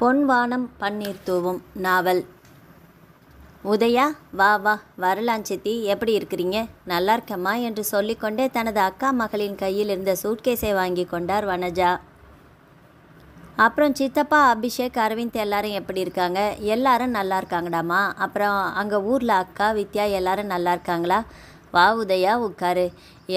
பொன்வானம் பன்னீர் தூவும் நாவல். உதயா, வா வா, வரலாம் சித்தி, எப்படி இருக்கிறீங்க? நல்லா இருக்கம்மா என்று சொல்லிக்கொண்டே தனது அக்கா மகளின் கையில் இருந்த சூட்கேஸை வாங்கி கொண்டார் வனஜா. அப்புறம் சித்தப்பா, அபிஷேக், அரவிந்த் எல்லாரும் எப்படி இருக்காங்க? எல்லாரும் நல்லா இருக்காங்கடாமா. அப்புறம் அங்கே ஊரில் அக்கா, வித்யா எல்லாரும் நல்லா இருக்காங்களா? வா உதயா, உட்காரு.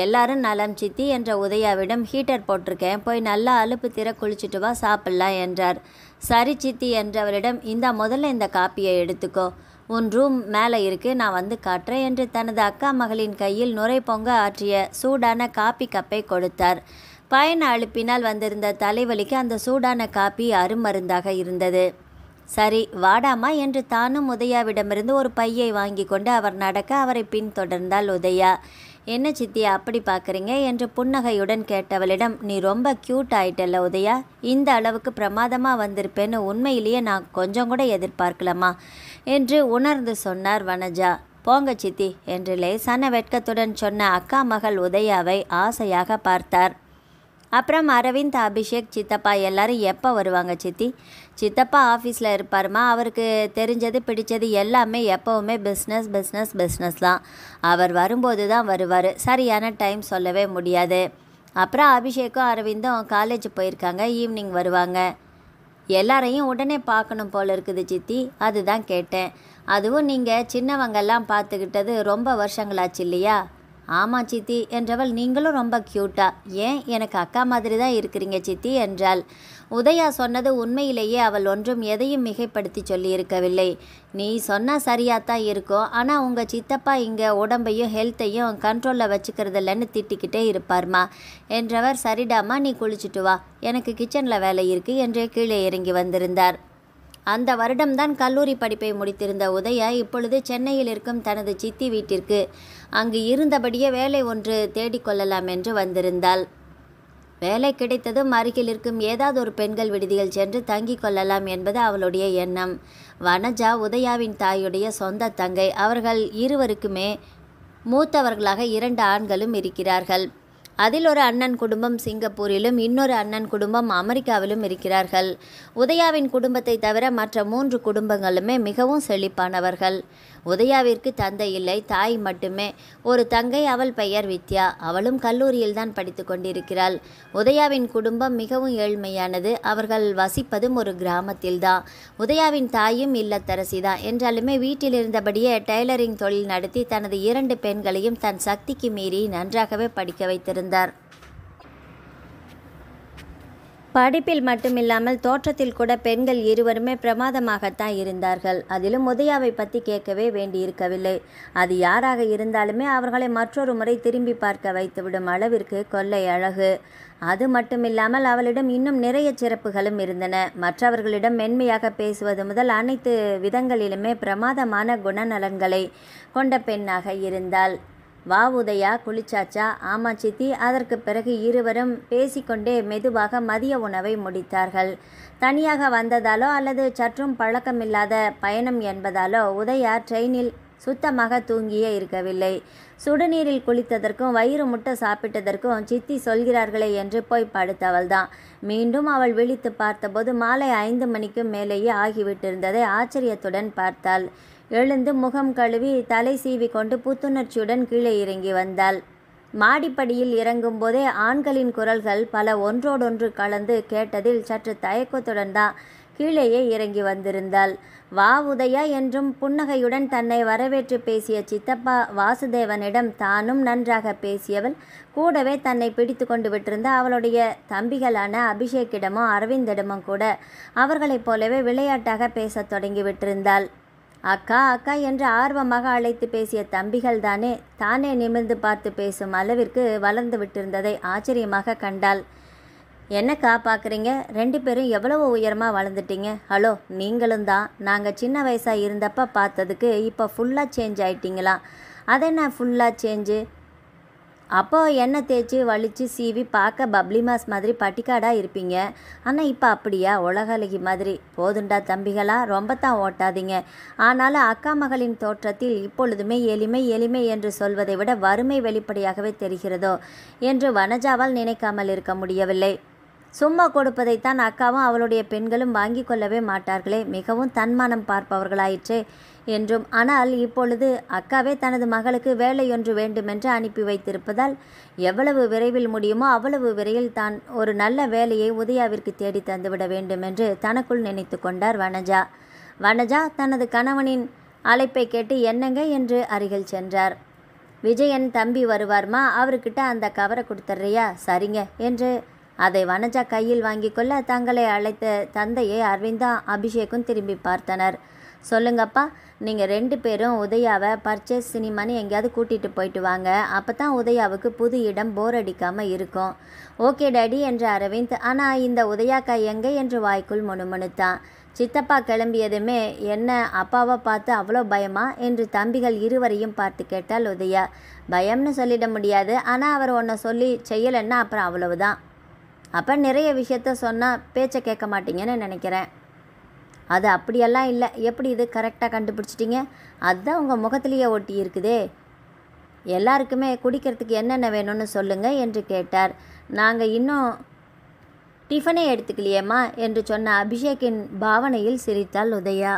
எல்லாரும் நலம் சித்தி என்ற உதயாவிடம் ஹீட்டர் போட்டிருக்கேன், போய் நல்லா அலுப்பு தீர குளிச்சுட்டு வா, சாப்பிட்லாம் என்றார். சரி சித்தி என்றவரிடம், முதல்ல இந்த காப்பியை எடுத்துக்கோ, உன் ரூம் மேலே இருக்கு, நான் வந்து காட்டுறேன் என்று தனது அக்கா மகளின் கையில் நுரை பொங்க ஆற்றிய சூடான காப்பி கப்பை கொடுத்தார். பயண அழுப்பினால் வந்திருந்த தலைவலிக்கு அந்த சூடான காப்பி அருமருந்தாக இருந்தது. சரி வாடாமா என்று தானும் உதயாவிடமிருந்து ஒரு பையை வாங்கி கொண்டு அவர் நடக்க அவரை பின்தொடர்ந்தாள் உதயா. என்ன சித்தி அப்படி பார்க்குறீங்க என்று புன்னகையுடன் கேட்டவளிடம், நீ ரொம்ப க்யூட் ஆயிட்டல்ல உதயா, இந்த அளவுக்கு பிரமாதமாக வந்திருப்பேன்னு உண்மையிலேயே நான் கொஞ்சம் கூட எதிர்பார்க்கலாமா என்று உணர்ந்து சொன்னார் வனஜா. போங்க சித்தி என்று லேசான வெட்கத்துடன் சொன்ன அக்கா மகள் உதயாவை ஆசையாக பார்த்தார். அப்புறம் அரவிந்த், அபிஷேக், சித்தப்பா எல்லாரும் எப்போ வருவாங்க சித்தி? சித்தப்பா ஆஃபீஸில் இருப்பாருமா, அவருக்கு தெரிஞ்சது பிடிச்சது எல்லாமே எப்போவுமே பிஸ்னஸ் பிஸ்னஸ் பிஸ்னஸ் தான். அவர் வரும்போது தான் வருவார், சரியான டைம் சொல்லவே முடியாது. அப்புறம் அபிஷேக்கும் அரவிந்தும் காலேஜ் போயிருக்காங்க, ஈவினிங் வருவாங்க. எல்லாரையும் உடனே பார்க்கணும் போல இருக்குது சித்தி, அதுதான் கேட்டேன். அதுவும் நீங்கள் சின்னவங்கெல்லாம் பார்த்துக்கிட்டது ரொம்ப வருஷங்களாச்சு இல்லையா? ஆமாம் சித்தி என்றவள், நீங்களும் ரொம்ப க்யூட்டா, ஏன் எனக்கு அக்கா மாதிரி தான் இருக்கிறீங்க சித்தி என்றாள். உதயா சொன்னது உண்மையிலேயே அவள் ஒன்றும் எதையும் மிகைப்படுத்தி சொல்லியிருக்கவில்லை. நீ சொன்னால் சரியாகத்தான் இருக்கும், ஆனால் உங்கள் சித்தப்பா இங்கே உடம்பையும் ஹெல்த்தையும் கண்ட்ரோலில் வச்சுக்கிறதில்லன்னு திட்டிக்கிட்டே இருப்பார்மா என்றவர், சரிடாமா நீ குளிச்சுட்டு வா, எனக்கு கிச்சனில் வேலை இருக்குது என்று கீழே இறங்கி வந்திருந்தார். அந்த வருடம்தான் கல்லூரி படிப்பை முடித்திருந்த உதயா இப்பொழுது சென்னையில் இருக்கும் தனது சித்தி வீட்டிற்கு அங்கு இருந்தபடியே வேலை ஒன்று தேடிக்கொள்ளலாம் என்று வந்திருந்தாள். வேலை கிடைத்ததும் அருகில் இருக்கும் ஏதாவது ஒரு பெண்கள் விடுதியில் சென்று தங்கிக் கொள்ளலாம் என்பது அவளுடைய எண்ணம். வனஜா உதயாவின் தாயுடைய சொந்த தங்கை. அவர்கள் இருவருக்குமே மூத்தவர்களாக 2 ஆண்களும் இருக்கிறார்கள். அதில் ஒரு அண்ணன் குடும்பம் சிங்கப்பூரிலும் இன்னொரு அண்ணன் குடும்பம் அமெரிக்காவிலும் இருக்கிறார்கள். உதயாவின் குடும்பத்தை தவிர மற்ற 3 குடும்பங்களுமே மிகவும் செழிப்பானவர்கள். உதயாவிற்கு தந்தை இல்லை, தாய் மட்டுமே. ஒரு தங்கை, அவள் பெயர் வித்யா, அவளும் கல்லூரியில்தான் படித்து கொண்டிருக்கிறாள். உதயாவின் குடும்பம் மிகவும் ஏழ்மையானது. அவர்கள் வசிப்பதும் ஒரு கிராமத்தில்தான். உதயாவின் தாயும் இல்லத்தரசிதான் என்றாலுமே வீட்டில் இருந்தபடியே டெய்லரிங் தொழில் நடத்தி தனது 2 பெண்களையும் தன் சக்திக்கு மீறி நன்றாகவே படிக்க வைத்திருந்தார். படிப்பில் மட்டுமில்லாமல் தோற்றத்தில் கூட பெண்கள் இருவருமே பிரமாதமாகத்தான் இருந்தார்கள். அதிலும் உதயாவை பற்றி கேட்கவே வேண்டியிருக்கவில்லை. அது யாராக இருந்தாலுமே அவர்களை மற்றொரு முறை திரும்பி பார்க்க வைத்துவிடும் அளவிற்கு கொள்ளை அழகு. அது மட்டுமில்லாமல் அவளிடம் இன்னும் நிறைய சிறப்புகளும் இருந்தன. மற்றவர்களிடம் மென்மையாக பேசுவது முதல் அனைத்து விதங்களிலுமே பிரமாதமான குணநலன்களை கொண்ட பெண்ணாக இருந்தாள். வா உதயா, குளிச்சாச்சா? ஆமா சித்தி. அதற்கு பிறகு இருவரும் பேசிக்கொண்டே மெதுவாக மதிய உணவை முடித்தார்கள். தனியாக வந்ததாலோ அல்லது சற்றும் பழக்கமில்லாத பயணம் என்பதாலோ உதயா ட்ரெயினில் சுத்தமாக தூங்கியே இருக்கவில்லை. சுடுநீரில் குளித்ததற்கும் வயிறு முட்டை சாப்பிட்டதற்கும் சித்தி சொல்கிறார்களே என்று போய் படுத்தவள்தான். மீண்டும் அவள் விழித்து பார்த்தபோது மாலை 5 மணிக்கும் மேலேயே ஆகிவிட்டிருந்ததை ஆச்சரியத்துடன் பார்த்தாள். எழுந்து முகம் கழுவி தலை சீவி கொண்டு புத்துணர்ச்சியுடன் கீழே இறங்கி வந்தாள். மாடிப்படியில் இறங்கும் போதே ஆண்களின் குரல்கள் பல ஒன்றோடொன்று கலந்து கேட்டதில் சற்று தயக்கத்துடன் தான் கீழேயே இறங்கி வந்திருந்தாள். வா உதயா என்றும் புன்னகையுடன் தன்னை வரவேற்று பேசிய சித்தப்பா வாசுதேவனிடம் தானும் நன்றாக பேசியவள் கூடவே தன்னை பிடித்து கொண்டு விட்டிருந்த அவளுடைய தம்பிகளான அபிஷேக்கிடமும் அரவிந்திடமும் கூட அவர்களைப் போலவே விளையாட்டாக பேசத் தொடங்கி விட்டிருந்தாள். அக்கா அக்கா என்று ஆர்வமாக அழைத்து பேசிய தம்பிகள் தானே நிமிர்ந்து பார்த்து பேசும் அளவிற்கு வளர்ந்து விட்டிருந்ததை ஆச்சரியமாக கண்டாள். என்னக்கா பார்க்குறீங்க? 2 பேரும் எவ்வளவு உயரமாக வளர்ந்துட்டீங்க. ஹலோ, நீங்களும் தான். நாங்கள் சின்ன வயசாக இருந்தப்போ பார்த்ததுக்கு இப்போ ஃபுல்லாக சேஞ்ச் ஆகிட்டீங்களா? அதென்ன ஃபுல்லாக சேஞ்சு? அப்போ எண்ணெய் தேய்ச்சி வலிச்சு சீவி பார்க்க பப்ளி மாஸ் மாதிரி பட்டிக்காடாக இருப்பீங்க. ஆனால் இப்போ அப்படியா? உலகழகி மாதிரி. போதுண்டா தம்பிகளா, ரொம்ப தான் ஓட்டாதீங்க. ஆனாலும் அக்கா மகளின் தோற்றத்தில் இப்பொழுதுமே எளிமை எளிமை என்று சொல்வதை விட வறுமை வெளிப்படையாகவே தெரிகிறதோ என்று வனஜாவால் நினைக்காமல் இருக்க முடியவில்லை. சும்மா கொடுப்பதைத்தான் அக்காவும் அவளுடைய பெண்களும் வாங்கி கொள்ளவே மாட்டார்களே, மிகவும் தன்மானம் பார்ப்பவர்களாயிற்றே என்றும். ஆனால் இப்பொழுது அக்காவே தனது மகளுக்கு வேலையொன்று வேண்டுமென்று அனுப்பி வைத்திருப்பதால் எவ்வளவு விரைவில் முடியுமோ அவ்வளவு விரைவில் தான் ஒரு நல்ல வேலையை உதயாவிற்கு தேடி தந்துவிட வேண்டுமென்று தனக்குள் நினைத்து கொண்டார் வனஜா. வனஜா தனது கணவனின் அழைப்பை கேட்டு என்னங்க என்று அருகில் சென்றார். விஜயன் தம்பி வருவார்மா, அவர்கிட்ட அந்த கவரை கொடுத்துட்றியா? சரிங்க என்று அதை வனஜா கையில் வாங்கி கொள்ள தங்களை அழைத்த தந்தையை அரவிந்தா அபிஷேக்கும் திரும்பி பார்த்தனர். சொல்லுங்கப்பா, நீங்கள் 2 பேரும் உதயாவை பர்ச்சேஸ் சினிமான்னு எங்கேயாவது கூட்டிகிட்டு போயிட்டு வாங்க, அப்போ தான் உதயாவுக்கு புது இடம் போர் அடிக்காமல் இருக்கும். ஓகே டாடி என்ற அரவிந்த். ஆனால் இந்த உதயாக்கா எங்கே என்று வாய்க்குள் முணுமுணுத்தான். சித்தப்பா கிளம்பியதுமே என்ன அப்பாவை பார்த்து அவ்வளோ பயமா என்று தம்பிகள் இருவரையும் பார்த்து கேட்டால் உதயா. பயம்னு சொல்லிட முடியாது, ஆனால் அவர் ஒன்றை சொல்லி செய்யலைன்னா அப்புறம் அவ்வளவுதான். அப்போ நிறைய விஷயத்த சொன்னால் பேச்சை கேட்க மாட்டீங்கன்னு நினைக்கிறேன். அது அப்படியெல்லாம் இல்லை. எப்படி இது கரெக்டாக கண்டுபிடிச்சிட்டிங்க? அதுதான் உங்கள் முகத்திலேயே ஒட்டி இருக்குதே. எல்லாருக்குமே குடிக்கிறதுக்கு என்னென்ன வேணும்னு சொல்லுங்கள் என்று கேட்டார். நாங்கள் இன்னும் டிஃபனே எடுத்துக்கலையேம்மா என்று சொன்ன அபிஷேக்கின் பாவனையில் சிரித்தாள் உதயா.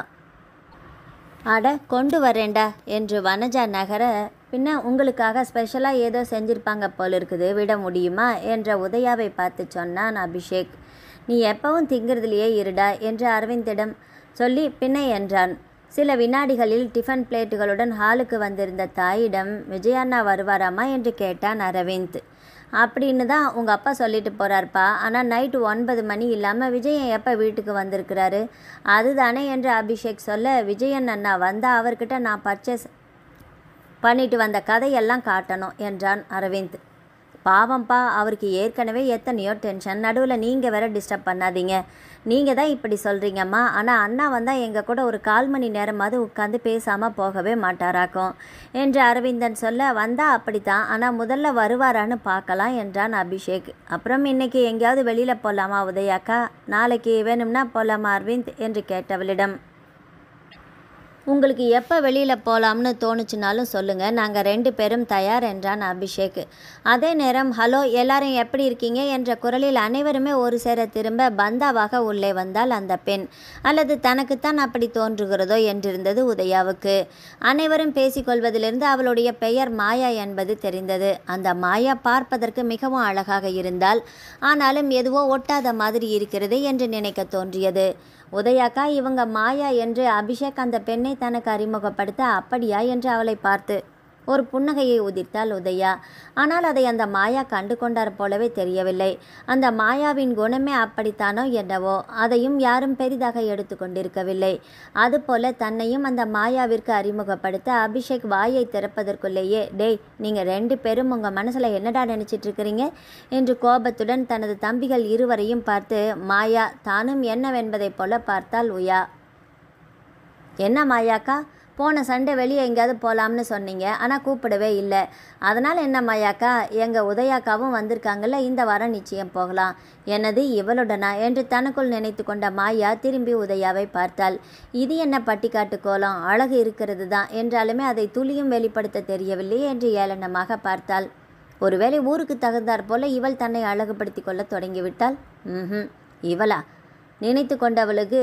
அட கொண்டு வரேண்டா என்று வனஜா நகர, பின்ன உங்களுக்காக ஸ்பெஷலாக ஏதோ செஞ்சுருப்பாங்க போல இருக்குது, விட முடியுமா என்ற உதயாவை பார்த்து சொன்னான் அபிஷேக். நீ எப்பவும் திங்கிறதுலையே இருடா என்று அரவிந்திடம் சொல்லி பின்ன என்றான். சில வினாடிகளில் டிஃபன் பிளேட்டுகளுடன் ஹாலுக்கு வந்திருந்த தாயிடம் விஜயண்ணா வருவாராமா என்று கேட்டான் அரவிந்த். அப்படின்னு தான் உங்கள் அப்பா சொல்லிட்டு போகிறார்ப்பா. ஆனால் நைட்டு 9 மணி இல்லாமல் விஜயன் எப்போ வீட்டுக்கு வந்திருக்கிறாரு அதுதானே என்று அபிஷேக் சொல்ல, விஜயன் அண்ணா வந்தால் அவர்கிட்ட நான் பர்ச்சேஸ் பண்ணிட்டு வந்த கதையெல்லாம் காட்டணும் என்றான் அரவிந்த். பாவம்ப்பா, அவருக்கு ஏற்கனவே எத்தனையோ டென்ஷன், நடுவில் நீங்கள் வேற டிஸ்டர்ப் பண்ணாதீங்க. நீங்கள் தான் இப்படி சொல்கிறீங்கம்மா, ஆனால் அண்ணா வந்தால் எங்கள் கூட ஒரு 1/4 மணி நேரமாவது உட்காந்து பேசாமல் போகவே மாட்டாராக்கும் என்று அரவிந்தன் சொல்ல, வந்தால் அப்படித்தான், ஆனால் முதல்ல வருவாரான்னு பார்க்கலாம் என்றான் அபிஷேக். அப்புறம் இன்னைக்கு எங்கேயாவது வெளியில் போகலாமா உதயாக்கா? நாளைக்கு வேணும்னா போகலாமா அரவிந்த் என்று கேட்டவளிடம், உங்களுக்கு எப்போ வெளியில் போகலாம்னு தோணுச்சுனாலும் சொல்லுங்கள், நாங்கள் 2 பேரும் தயார் என்றான் அபிஷேக். அதே நேரம் ஹலோ எல்லாரும் எப்படி இருக்கீங்க என்ற குரலில் அனைவருமே ஒரு சேர திரும்ப பந்தாவாக உள்ளே வந்தால் அந்த பெண். அல்லது தனக்குத்தான் அப்படி தோன்றுகிறதோ என்றிருந்தது உதயாவுக்கு. அனைவரும் பேசிக்கொள்வதிலிருந்து அவளுடைய பெயர் மாயா என்பது தெரிந்தது. அந்த மாயா பார்ப்பதற்கு மிகவும் அழகாக இருந்தாள். ஆனாலும் எதுவோ ஒட்டாத மாதிரி இருக்கிறது என்று நினைக்க தோன்றியது. உதயாக்கா, இவங்க மாயா என்று அபிஷேக் அந்த பெண்ணை தனக்கு அறிமுகப்படுத்த, அப்படியா என்று அவளை பார்த்து ஒரு புன்னகையை உதிர்த்தாள் உதயா. ஆனால் அதை அந்த மாயா கண்டு கொண்டார் போலவே தெரியவில்லை. அந்த மாயாவின் குணமே அப்படித்தானோ என்னவோ, அதையும் யாரும் பெரிதாக எடுத்து கொண்டிருக்கவில்லை. அதுபோல தன்னையும் அந்த மாயாவிற்கு அறிமுகப்படுத்த அபிஷேக் வாயை திறப்பதற்குள்ளேயே, டேய் நீங்கள் 2 பேரும் உங்கள் மனசில் என்னடா நினச்சிட்டு இருக்கிறீங்க என்று கோபத்துடன் தனது தம்பிகள் இருவரையும் பார்த்து மாயா தானும் என்னவென்பதைப் போல பார்த்தாள் உயா. என்ன மாயாக்கா, போன சண்டே வெளியே எங்கேயாவது போகலாம்னு சொன்னீங்க, ஆனால் கூப்பிடவே இல்லை. அதனால் என்ன மாயாக்கா, எங்கள் உதயாக்காவும் வந்திருக்காங்கல்ல, இந்த வாரம் நிச்சயம் போகலாம். என்னது இவளுடனா என்று தனக்குள் நினைத்து கொண்ட மாயா திரும்பி உதயாவை பார்த்தாள். இது என்ன பட்டிக்காட்டு கோலம், அழகு இருக்கிறது தான், என்றாலுமே அதை துளியும் வெளிப்படுத்த தெரியவில்லை என்று ஏளனமாக பார்த்தாள். ஒருவேளை ஊருக்கு தகுந்தாற் போல இவள் தன்னை அழகுபடுத்தி கொள்ள தொடங்கிவிட்டாள். இவளா நினைத்து கொண்டவளுக்கு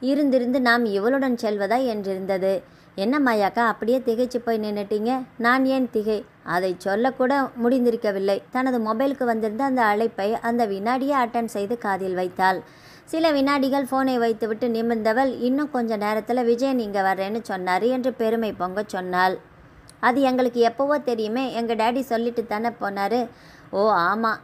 இருந்திருந்து நாம் இவளுடன் செல்வதா என்றிருந்தது. என்ன மாயாக்கா அப்படியே திகைச்சு போய் நின்னுட்டீங்க? நான் ஏன் திகை, அதை சொல்லக்கூட முடிந்திருக்கவில்லை. தனது மொபைலுக்கு வந்திருந்த அந்த அழைப்பை அந்த வினாடியே அட்டன் செய்து காதில் வைத்தாள். சில வினாடிகள் ஃபோனை வைத்துவிட்டு நிமிர்ந்தவள், இன்னும் கொஞ்ச நேரத்தில் விஜயன் இங்கே வர்றேன்னு சொன்னார் என்று பெருமை பொங்க சொன்னாள். அது எங்களுக்கு எப்போவோ தெரியுமே, எங்கள் டேடி சொல்லிட்டு தானே போனார். ஓ ஆமாம்,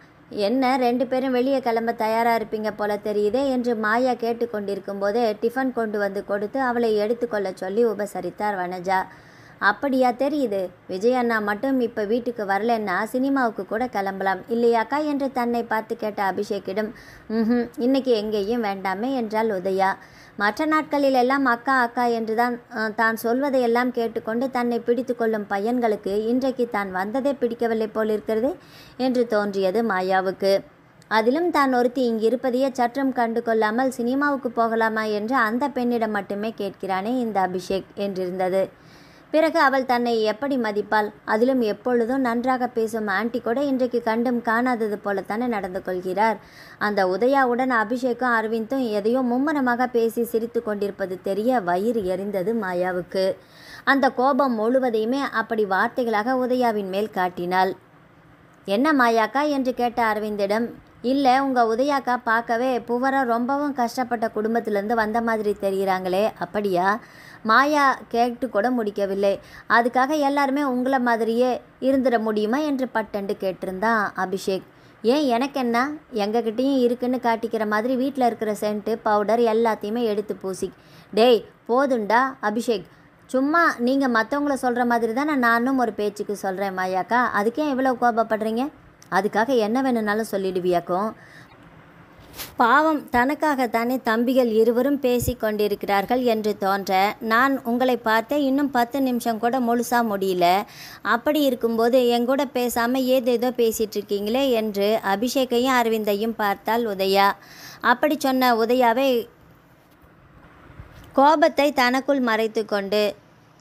என்ன 2 பேரும் வெளியே கிளம்ப தயாராக இருப்பீங்க போல தெரியுதே என்று மாயா கேட்டுக்கொண்டிருக்கும் போதே டிஃபன் கொண்டு வந்து கொடுத்து அவளை எடுத்துக்கொள்ள சொல்லி உபசரித்தார் வனஜா. அப்படியா தெரியுது, விஜயண்ணா மட்டும் இப்போ வீட்டுக்கு வரலன்னா சினிமாவுக்கு கூட கிளம்பலாம் இல்லையாக்கா என்று தன்னை பார்த்து கேட்ட அபிஷேக்கிடம் இன்னைக்கு எங்கேயும் வேண்டாமே என்றாள் உதயா. மற்ற நாட்களில் எல்லாம் அக்கா அக்கா என்று தான் சொல்வதையெல்லாம் கேட்டுக்கொண்டு தன்னை பிடித்து கொள்ளும் பையன்களுக்கு இன்றைக்கு தான் வந்ததே பிடிக்கவில்லை போலிருக்கிறது என்று தோன்றியது மாயாவுக்கு. அதிலும் தான் ஒருத்தி இங்கிருப்பதையே சற்றும் கண்டு கொள்ளாமல் சினிமாவுக்கு போகலாமா என்று அந்த பெண்ணிடம் மட்டுமே கேட்கிறானே இந்த அபிஷேக் என்றிருந்தது. பிறகு அவள் தன்னை எப்படி மதிப்பாள்? அதிலும் எப்பொழுதும் நன்றாக பேசும் ஆன்ட்டி கூட இன்றைக்கு கண்டும் காணாதது போலத்தானே நடந்து கொள்கிறார். அந்த உதயாவுடன் அபிஷேக்கும் அரவிந்தும் எதையோ மும்மரமாக பேசி சிரித்து கொண்டிருப்பது தெரிய வயிறு எரிந்தது மாயாவுக்கு. அந்த கோபம் முழுவதையுமே அப்படி வார்த்தைகளாக உதயாவின் மேல் காட்டினாள். என்ன மாயாக்கா என்று கேட்ட அரவிந்திடம், இல்லை, உங்கள் உதயாக்கா பார்க்கவே புவராக ரொம்பவும் கஷ்டப்பட்ட குடும்பத்திலேருந்து வந்த மாதிரி தெரிகிறாங்களே, அப்படியா? மாயா கேட்டு கூட முடிக்கவில்லை. அதுக்காக எல்லாருமே உங்களை மாதிரியே இருந்துட முடியுமா என்று பட்டண்டு கேட்டிருந்தான் அபிஷேக். ஏன், எனக்கு என்ன, எங்ககிட்டையும் இருக்குன்னு காட்டிக்கிற மாதிரி வீட்டில் இருக்கிற சென்ட்டு பவுடர் எல்லாத்தையுமே எடுத்து பூசி. டேய் போதுண்டா அபிஷேக், சும்மா நீங்கள் மற்றவங்கள சொல்கிற மாதிரி தானே நானும் ஒரு பேச்சுக்கு சொல்கிறேன் மாயாக்கா, அதுக்கே இவ்வளோ கோபப்படுறீங்க? அதுக்காக என்ன வேணும்னாலும் சொல்லிடுவியாக்கும். பாவம், தனக்காகத்தானே தம்பிகள் இருவரும் பேசி கொண்டிருக்கிறார்கள் என்று தோன்ற நான் உங்களை பார்த்தே இன்னும் 10 நிமிஷம் கூட முழுசாக முடியல. அப்படி இருக்கும்போது எங்கூட பேசாமல் ஏதேதோ பேசிகிட்டு இருக்கீங்களே என்று அபிஷேக்கையும் அரவிந்தையும் பார்த்தாள் உதயா. அப்படி சொன்ன உதயாவை கோபத்தை தனக்குள் மறைத்து கொண்டு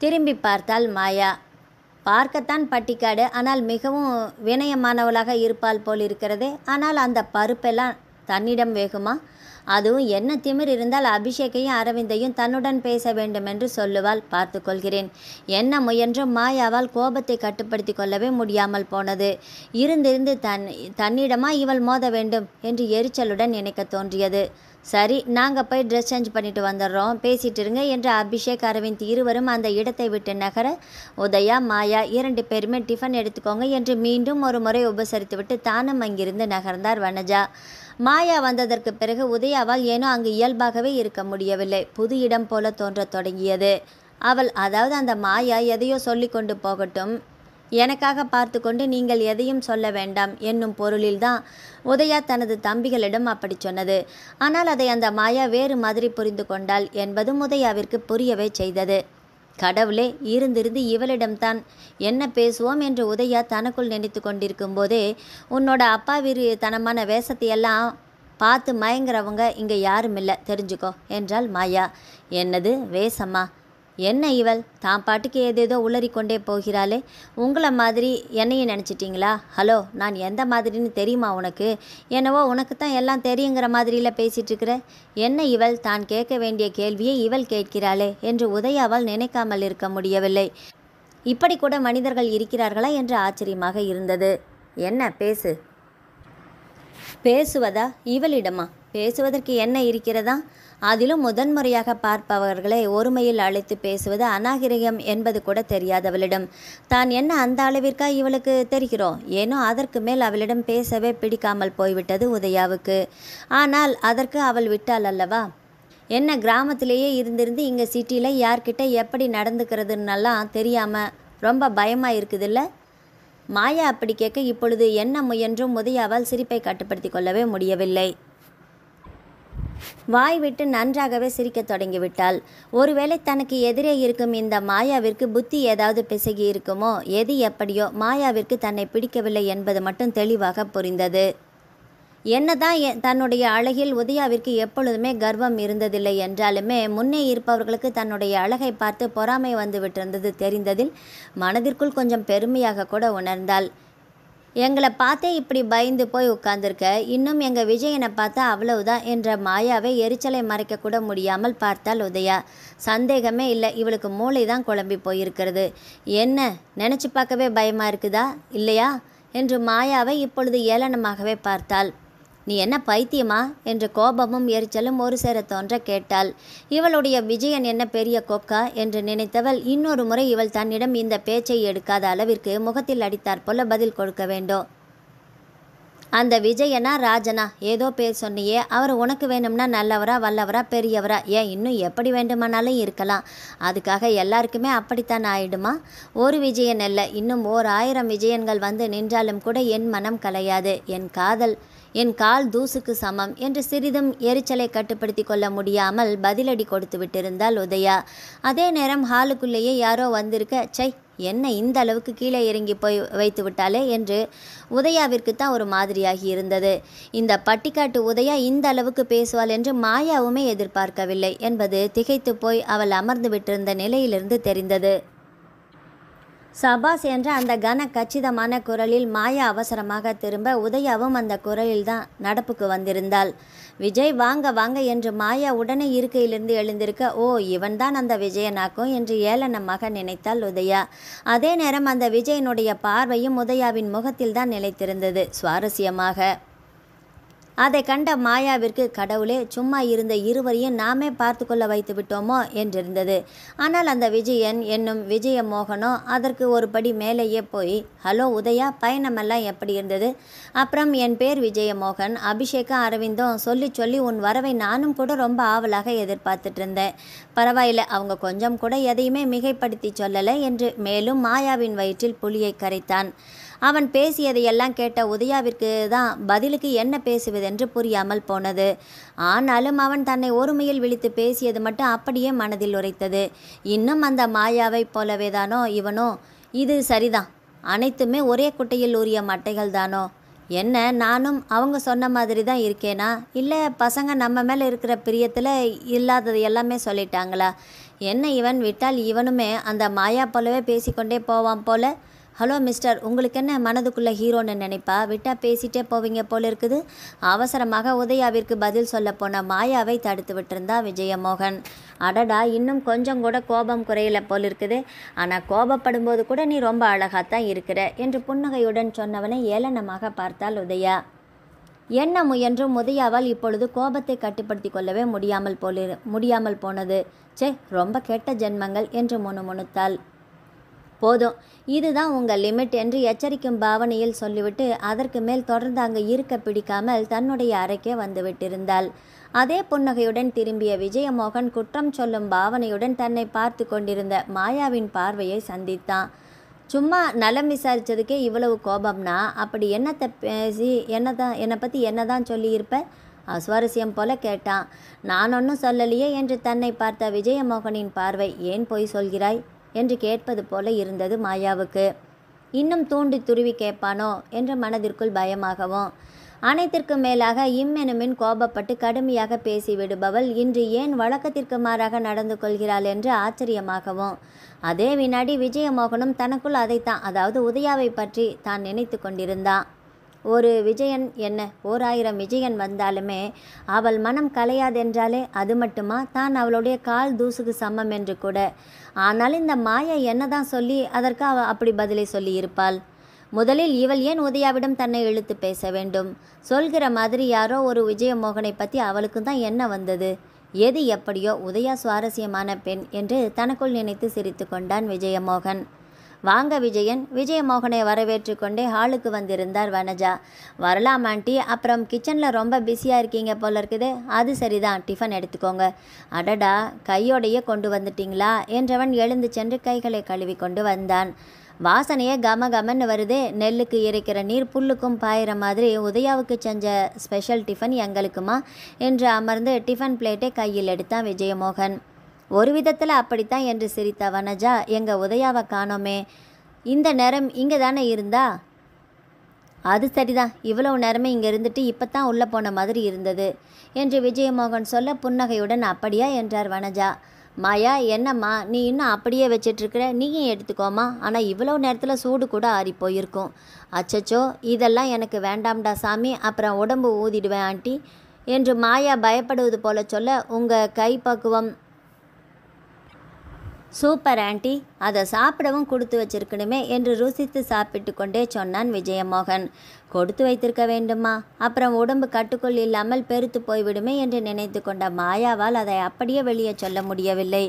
திரும்பி பார்த்தாள் மாயா. பார்க்கத்தான் பட்டிக்காடு, ஆனால் மிகவும் வினயமானவளாக இருப்பாள் போல் இருக்கிறதே. ஆனால் அந்த பருப்பெல்லாம் தன்னிடம் வேகுமா? அதுவும் என்ன திமிர் இருந்தால் அபிஷேக்கையும் அரவிந்தையும் தன்னுடன் பேச வேண்டும் என்று சொல்லுவாள். பார்த்து கொள்கிறேன். என்ன முயன்றும் மாயாவால் கோபத்தை கட்டுப்படுத்தி கொள்ளவே முடியாமல் போனது. இருந்திருந்து தன்னிடமா இவள் மோத வேண்டும் என்று எரிச்சலுடன் நினைக்க தோன்றியது. சரி, நாங்கள் போய் ட்ரெஸ் சேஞ்ச் பண்ணிட்டு வந்துடுறோம், பேசிகிட்டு இருங்க என்று அபிஷேக் அரவிந்த் இருவரும் அந்த இடத்தை விட்டு நகர உதயா மாயா 2 பேருமே டிஃபன் எடுத்துக்கோங்க என்று மீண்டும் ஒரு முறை உபசரித்துவிட்டு தானும் அங்கிருந்து நகர்ந்தார் வனஜா. மாயா வந்ததற்கு பிறகு உதயாவால் ஏனோ அங்கு இயல்பாகவே இருக்க முடியவில்லை. புது இடம் போல தோன்றத் தொடங்கியது. அவள், அதாவது அந்த மாயா எதையோ சொல்லி கொண்டு போகட்டும், எனக்காக பார்த்து கொண்டு நீங்கள் எதையும் சொல்ல வேண்டாம் என்னும் பொருளில்தான் உதயா தனது தம்பிகளிடம் அப்படி சொன்னது. ஆனால் அதை அந்த மாயா வேறு மாதிரி புரிந்து கொண்டாள் என்பதும் உதயாவிற்கு புரியவே செய்தது. கடவுளே, இருந்திருந்து இவளிடம்தான் என்ன பேசுவோம் என்று உதயா தனக்குள் நினைத்து கொண்டிருக்கும் போதே, உன்னோட அப்பாவிரு தனமான வேஷத்தையெல்லாம் பார்த்து மயங்குறவங்க இங்கே யாரும் இல்லை, தெரிஞ்சுக்கோ என்றாள் மாயா. என்னது வேஷமா? என்ன இவள் தான் பாட்டுக்கு ஏதேதோ உளறிக்கொண்டே போகிறாளே. உங்களை மாதிரி என்னையும் நினச்சிட்டிங்களா? ஹலோ, நான் எந்த மாதிரின்னு தெரியுமா உனக்கு? என்னவோ உனக்கு தான் எல்லாம் தெரியுங்கிற மாதிரியில் பேசிகிட்ருக்கிற. என்ன இவள் தான் கேட்க வேண்டிய கேள்வியை இவள் கேட்கிறாளே என்று உதயாவால் நினைக்காமல் இருக்க முடியவில்லை. இப்படி கூட மனிதர்கள் இருக்கிறார்களா என்று ஆச்சரியமாக இருந்தது. என்ன பேசு. பேசுவதா? இவளிடமா? பேசுவதற்கு என்ன இருக்கிறதா? அதிலும் முதன்முறையாக பார்ப்பவர்களை ஒருமையில் அழைத்து பேசுவது அநாகரிகம் என்பது கூட தெரியாதவளிடம் தான் என்ன அந்த அளவிற்கா இவளுக்கு தெரிகிறோம்? ஏனோ அதற்கு மேல் அவளிடம் பேசவே பிடிக்காமல் போய்விட்டது உதயாவுக்கு. ஆனால் அதற்கு அவள் விட்டாள் அல்லவா? என்ன, கிராமத்திலேயே இருந்திருந்து இங்கே சிட்டியில் யார்கிட்ட எப்படி நடந்துக்கிறதுன்னெல்லாம் தெரியாமல் ரொம்ப பயமாக இருக்குதில்ல? மாயா அப்படி கேட்க இப்பொழுது என்ன முயன்றும் உதயாவால் சிரிப்பை கட்டுப்படுத்தி கொள்ளவே முடியவில்லை. வாய் விட்டு நன்றாகவே சிரிக்க தொடங்கிவிட்டாள். ஒருவேளை தனக்கு எதிரே இருக்கும் இந்த மாயாவிற்கு புத்தி ஏதாவது பிசகி இருக்குமோ? எது எப்படியோ மாயாவிற்கு தன்னை பிடிக்கவில்லை என்பது மட்டும் தெளிவாக புரிந்தது. என்னதான் தன்னுடைய அழகில் உதயாவிற்கு எப்பொழுதுமே கர்வம் இருந்ததில்லை என்றாலுமே முன்னே இருப்பவர்களுக்கு தன்னுடைய அழகை பார்த்து பொறாமை வந்து விட்டிருந்தது தெரிந்ததில் மனதிற்குள் கொஞ்சம் பெருமையாக கூட உணர்ந்தாள். எங்களை பார்த்தே இப்படி பயந்து போய் உட்கார்ந்துருக்க, இன்னும் எங்கள் விஜயனை பார்த்தா அவ்வளவுதான் என்ற மாயாவை எரிச்சலை மறைக்க கூட முடியாமல் பார்த்தாள் உதயா. சந்தேகமே இல்லை, இவளுக்கு மூளை தான் குழம்பி போயிருக்கிறது. என்ன, நினச்சி பார்க்கவே பயமாக இருக்குதா இல்லையா என்று மாயாவை இப்பொழுது ஏளனமாகவே பார்த்தாள். நீ என்ன பைத்தியமா என்ற கோபமும் எரிச்சலும் ஒரு சேர தோன்ற கேட்டாள். இவளுடைய விஜயன் என்ன பெரிய கொக்கா என்று நினைத்தவள் இன்னொரு முறை இவள் தன்னிடம் இந்த பேச்சை எடுக்காத அளவிற்கு முகத்தில் அடித்தாற் போல பதில் கொடுக்க வேண்டும். அந்த விஜயனா ராஜனா ஏதோ பேர் சொன்னியே, அவர் உனக்கு வேணும்னா நல்லவரா வல்லவரா பெரியவரா, ஏன் இன்னும் எப்படி வேண்டுமானாலும் இருக்கலாம். அதுக்காக எல்லாருக்குமே அப்படித்தான் ஆயிடுமா? ஒரு விஜயன் அல்ல, இன்னும் 1000 விஜயன்கள் வந்து நின்றாலும் கூட என் மனம் கலையாது. என் கால் தூசுக்கு சமம் என்று சிறிதும் எரிச்சலை கட்டுப்படுத்தி கொள்ள முடியாமல் பதிலடி கொடுத்து விட்டிருந்தாள் உதயா. அதே நேரம் ஹாலுக்குள்ளேயே யாரோ வந்திருக்க, சை என்ன இந்த அளவுக்கு கீழே இறங்கி போய் வைத்து விட்டாலே என்று உதயாவிற்கு தான் ஒரு மாதிரியாகி இருந்தது. இந்த பட்டிக்காட்டு உதயா இந்த அளவுக்கு பேசுவாள் என்று மாயாவுமே எதிர்பார்க்கவில்லை என்பது திகைத்து போய் அவள் அமர்ந்து விட்டிருந்த நிலையிலிருந்து தெரிந்தது. சபாஸ் என்ற அந்த கன கச்சிதமான குரலில் மாயா அவசரமாக திரும்ப உதயாவும் அந்த குரலில்தான் நடப்புக்கு வந்திருந்தாள். விஜய் வாங்க வாங்க என்று மாயா உடனே இருக்கையிலிருந்து எழுந்திருக்க, ஓ இவன்தான் அந்த விஜயனாக்கும் என்று ஏளனமாக நினைத்தாள் உதயா. அதே நேரம் அந்த விஜயனுடைய பார்வையும் உதயாவின் முகத்தில்தான் நிலைத்திருந்தது சுவாரஸ்யமாக. அதை கண்ட மாயாவிற்கு, கடவுளே சும்மா இருந்த இருவரையும் நாமே பார்த்து கொள்ள வைத்து விட்டோமோ என்றிருந்தது. ஆனால் அந்த விஜயன் என்னும் விஜயமோகனோ அதற்கு ஒரு படி மேலேயே போய், ஹலோ உதயா, பயணமெல்லாம் எப்படி இருந்தது? அப்புறம் என் பேர் விஜயமோகன், அபிஷேகம் அரவிந்தும் சொல்லி சொல்லி உன் வரவை நானும் கூட ரொம்ப ஆவலாக எதிர்பார்த்துட்டு இருந்தேன். பரவாயில்ல, அவங்க கொஞ்சம் கூட எதையுமே மிகைப்படுத்தி சொல்லலை என்று மேலும் மாயாவின் வயிற்றில் புளியை கரைத்தான். அவன் பேசியதையெல்லாம் கேட்ட உதயாவிற்கு தான் பதிலுக்கு என்ன பேசுவதென்று புரியாமல் போனது. ஆனாலும் அவன் தன்னை ஒருமையில் விழித்து பேசியது மட்டும் அப்படியே மனதில் உரைத்தது. இன்னும் அந்த மாயாவை போலவே தானோ இவனோ? இது சரிதான், அனைத்துமே ஒரே குட்டையில் ஊறிய மட்டைகள் தானோ? என்ன நானும் அவங்க சொன்ன மாதிரி தான் இருக்கேனா? இல்லை பசங்க நம்ம மேலே இருக்கிற பிரியத்தில் இல்லாதது எல்லாமே சொல்லிட்டாங்களா? என்ன இவன் விட்டால் இவனுமே அந்த மாயா போலவே பேசிக்கொண்டே போவான் போல. ஹலோ மிஸ்டர், உங்களுக்கு என்ன மனதுக்குள்ளே ஹீரோன்னு நினைப்பா? விட்டால் பேசிகிட்டே போவீங்க போல இருக்குது. அவசரமாக உதயாவிற்கு பதில் சொல்ல போன மாயாவை தடுத்து விட்டிருந்தா விஜயமோகன். அடடா, இன்னும் கொஞ்சம் கூட கோபம் குறையல போல் இருக்குது. ஆனால் கோபப்படும்போது கூட நீ ரொம்ப அழகாத்தான் இருக்கிற என்று புன்னகையுடன் சொன்னவனை ஏளனமாக பார்த்தாள் உதயா. என்ன முயன்றும் உதயாவால் இப்பொழுது கோபத்தை கட்டுப்படுத்தி கொள்ளவே முடியாமல் போனது. சே, ரொம்ப கெட்ட ஜென்மங்கள் என்று முணுமுணுத்தாள். போதும், இதுதான் உங்கள் லிமிட் என்று எச்சரிக்கும் பாவனையில் சொல்லிவிட்டு அதற்கு மேல் தொடர்ந்து அங்கு இருக்க பிடிக்காமல் தன்னுடைய அறைக்கே வந்து விட்டிருந்தாள். அதே புன்னகையுடன் திரும்பிய விஜயமோகன் குற்றம் சொல்லும் பாவனையுடன் தன்னை பார்த்து கொண்டிருந்த மாயாவின் பார்வையை சந்தித்தான். சும்மா நலம் விசாரித்ததுக்கே இவ்வளவு கோபம்னா அப்படி என்னத்தை பேசி என்னை பற்றி என்னதான் சொல்லியிருப்ப? அசுவாரஸ்யம் போல கேட்டான். நான் ஒன்றும் சொல்லலையே என்று தன்னை பார்த்த விஜயமோகனின் பார்வை, ஏன் பொய் சொல்கிறாய் என்று கேட்பது போல இருந்தது மாயாவுக்கு. இன்னும் தூண்டி துருவி கேட்பானோ என்ற மனதிற்குள் பயமாகவும், அனைத்திற்கும் மேலாக இம்மெனுமின் கோபப்பட்டு கடுமையாக பேசிவிடுபவள் இன்று ஏன் வழக்கத்திற்கு மாறாக நடந்து கொள்கிறாள் என்று ஆச்சரியமாகவும். அதே வினாடி விஜயமோகனும் தனக்குள் அதைத்தான், அதாவது உதயாவை பற்றி தான் நினைத்து கொண்டிருந்தான். ஒரு விஜயன் என்ன, 1000 விஜயன் வந்தாலுமே அவள் மனம் கலையாதென்றாலே அது மட்டுமா? தான் அவளுடைய கால் தூசுக்கு சமம் என்று கூட. ஆனால் இந்த மாயா என்னதான் சொல்லி அதற்கு அவள் அப்படி பதிலை சொல்லி இருப்பாள்? முதலில் இவள் ஏன் உதயாவிடம் தன்னை இழுத்து பேச வேண்டும்? சொல்கிற மாதிரி யாரோ ஒரு விஜயமோகனை பற்றி அவளுக்கு தான் என்ன வந்தது? எது எப்படியோ உதயா சுவாரஸ்யமான பெண் என்று தனக்குள் நினைத்து சிரித்து கொண்டான் விஜயமோகன். வாங்க விஜயன். விஜயமோகனை வரவேற்று கொண்டே ஹாலுக்கு வந்திருந்தார் வனஜா. வரலாம் ஆண்டி, அப்புறம் கிச்சனில் ரொம்ப பிஸியாக இருக்கீங்க போல இருக்குது. அது சரிதான், டிஃபன் எடுத்துக்கோங்க. அடடா, கையோடையே கொண்டு வந்துட்டீங்களா என்றவன் எழுந்து சென்று கைகளை கழுவி கொண்டு வந்தான். வாசனையே கம கமன்னு வருது. நெல்லுக்கு இறைக்கிற நீர் புல்லுக்கும் பாயிற மாதிரி உதயாவுக்கு செஞ்ச ஸ்பெஷல் டிஃபன் எங்களுக்குமா என்று அமர்ந்து டிஃபன் பிளேட்டை கையில் எடுத்தான் விஜயமோகன். ஒரு விதத்தில் அப்படித்தான் என்று சிரித்த வனஜா, எங்கள் உதயாவை காணோமே, இந்த நேரம் இங்கே தானே இருந்தா? அது சரிதான், இவ்வளவு நேரமே இங்கே இருந்துட்டு இப்போ தான் உள்ளே போன மாதிரி இருந்தது என்று விஜயமோகன் சொல்ல புன்னகையுடன் அப்படியா என்றார் வனஜா. மாயா, என்னம்மா நீ இன்னும் அப்படியே வச்சிட்ருக்கிற? நீயும் எடுத்துக்கோமா. ஆனால் இவ்வளோ நேரத்தில் சூடு கூட ஆறி போயிருக்கும். அச்சச்சோ, இதெல்லாம் எனக்கு வேண்டாம்டா சாமி, அப்புறம் உடம்பு ஊதிடுவேன் ஆண்டி என்று மாயா பயப்படுவது போல சொல்ல, உங்கள் கை பக்குவம் சூப்பர் ஆண்டி, அதை சாப்பிடவும் கொடுத்து வச்சிருக்கணுமே என்று ருசித்து சாப்பிட்டு கொண்டே சொன்னான் விஜயமோகன். கொடுத்து வைத்திருக்க வேண்டுமா? அப்புறம் உடம்பு கட்டுக்குள் இல்லாமல் பெருத்து போய்விடுமே என்று நினைத்து கொண்ட மாயாவால் அதை அப்படியே வெளியே சொல்ல முடியவில்லை.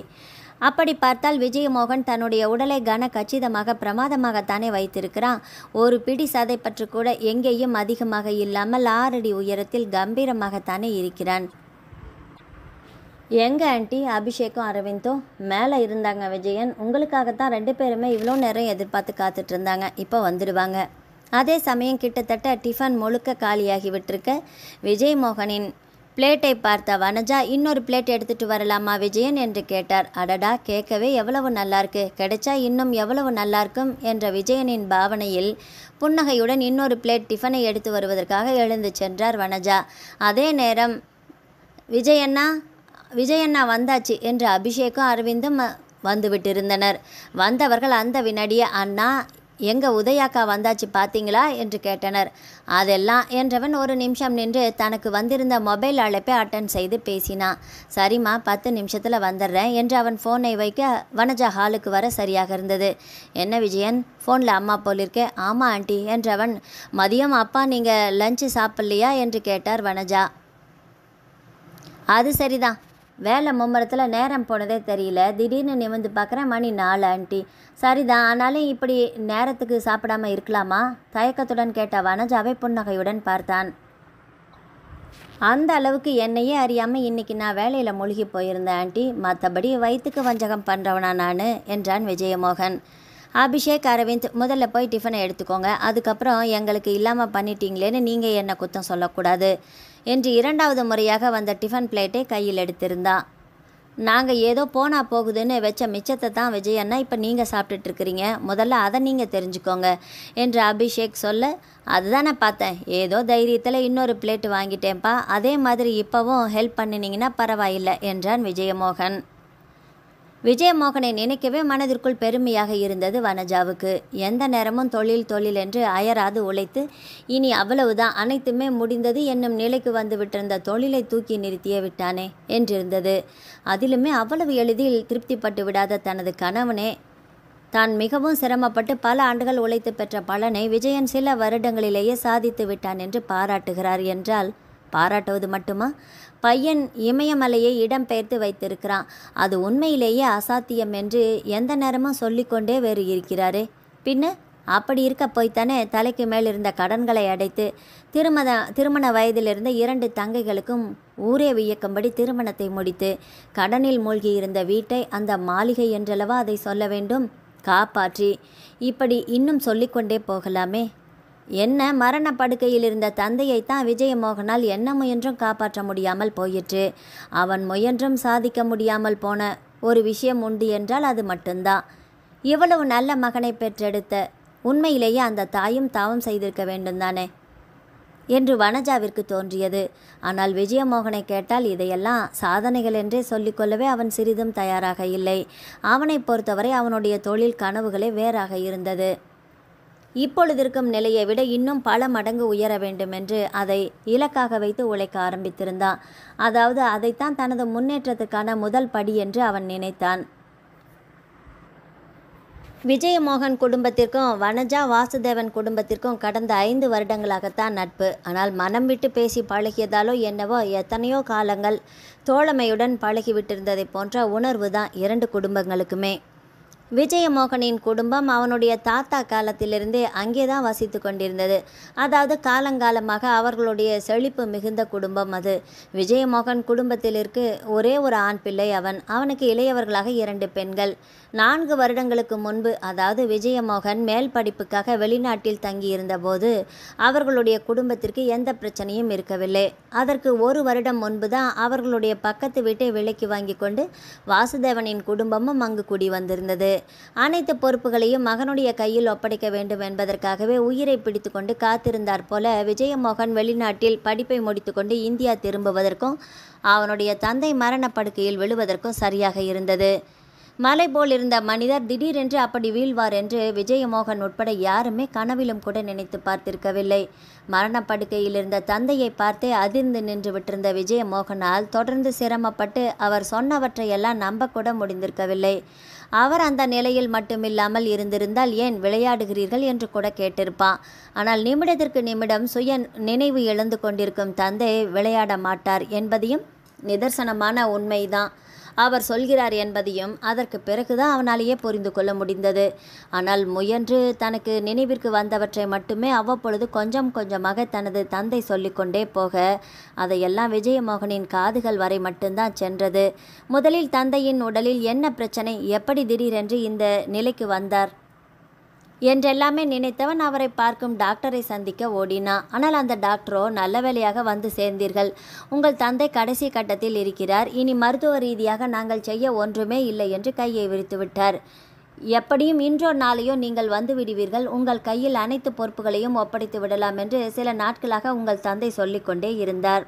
அப்படி பார்த்தால் விஜயமோகன் தன்னுடைய உடலை கன கச்சிதமாக பிரமாதமாகத்தானே வைத்திருக்கிறான். ஒரு பிடி சதைப்பற்று கூட எங்கேயும் அதிகமாக இல்லாமல் 6 அடி உயரத்தில் கம்பீரமாகத்தானே இருக்கிறான். எங்க ஆண்டி அபிஷேக்கும் அரவிந்தும்? மேலே இருந்தாங்க விஜயன். உங்களுக்காகத்தான் 2 பேருமே இவ்வளோ நேரம் எதிர்பார்த்து காத்துட்டு இருந்தாங்க. இப்போ வந்துடுவாங்க. அதே சமயம் கிட்டத்தட்ட டிஃபன் முழுக்க காலியாகி விட்டிருக்க விஜயமோகனின் பிளேட்டை பார்த்த வனஜா, இன்னொரு பிளேட் எடுத்துகிட்டு வரலாமா விஜயன் என்று கேட்டார். அடடா, கேட்கவே எவ்வளவு நல்லாயிருக்கு, கிடைச்சா இன்னும் எவ்வளவு நல்லாயிருக்கும் என்ற விஜயனின் பாவனையில் புன்னகையுடன் இன்னொரு பிளேட் டிஃபனை எடுத்து வருவதற்காக எழுந்து சென்றார் வனஜா. அதே நேரம் விஜயண்ணா வந்தாச்சு என்று அபிஷேக்கும் அரவிந்தும் வந்துவிட்டிருந்தனர். வந்தவர்கள் அந்த வினாடியே, அண்ணா, எங்க உதயாக்கா வந்தாச்சு பார்த்தீங்களா என்று கேட்டனர். அதெல்லாம் என்றவன் ஒரு நிமிஷம் நின்று தனக்கு வந்திருந்த மொபைல் அழைப்பை அட்டன் செய்து பேசினான். சரிம்மா, 10 நிமிஷத்தில் வந்துடுறேன் என்று அவன் ஃபோனை வைக்க வனஜா ஹாலுக்கு வர சரியாக இருந்தது. என்ன விஜயன், ஃபோனில் அம்மா போலிருக்கே? ஆமாம் ஆண்டி என்றவன். மதியம் அப்பா நீங்கள் லஞ்சு சாப்பிட்லையா என்று கேட்டார் வனஜா. அது சரிதான், வேலை மும்முரத்தில் நேரம் போனதே தெரியல. திடீர்னு நிமிர்ந்து பார்க்குறேன், மணி 4 ஆண்டி. சரிதான், ஆனாலும் இப்படி நேரத்துக்கு சாப்பிடாமல் இருக்கலாமா? தயக்கத்துடன் கேட்ட வனஜாவை புன்னகையுடன் பார்த்தான். அந்த அளவுக்கு என்னையே அறியாமல் இன்னைக்கு நான் வேலையில் மூழ்கி போயிருந்தேன் ஆண்டி. மற்றபடி வயிற்றுக்கு வஞ்சகம் பண்ணுறவனா நான் என்றான் விஜயமோகன். அபிஷேக், அரவிந்த், முதல்ல போய் டிஃபனை எடுத்துக்கோங்க. அதுக்கப்புறம் எங்களுக்கு இல்லாமல் பண்ணிட்டீங்களேன்னு நீங்கள் என்ன குத்தம் சொல்லக்கூடாது என்று 2வது முறையாக வந்த டிஃபன் பிளேட்டை கையில் எடுத்திருந்தான். நாங்கள் ஏதோ போனா போகுதுன்னு வச்ச மிச்சத்தை தான் விஜயண்ணா இப்போ நீங்கள் சாப்பிட்டுட்ருக்கிறீங்க. முதல்ல அதை நீங்கள் தெரிஞ்சுக்கோங்க என்று அபிஷேக் சொல்ல, அதுதான் நான் பார்த்தேன். ஏதோ தைரியத்தில் இன்னொரு பிளேட்டு வாங்கிட்டேன்ப்பா. அதே மாதிரி இப்போவும் ஹெல்ப் பண்ணினீங்கன்னா பரவாயில்லை என்றான் விஜயமோகன். விஜயமோகனை நினைக்கவே மனதிற்குள் பெருமையாக இருந்தது வனஜாவுக்கு. எந்த நேரமும் தொழில் என்று அயராது உழைத்து இனி அவ்வளவுதான், அனைத்துமே முடிந்தது என்னும் நிலைக்கு வந்து விட்டிருந்த தொழிலை தூக்கி நிறுத்தியே விட்டானே என்றிருந்தது. அதிலுமே அவ்வளவு எளிதில் திருப்திப்பட்டு விடாத தனது கணவனே தான் மிகவும் சிரமப்பட்டு பல ஆண்டுகள் உழைத்து பெற்ற பலனை விஜயன் சில வருடங்களிலேயே சாதித்து விட்டான் என்று பாராட்டுகிறார் என்றால், பாராட்டுவது மட்டுமா? பையன் இமயமலையை இடம்பெயர்த்து வைத்திருக்கிறான். அது உண்மையிலேயே அசாத்தியம் என்று எந்த நேரமும் சொல்லிக்கொண்டே வேறு இருக்கிறாரே. பின்ன அப்படி இருக்க போய்த்தானே தலைக்கு மேல் இருந்த கடன்களை அடைத்து திருமண வயதிலிருந்த 2 தங்கைகளுக்கும் ஊரே வியக்கும்படி திருமணத்தை முடித்து கடனில் மூழ்கியிருந்த வீட்டை அந்த மாளிகை என்றளவா அதை சொல்ல வேண்டும் காப்பாற்றி இப்படி இன்னும் சொல்லிக்கொண்டே போகலாமே. என்ன, மரண படுக்கையில் இருந்த தந்தையைத்தான் விஜயமோகனால் என்ன முயன்றும் காப்பாற்ற முடியாமல் போயிற்று. அவன் முயன்றும் சாதிக்க முடியாமல் போன ஒரு விஷயம் உண்டு என்றால் அது மட்டும்தான். இவ்வளவு நல்ல மகனை பெற்றெடுத்த உண்மையிலேயே அந்த தாயும் தாவம் செய்திருக்க வேண்டும் தானே என்று வனஜாவிற்கு தோன்றியது. ஆனால் விஜயமோகனை கேட்டால் இதையெல்லாம் சாதனைகள் என்றே சொல்லிக்கொள்ளவே அவன் சிறிதும் தயாராக இல்லை. அவனை பொறுத்தவரை அவனுடைய தொழில் கனவுகளே வேறாக இருந்தது. இப்பொழுதிருக்கும் நிலையை விட இன்னும் பல மடங்கு உயர வேண்டும் என்று அதை இலக்காக வைத்து உழைக்க ஆரம்பித்திருந்தான். அதாவது அதைத்தான் தனது முன்னேற்றத்துக்கான முதல் படி என்று அவன் நினைத்தான். விஜயமோகன் குடும்பத்திற்கும் வனஜா வாசுதேவன் குடும்பத்திற்கும் கடந்த 5 வருடங்களாகத்தான் நட்பு. ஆனால் மனம் விட்டு பேசி பழகியதாலோ என்னவோ எத்தனையோ காலங்கள் தோழமையுடன் பழகிவிட்டிருந்ததை போன்ற உணர்வு தான் 2 குடும்பங்களுக்குமே. விஜயமோகனின் குடும்பம் அவனுடைய தாத்தா காலத்திலிருந்தே அங்கேதான் வசித்து கொண்டிருந்தது. அதாவது காலங்காலமாக அவர்களுடைய செழிப்பு மிகுந்த குடும்பம் அது. விஜயமோகன் குடும்பத்திலிருக்கு ஒரே ஒரு ஆண் பிள்ளை அவனுக்கு இளையவர்களாக 2 பெண்கள். 4 வருடங்களுக்கு முன்பு, அதாவது விஜயமோகன் மேல் படிப்புக்காக வெளிநாட்டில் தங்கியிருந்த போது அவர்களுடைய குடும்பத்திற்கு எந்த பிரச்சனையும் இருக்கவில்லை. அதற்கு 1 வருடம் முன்பு தான் அவர்களுடைய பக்கத்து வீட்டை விலைக்கு வாங்கி கொண்டு வாசுதேவனின் குடும்பமும் அங்கு குடி வந்திருந்தது. அனைத்து பொறுப்புகளையும் மகனுடைய கையில் ஒப்படைக்க வேண்டும் என்பதற்காகவே உயிரை பிடித்து கொண்டு காத்திருந்தார் போல விஜயமோகன் வெளிநாட்டில் படிப்பை முடித்துக்கொண்டு இந்தியா திரும்புவதற்கும் அவனுடைய தந்தை மரணப்படுக்கையில் விழுவதற்கும் சரியாக இருந்தது. மலை போல் இருந்த மனிதர் திடீரென்று அப்படி வீழ்வார் என்று விஜயமோகன் உட்பட யாருமே கனவிலும் கூட நினைத்து பார்த்திருக்கவில்லை. மரணப்படுக்கையில் இருந்த தந்தையை பார்த்தே அதிர்ந்து நின்று விட்டிருந்த விஜயமோகனால் தொடர்ந்து சிரமப்பட்டு அவர் சொன்னவற்றையெல்லாம் நம்பக்கூட முடிந்திருக்கவில்லை. அவர் அந்த நிலையில் மட்டுமில்லாமல் இருந்திருந்தால் ஏன் விளையாடுகிறீர்கள் என்று கூட கேட்டிருப்பான். ஆனால் நிமிடத்திற்கு நிமிடம் சுய நினைவு இழந்து கொண்டிருக்கும் தந்தை விளையாட மாட்டார் என்பதையும் நிதர்சனமான உண்மைதான் அவர் சொல்கிறார் என்பதையும் அதற்கு பிறகுதான் அவனாலேயே புரிந்து கொள்ள முடிந்தது. ஆனால் முயன்று தனக்கு நினைவிற்கு வந்தவற்றை மட்டுமே அவ்வப்பொழுது கொஞ்சம் கொஞ்சமாக தனது தந்தை சொல்லிக்கொண்டே போக அதையெல்லாம் விஜயமோகனின் காதுகள் வரை மட்டும்தான் சென்றது. முதலில் தந்தையின் உடலில் என்ன பிரச்சனை, எப்படி திடீரென்று இந்த நிலைக்கு வந்தார் என்றெல்லாமே நினைத்தவன் அவரை பார்க்கும் டாக்டரை சந்திக்க ஓடினான். ஆனால் அந்த டாக்டரோ, நல்ல வேளையாக வந்து சேர்ந்தீர்கள், உங்கள் தந்தை கடைசி கட்டத்தில் இருக்கிறார், இனி மருத்துவ ரீதியாக நாங்கள் செய்ய ஒன்றுமே இல்லை என்று கையை விரித்து விட்டார். எப்படியும் இன்றோ நாளையோ நீங்கள் வந்து விடுவீர்கள், உங்கள் கையில் அனைத்து பொறுப்புகளையும் ஒப்படைத்து விடலாம் என்று சில நாட்களாக உங்கள் தந்தை சொல்லிக்கொண்டே இருந்தார்.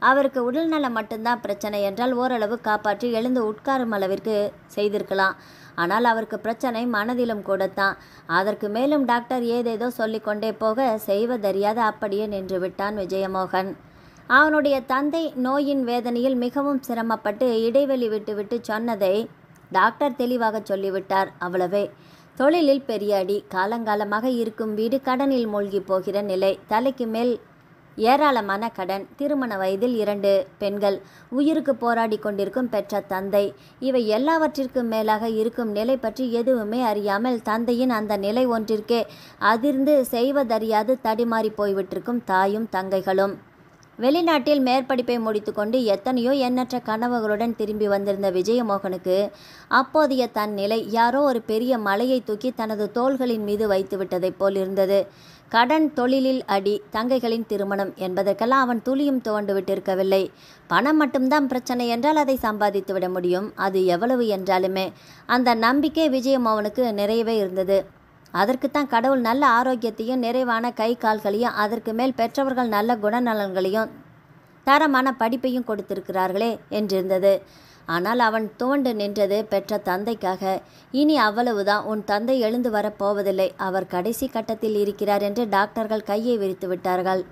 அவருக்கு உடல்நலம் மட்டும்தான் பிரச்சனை என்றால் ஓரளவு காப்பாற்றி எழுந்து உட்காரும் அளவிற்கு செய்திருக்கலாம். ஆனால் அவருக்கு பிரச்சனை மனதிலும் கூடத்தான். அதற்கு மேலும் டாக்டர் ஏதேதோ சொல்லிக்கொண்டே போக செய்வதறியாத அப்படியே நின்று விட்டான் விஜயமோகன். அவனுடைய தந்தை நோயின் வேதனையில் மிகவும் சிரமப்பட்டு இடைவெளி விட்டு சொன்னதை டாக்டர் தெளிவாக சொல்லிவிட்டார். அவ்வளவே. தொழிலில் பெரிய அடி. காலங்காலமாக இருக்கும் வீடு கடனில் மூழ்கி போகிற நிலை. தலைக்கு மேல் ஏராளமான கடன். திருமண வயதில் 2 பெண்கள். உயிருக்கு போராடி கொண்டிருக்கும் பெற்ற தந்தை. இவை எல்லாவற்றிற்கும் மேலாக இருக்கும் நிலை பற்றி எதுவுமே அறியாமல் தந்தையின் அந்த நிலை ஒன்றிற்கே அதிர்ந்து செய்வதறியாது தடிமாறி போய்விட்டிருக்கும் தாயும் தங்கைகளும். வெளிநாட்டில் மேற்படிப்பை முடித்துக்கொண்டு எத்தனையோ எண்ணற்ற கனவுகளுடன் திரும்பி வந்திருந்த விஜயமோகனுக்கு அப்போதைய தன் நிலை யாரோ ஒரு பெரிய மலையை தூக்கி தனது தோள்களின் மீது வைத்து விட்டதைப் போல் இருந்தது. கடன், தொழிலில் அடி, தங்கைகளின் திருமணம் என்பதற்கெல்லாம் அவன் துளியும் துவண்டு விட்டிருக்கவில்லை. பணம் மட்டும்தான் பிரச்சனை என்றால் அதை சம்பாதித்து விட முடியும். அது எவ்வளவு என்றாலுமே. அந்த நம்பிக்கை விஜயமோகனுக்கு நிறையவே இருந்தது. அதற்குத்தான் கடவுள் நல்ல ஆரோக்கியத்தையும் நிறைவான கை கால்களையும் அதற்கு மேல் பெற்றவர்கள் நல்ல குணநலன்களையும் தரமான படிப்பையும் கொடுத்திருக்கிறார்களே என்றிருந்தது. ஆனால் அவன் துவண்டு நின்றது பெற்ற தந்தைக்காக. இனி அவ்வளவுதான், உன் தந்தை எழுந்து வரப்போவதில்லை, அவர் கடைசி கட்டத்தில் இருக்கிறார் என்று டாக்டர்கள் கையை விரித்து விட்டார்கள்.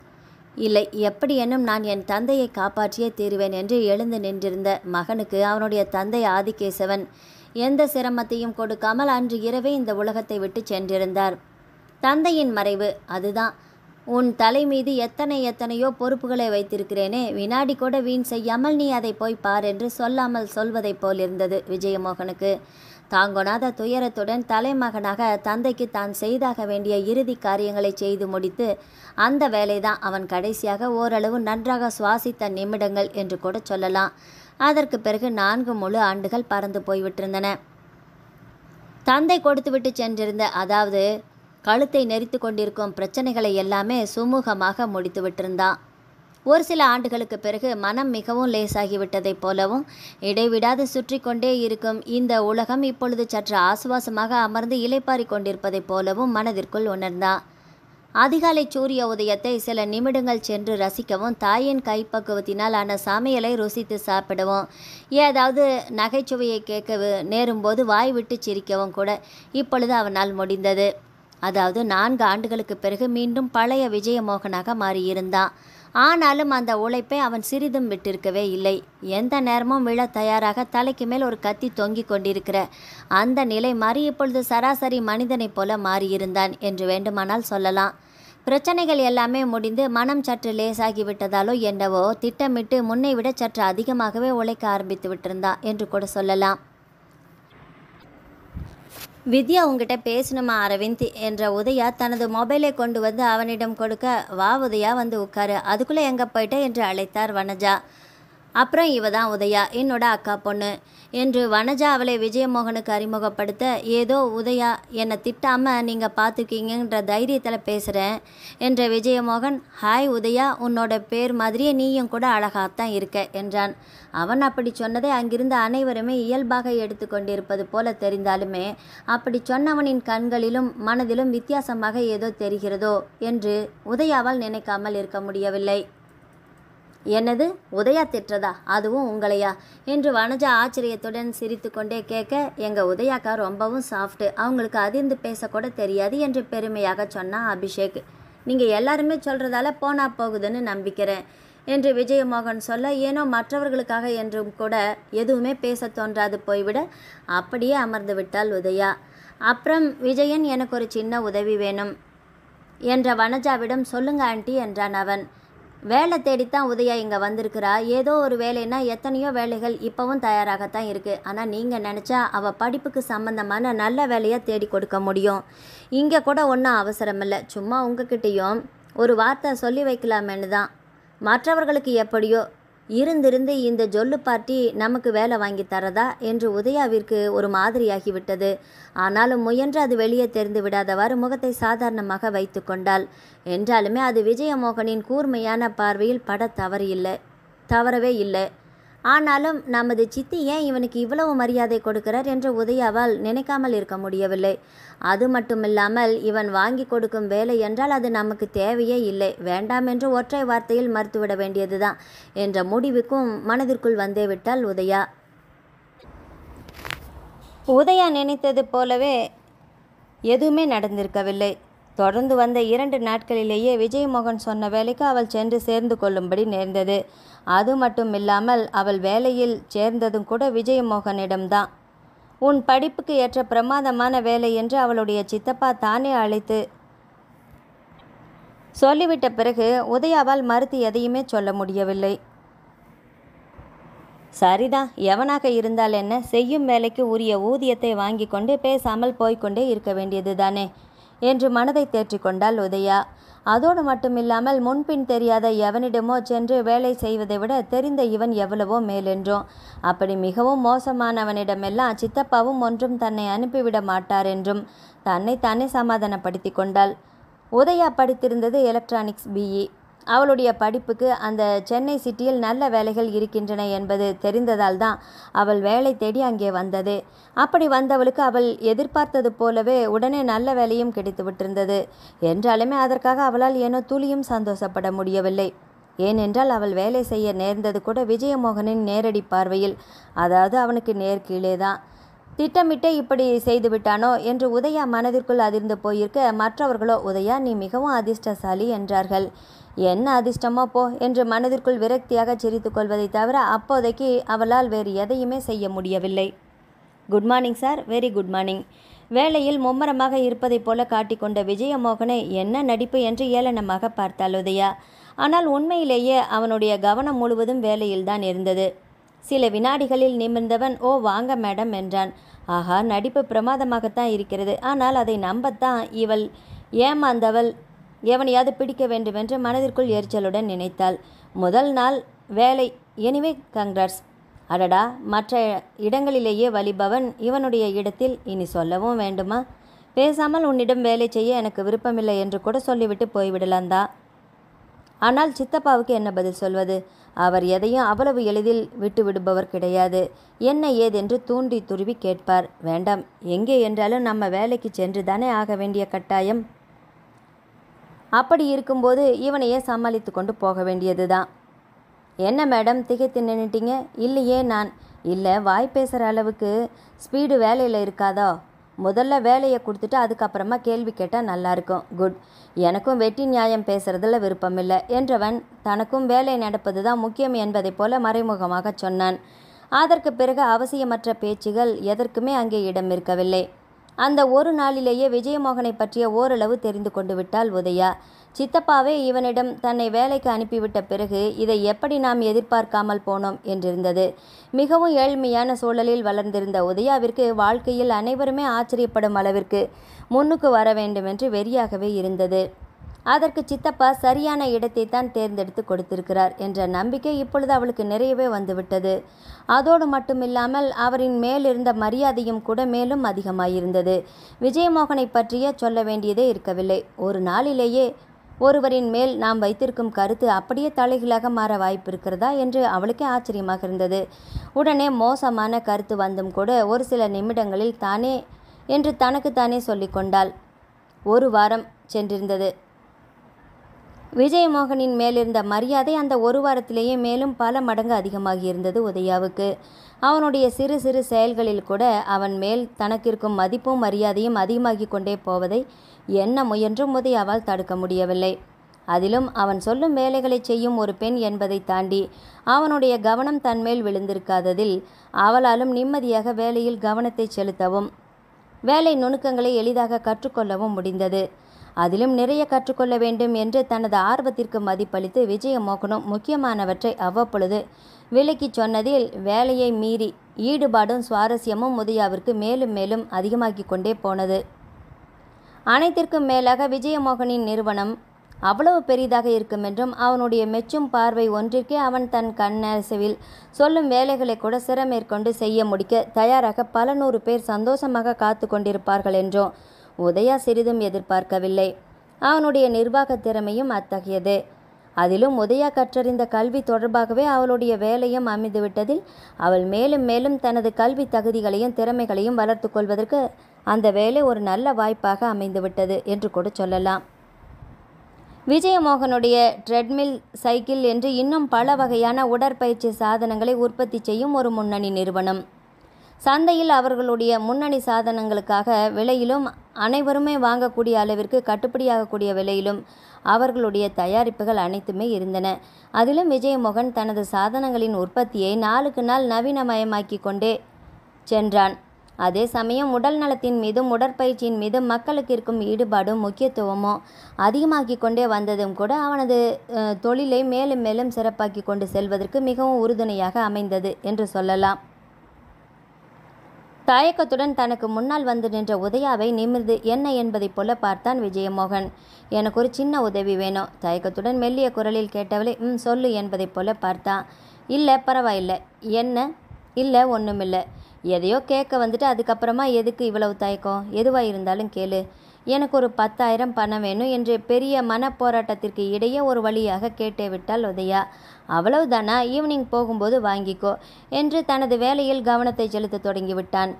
இல்லை, எப்படி என்னும் நான் என் தந்தையை காப்பாற்றியே தீருவேன் என்று எழுந்து நின்றிருந்த மகனுக்கு அவனுடைய தந்தை ஆதிகேசவன் எந்த சிரமத்தையும் கொடுக்காமல் அன்று இரவே இந்த உலகத்தை விட்டு சென்றிருந்தார். தந்தையின் மறைவு அதுதான். உன் தலை மீது எத்தனையோ பொறுப்புகளை வைத்திருக்கிறேனே, வினாடி கூட வீண் செய்யாமல் நீ அதை போய் பார் என்று சொல்லாமல் சொல்வதைப் போல் இருந்தது விஜயமோகனுக்கு. தாங்கொணாத துயரத்துடன் தலைமகனாக தந்தைக்கு தான் செய்தாக வேண்டிய இறுதி காரியங்களை செய்து முடித்து அந்த வேலைதான் அவன் கடைசியாக ஓரளவு நன்றாக சுவாசித்த நிமிடங்கள் என்று கூட சொல்லலாம். அதற்கு பிறகு 4 முழு ஆண்டுகள் பறந்து போய்விட்டிருந்தன. தந்தை கொடுத்துவிட்டு சென்றிருந்த, அதாவது கழுத்தை நெரித்து கொண்டிருக்கும் பிரச்சனைகளை எல்லாமே சுமூகமாக முடித்து விட்டிருந்தான். ஒரு சில ஆண்டுகளுக்கு பிறகு மனம் மிகவும் லேசாகிவிட்டதைப் போலவும் இடைவிடாது சுற்றி கொண்டே இருக்கும் இந்த உலகம் இப்பொழுது சற்று ஆசுவாசமாக அமர்ந்து இளைப்பாரி கொண்டிருப்பதைப் போலவும் மனதிற்குள் உணர்ந்தான். அதிகாலை சூரிய உதயத்தை சில நிமிடங்கள் சென்று ரசிக்கவும், தாயின் கைப்பக்குவத்தினால் ஆன சமையலை ருசித்து சாப்பிடவும், ஏதாவது நகைச்சுவையை கேட்க நேரும்போது வாய் விட்டு சிரிக்கவும் கூட இப்பொழுது அவனால் முடிந்தது. அதாவது 4 ஆண்டுகளுக்கு பிறகு மீண்டும் பழைய விஜயமோகனாக மாறியிருந்தான். ஆனாலும் அந்த உழைப்பை அவன் சிறிதும் விட்டிருக்கவே இல்லை. எந்த நேரமும் விழ தயாராக தலைக்கு மேல் ஒரு கத்தி தொங்கிக் கொண்டிருக்கிற அந்த நிலை மாறி இப்பொழுது சராசரி மனிதனைப் போல மாறியிருந்தான் என்று வேண்டுமானால் சொல்லலாம். பிரச்சனைகள் எல்லாமே முடிந்து மனம் சற்று லேசாகிவிட்டதாலோ என்னவோ திட்டமிட்டு முன்னை விட சற்று அதிகமாகவே உழைக்க ஆரம்பித்து விட்டிருந்தான் என்று கூட சொல்லலாம். வித்யா உங்ககிட்ட பேசணுமா அரவிந்த் என்ற உதயா தனது மொபைலை கொண்டு வந்து அவனிடம் கொடுக்க, வா உதயா வந்து உட்காரு, அதுக்குள்ளே எங்கே போயிட்ட என்று அழைத்தார் வனஜா. அப்புறம் இவ தான் உதயா, என்னோட அக்கா பொண்ணு என்று வனஜா அவளை விஜயமோகனுக்கு அறிமுகப்படுத்த, ஏதோ உதயா என்னை திட்டாமல் நீங்கள் பார்த்துக்கீங்கன்ற தைரியத்தில் பேசுகிறேன் என்ற விஜயமோகன், ஹாய் உதயா, உன்னோட பேர் மாதிரியே நீயும் கூட அழகாகத்தான் இருக்க என்றான். அவன் அப்படி சொன்னதை அங்கிருந்த அனைவருமே இயல்பாக எடுத்து கொண்டிருப்பது போல தெரிந்தாலுமே அப்படி சொன்னவனின் கண்களிலும் மனதிலும் வித்தியாசமாக ஏதோ தெரிகிறதோ என்று உதயாவால் நினைக்காமல் இருக்க முடியவில்லை. என்னது, உதயா திட்டுறதா, அதுவும் உங்களையா என்று வனஜா ஆச்சரியத்துடன் சிரித்து கொண்டே கேட்க, எங்கள் உதயாக்கா ரொம்பவும் சாஃப்ட்டு, அவங்களுக்கு அதிர்ந்து பேசக்கூட தெரியாது என்று பெருமையாக சொன்னான் அபிஷேக். நீங்கள் எல்லாருமே சொல்கிறதால போனா போகுதுன்னு நம்பிக்கிறேன் என்று விஜயமோகன் சொல்ல, ஏனோ மற்றவர்களுக்காக என்றும் கூட எதுவுமே பேச தோன்றாது போய்விட அப்படியே அமர்ந்து விட்டாள் உதயா. அப்புறம் விஜயன், எனக்கு ஒரு சின்ன உதவி வேணும் என்ற வனஜாவிடம், சொல்லுங்க ஆண்டி என்றான் அவன். வேலை தேடித்தான் உதயா இங்கே வந்திருக்கிறா. ஏதோ ஒரு வேலைன்னா எத்தனையோ வேலைகள் இப்போவும் தயாராகத்தான் இருக்குது. ஆனால் நீங்கள் நினச்சா அவள் படிப்புக்கு சம்மந்தமான நல்ல வேலையை தேடி கொடுக்க முடியும். இங்கே கூட ஒன்றும் அவசரமில்லை, சும்மா உங்ககிட்டையும் ஒரு வார்த்தை சொல்லி வைக்கலாமேன்னு தான். மற்றவர்களுக்கு எப்படியோ இருந்திருந்து இந்த ஜொல்லு பார்ட்டி நமக்கு வேலை வாங்கி தரதா என்று உதயாவிற்கு ஒரு மாதிரியாகிவிட்டது. ஆனாலும் முயன்று அது வெளியே தெரிந்து விடாதவாறு முகத்தை சாதாரணமாக வைத்து கொண்டாள். என்றாலுமே அது விஜயமோகனின் கூர்மையான பார்வையில் பட தவறவே இல்லை. ஆனாலும் நமது சித்தி ஏன் இவனுக்கு இவ்வளவு மரியாதை கொடுக்கிறார் என்று உதயாவால் நினைக்காமல் இருக்க முடியவில்லை. அது மட்டுமில்லாமல் இவன் வாங்கி கொடுக்கும் வேலை என்றால் அது நமக்கு தேவையே இல்லை, வேண்டாம் என்று ஒற்றை வார்த்தையில் மறுத்துவிட வேண்டியதுதான் என்ற முடிவுக்கும் மனதிற்குள் வந்தே விட்டாள் உதயா. உதயா நினைத்தது போலவே எதுவுமே நடந்திருக்கவில்லை. தொடர்ந்து வந்த 2 நாட்களிலேயே விஜயமோகன் சொன்ன வேலைக்கு அவள் சென்று சேர்ந்து கொள்ளும்படி நேர்ந்தது. அது மட்டும் இல்லாமல் அவள் வேலையில் சேர்ந்ததும் கூட விஜயமோகனிடம்தான். உன் படிப்புக்கு ஏற்ற பிரமாதமான வேலை என்று அவளுடைய சித்தப்பா தானே அழைத்து சொல்லிவிட்ட பிறகு உதயாவால் மறுத்து எதையுமே சொல்ல முடியவில்லை. சரிதான், எவனாக இருந்தால் என்ன, செய்யும் வேலைக்கு உரிய ஊதியத்தை வாங்கி கொண்டு பேசாமல் போய்கொண்டே இருக்க வேண்டியது தானே என்று மனதை தேற்றிக்கொண்டாள் உதயா. அதோடு மட்டுமில்லாமல் முன்பின் தெரியாத எவனிடமோ சென்று வேலை செய்வதை விட தெரிந்த இவன் எவ்வளவோ மேலென்றோம். அப்படி மிகவும் மோசமானவனிடமெல்லாம் சித்தப்பாவும் ஒன்றும் தன்னை அனுப்பிவிட மாட்டார் என்றும் தன்னை தானே சமாதானப்படுத்தி கொண்டாள். உதயா படித்திருந்தது எலக்ட்ரானிக்ஸ் பிஇ. அவளுடைய படிப்புக்கு அந்த சென்னை சிட்டியில் நல்ல வேலைகள் இருக்கின்றன என்பது தெரிந்ததால் தான் அவள் வேலை தேடி அங்கே வந்தது. அப்படி வந்தவளுக்கு அவள் எதிர்பார்த்தது போலவே உடனே நல்ல வேலையும் கிடைத்து விட்டிருந்தது. என்றாலுமே அதற்காக அவளால் ஏனோ துளியும் சந்தோஷப்பட முடியவில்லை. ஏனென்றால் அவள் வேலை செய்ய நேர்ந்தது கூட விஜயமோகனின் நேரடி பார்வையில், அதாவது அவனுக்கு நேர்கீழே தான். திட்டமிட்டே இப்படி செய்து விட்டானோ என்று உதயா மனதிற்குள் அதிர்ந்து போயிருக்க, மற்றவர்களோ உதயா நீ மிகவும் அதிர்ஷ்டசாலி என்றார்கள். என்ன அதிர்ஷ்டமோ போ என்று மனதிற்குள் விரக்தியாக சிரித்து கொள்வதை தவிர அப்போதைக்கு அவளால் வேறு எதையுமே செய்ய முடியவில்லை. Good morning sir. Very good morning. வேலையில் மும்மரமாக இருப்பதைப் போல காட்டிக்கொண்ட விஜயமோகனை என்ன நடிப்பு என்று ஏளனமாக பார்த்தாள் உதயா. ஆனால் உண்மையிலேயே அவனுடைய கவனம் முழுவதும் வேலையில்தான் இருந்தது. சில வினாடிகளில் நிமிர்ந்தவன் ஓ வாங்க மேடம் என்றான். ஆஹா, நடிப்பு பிரமாதமாகத்தான் இருக்கிறது. ஆனால் அதை நம்பத்தான் இவள் ஏமாந்தவள் எவனையாவது பிடிக்க வேண்டுமென்று மனதிற்குள் எரிச்சலுடன் நினைத்தாள். முதல் நாள் வேலை. Anyway congrats. அடடா, மற்ற இடங்களிலேயே வலிபவன் இவனுடைய இடத்தில் இனி சொல்லவும் வேண்டுமா? பேசாமல் உன்னிடம் வேலை செய்ய எனக்கு விருப்பமில்லை என்று கூட சொல்லிவிட்டு போய்விடலாந்தா. ஆனால் சித்தப்பாவுக்கு என்ன பதில் சொல்வது? அவர் எதையும் அவ்வளவு எளிதில் விட்டு விடுபவர் கிடையாது. என்ன ஏதென்று தூண்டி துருவி கேட்பார். வேண்டாம், எங்கே என்றாலும் நம்ம வேலைக்கு சென்று தானே ஆக வேண்டிய கட்டாயம். அப்படி இருக்கும்போது இவனையே சமாளித்து கொண்டு போக வேண்டியது தான். என்ன மேடம் திகைத்து நின்னுட்டீங்க? இல்லையே நான் இல்லை, வாய் பேசுகிற அளவுக்கு ஸ்பீடு வேலையில் இருக்காதோ? முதல்ல வேலையை கொடுத்துட்டு அதுக்கப்புறமா கேள்வி கேட்டால் நல்லாயிருக்கும். குட். எனக்கும் வெட்டி நியாயம் பேசுறதில் விருப்பமில்லை என்றவன் தனக்கும் வேலை நடப்பது தான் முக்கியம் என்பதை போல மறைமுகமாக சொன்னான். அதற்கு பிறகு அவசியமற்ற பேச்சுகள் எதற்குமே அங்கே இடம் இருக்கவில்லை. அந்த ஒரு நாளிலேயே விஜயமோகனை பற்றிய ஓரளவு தெரிந்து கொண்டு விட்டாள் உதயா. சித்தப்பாவே இவனிடம் தன்னை வேலைக்கு அனுப்பிவிட்ட பிறகு இதை எப்படி நாம் எதிர்பார்க்காமல் போனோம் என்றிருந்தது. மிகவும் ஏழ்மையான சூழலில் வளர்ந்திருந்த உதயாவிற்கு வாழ்க்கையில் அனைவருமே ஆச்சரியப்படும் அளவிற்கு முன்னுக்கு வர வேண்டுமென்று வெறியாகவே இருந்தது. அதற்கு சித்தப்பா சரியான இடத்தை தான் தேர்ந்தெடுத்து கொடுத்திருக்கிறார் என்ற நம்பிக்கை இப்பொழுது அவளுக்கு நிறையவே வந்துவிட்டது. அதோடு மட்டுமில்லாமல் அவரின் மேலிருந்த மரியாதையும் கூட மேலும் அதிகமாயிருந்தது. விஜயமோகனை பற்றிய சொல்ல வேண்டியதே இருக்கவில்லை. ஒரு நாளிலேயே ஒருவரின் மேல் நாம் வைத்திருக்கும் கருத்து அப்படியே தலைகீழாக மாற வாய்ப்பு இருக்கிறதா என்று அவளுக்கே ஆச்சரியமாக இருந்தது. உடனே மோசமான கருத்து வந்தும் கூட ஒரு சில நிமிடங்களில் தானே என்று தனக்குத்தானே சொல்லிக்கொண்டாள். 1 வாரம் சென்றிருந்தது. விஜயமோகனின் மேலிருந்த மரியாதை அந்த 1 வாரத்திலேயே மேலும் பல மடங்கு அதிகமாகியிருந்தது உதயாவுக்கு. அவனுடைய சிறு சிறு செயல்களில் கூட அவன் மேல் தனக்கிருக்கும் மதிப்பும் மரியாதையும் அதிகமாகி கொண்டே போவதை என்ன முயன்றும் உதயாவால் தடுக்க முடியவில்லை. அதிலும் அவன் சொல்லும் வேலைகளை செய்யும் ஒரு பெண் என்பதை தாண்டி அவனுடைய கவனம் தன்மேல் விழுந்திருக்காததில் அவளாலும் நிம்மதியாக வேலையில் கவனத்தை செலுத்தவும் வேலை நுணுக்கங்களை எளிதாக கற்றுக்கொள்ளவும் முடிந்தது. அதிலும் நிறைய கற்றுக்கொள்ள வேண்டும் என்று தனது ஆர்வத்திற்கு மதிப்பளித்து விஜயமோகனும் முக்கியமானவற்றை அவ்வப்பொழுது விலக்கி சொன்னதில் வேலையை மீறி ஈடுபாடும் சுவாரஸ்யமும் உதயாவிற்கு மேலும் மேலும் அதிகமாகி கொண்டே போனது. அனைத்திற்கும் மேலாக விஜயமோகனின் நிறுவனம் அவ்வளவு பெரிதாக இருக்கும் என்றும் அவனுடைய மெச்சும் பார்வை ஒன்றிற்கே அவன் தன் கண்ணரசவில் சொல்லும் வேலைகளை கூட சிரமேற்கொண்டு செய்ய முடிக்க தயாராக பல 100 பேர் சந்தோஷமாக காத்து கொண்டிருப்பார்கள் என்றும் உதயா சிறிதும் எதிர்பார்க்கவில்லை. அவனுடைய நிர்வாக திறமையும் அத்தகையது. அதிலும் உதயா கற்றறிந்த கல்வி தொடர்பாகவே அவளுடைய வேலையும் அமைந்துவிட்டதில் அவள் மேலும் மேலும் தனது கல்வி தகுதிகளையும் திறமைகளையும் வளர்த்து கொள்வதற்கு அந்த வேலை ஒரு நல்ல வாய்ப்பாக அமைந்துவிட்டது என்று கூட சொல்லலாம். விஜயமோகனுடைய ட்ரெட்மில், சைக்கிள் என்று இன்னும் பல வகையான உடற்பயிற்சி சாதனங்களை உற்பத்தி செய்யும் ஒரு முன்னணி நிறுவனம். சந்தையில் அவர்களுடைய முன்னணி சாதனங்களுக்காக விலையிலும் அனைவருமே வாங்கக்கூடிய அளவிற்கு கட்டுப்படியாகக்கூடிய விலையிலும் அவர்களுடைய தயாரிப்புகள் அனைத்துமே இருந்தன. அதிலும் விஜயமோகன் தனது சாதனங்களின் உற்பத்தியை நாளுக்கு நாள் நவீனமயமாக்கி கொண்டே சென்றான். அதே சமயம் உடல் நலத்தின் மீதும் உடற்பயிற்சியின் மீதும் மக்களுக்கு இருக்கும் ஈடுபாடும் முக்கியத்துவமும் அதிகமாக்கி கொண்டே வந்ததும் கூட அவனது தொழிலை மேலும் மேலும் சிறப்பாக்கி கொண்டு செல்வதற்கு மிகவும் உறுதுணையாக அமைந்தது என்று சொல்லலாம். தயக்கத்துடன் தனக்கு முன்னால் வந்து நின்ற உதயாவை நிமிர்ந்து என்ன என்பதைப் போல பார்த்தான் விஜயமோகன். எனக்கு ஒரு சின்ன உதவி வேணும். தயக்கத்துடன் மெல்லிய குரலில் கேட்டவளை சொல்லு என்பதைப் போல பார்த்தான். இல்லை, பரவாயில்லை. என்ன? இல்லை, ஒன்றுமில்லை. எதையோ கேட்க வந்துட்டு அதுக்கப்புறமா எதுக்கு இவ்வளவு தயக்கம்? எதுவாக இருந்தாலும் கேளு. எனக்கு ஒரு 10,000 பணம் வேணும் என்று பெரிய மனப்போராட்டத்திற்கு இடையே ஒரு வழியாக கேட்டே விட்டாள் உதயா. அவ்வளவுதானா? ஈவினிங் போகும்போது வாங்கிக்கோ என்று தனது வேலையில் கவனத்தை செலுத்த தொடங்கிவிட்டான்.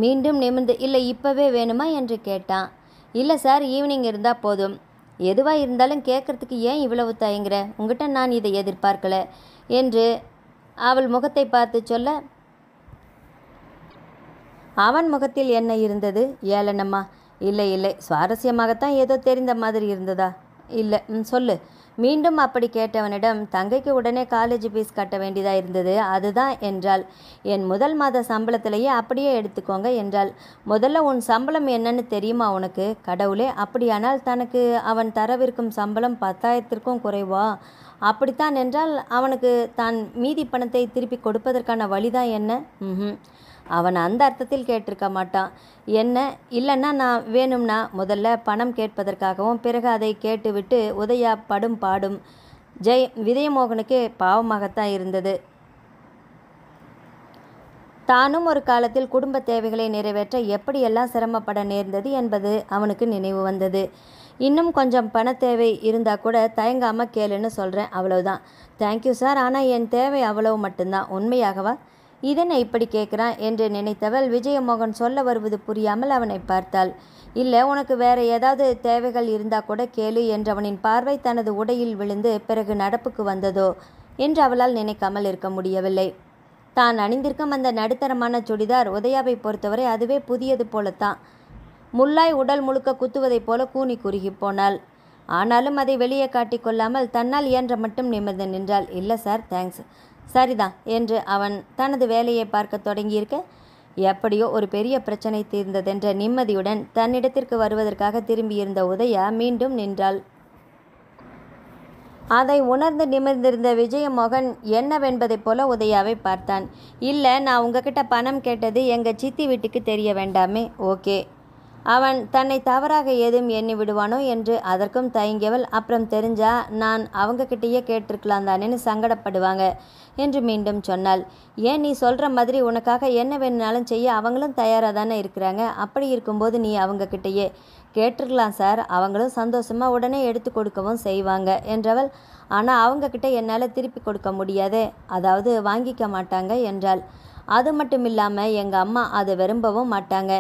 மீண்டும் நிமிர்ந்து இல்லை இப்போவே வேணுமா என்று கேட்டான். இல்லை சார், ஈவினிங் இருந்தால் போதும். எதுவாக இருந்தாலும் கேட்கறதுக்கு ஏன் இவ்வளவு தயங்குற? உங்ககிட்ட நான் இதை எதிர்பார்க்கல என்று அவள் முகத்தை பார்த்து சொல்ல, அவன் முகத்தில் என்ன இருந்தது? ஏளனமா? இல்லை இல்லை, சுவாரஸ்யமாகத்தான் ஏதோ தெரிந்த மாதிரி இருந்ததா? இல்லை, சொல்லு. மீண்டும் அப்படி கேட்டவனிடம் தங்கைக்கு உடனே காலேஜ் ஃபீஸ் கட்ட வேண்டியதாக இருந்தது, அதுதான் என்றாள். என் முதல் மாத சம்பளத்திலேயே அப்படியே எடுத்துக்கோங்க என்றாள். முதல்ல உன் சம்பளம் என்னன்னு தெரியுமா உனக்கு? கடவுளே, அப்படியானால் தனக்கு அவன் தரவிருக்கும் சம்பளம் 10,000க்கும் குறைவா? அப்படித்தான் என்றால் அவனுக்கு தான் மீதி பணத்தை திருப்பி கொடுப்பதற்கான வழிதான் என்ன? அவன் அந்த அர்த்தத்தில் கேட்டிருக்க மாட்டான். என்ன? இல்லைன்னா நான் வேணும்னா முதல்ல பணம் கேட்பதற்காகவும் பிறகு அதை கேட்டுவிட்டு உதயா படும் பாடும் விஜயமோகனுக்கு பாவமாகத்தான் இருந்தது. தானும் ஒரு காலத்தில் குடும்ப தேவைகளை நிறைவேற்ற எப்படியெல்லாம் சிரமப்பட நேர்ந்தது என்பது அவனுக்கு நினைவு வந்தது. இன்னும் கொஞ்சம் பண தேவை இருந்தால் கூட தயங்காமல் கேளுன்னு சொல்கிறேன், அவ்வளவுதான். தேங்க்யூ சார், ஆனால் என் தேவை அவ்வளவு மட்டும்தான். உண்மையாகவா? இதனை இப்படி கேட்குறான் என்று நினைத்தவள் விஜயமோகன் சொல்ல வருவது புரியாமல் அவனை பார்த்தாள். இல்லை, உனக்கு வேற ஏதாவது தேவைகள் இருந்தால் கூட கேளு என்றவனின் பார்வை தனது உடையில் விழுந்து பிறகு நடப்புக்கு வந்ததோ என்று அவளால் நினைக்காமல் இருக்க முடியவில்லை. தான் அணிந்திருக்கும் அந்த நடுத்தரமான சுடிதார் உதயாவை பொறுத்தவரை அதுவே புதியது போலத்தான். முல்லாய் உடல் முழுக்க குத்துவதைப் போல கூனி குறுகி போனாள். ஆனாலும் அதை வெளியே காட்டிக்கொள்ளாமல் தன்னால் இயன்ற மட்டும் நிமிர்ந்து நின்றாள். இல்லை சார், தேங்க்ஸ். சரிதான் என்று அவன் தனது வேலையை பார்க்க தொடங்கியிருக்க, எப்படியோ ஒரு பெரிய பிரச்சனை தீர்ந்ததென்ற நிம்மதியுடன் தன்னிடத்திற்கு வருவதற்காக திரும்பியிருந்த உதயா மீண்டும் நின்றாள். அதை உணர்ந்து நிமிர்ந்திருந்த விஜயமோகன் என்னவென்பதைப் போல உதயாவை பார்த்தான். இல்லை, நான் உங்ககிட்ட பணம் கேட்டது எங்கள் சித்தி வீட்டுக்கு தெரிய வேண்டாமே. ஓகே. அவன் தன்னை தவறாக ஏதும் எண்ணி விடுவானோ என்று அதற்கும் தயங்கியவள், அப்புறம் தெரிஞ்சா நான் அவங்கக்கிட்டேயே கேட்டிருக்கலாம் தானேன்னு சங்கடப்படுவாங்க என்று மீண்டும் சொன்னாள். ஏன், நீ சொல்கிற மாதிரி உனக்காக என்ன வேணுனாலும் செய்ய அவங்களும் தயாராக தானே இருக்கிறாங்க. அப்படி இருக்கும்போது நீ அவங்கக்கிட்டேயே கேட்டிருக்கலாம் சார். அவங்களும் சந்தோஷமாக உடனே எடுத்து கொடுக்கவும் செய்வாங்க என்றவள். ஆனால் அவங்கக்கிட்ட என்னால் திருப்பி கொடுக்க முடியாதே, அதாவது வாங்கிக்க மாட்டாங்க என்றாள். அது மட்டும் இல்லாமல் எங்கள் அம்மா அதை விரும்பவும் மாட்டாங்க.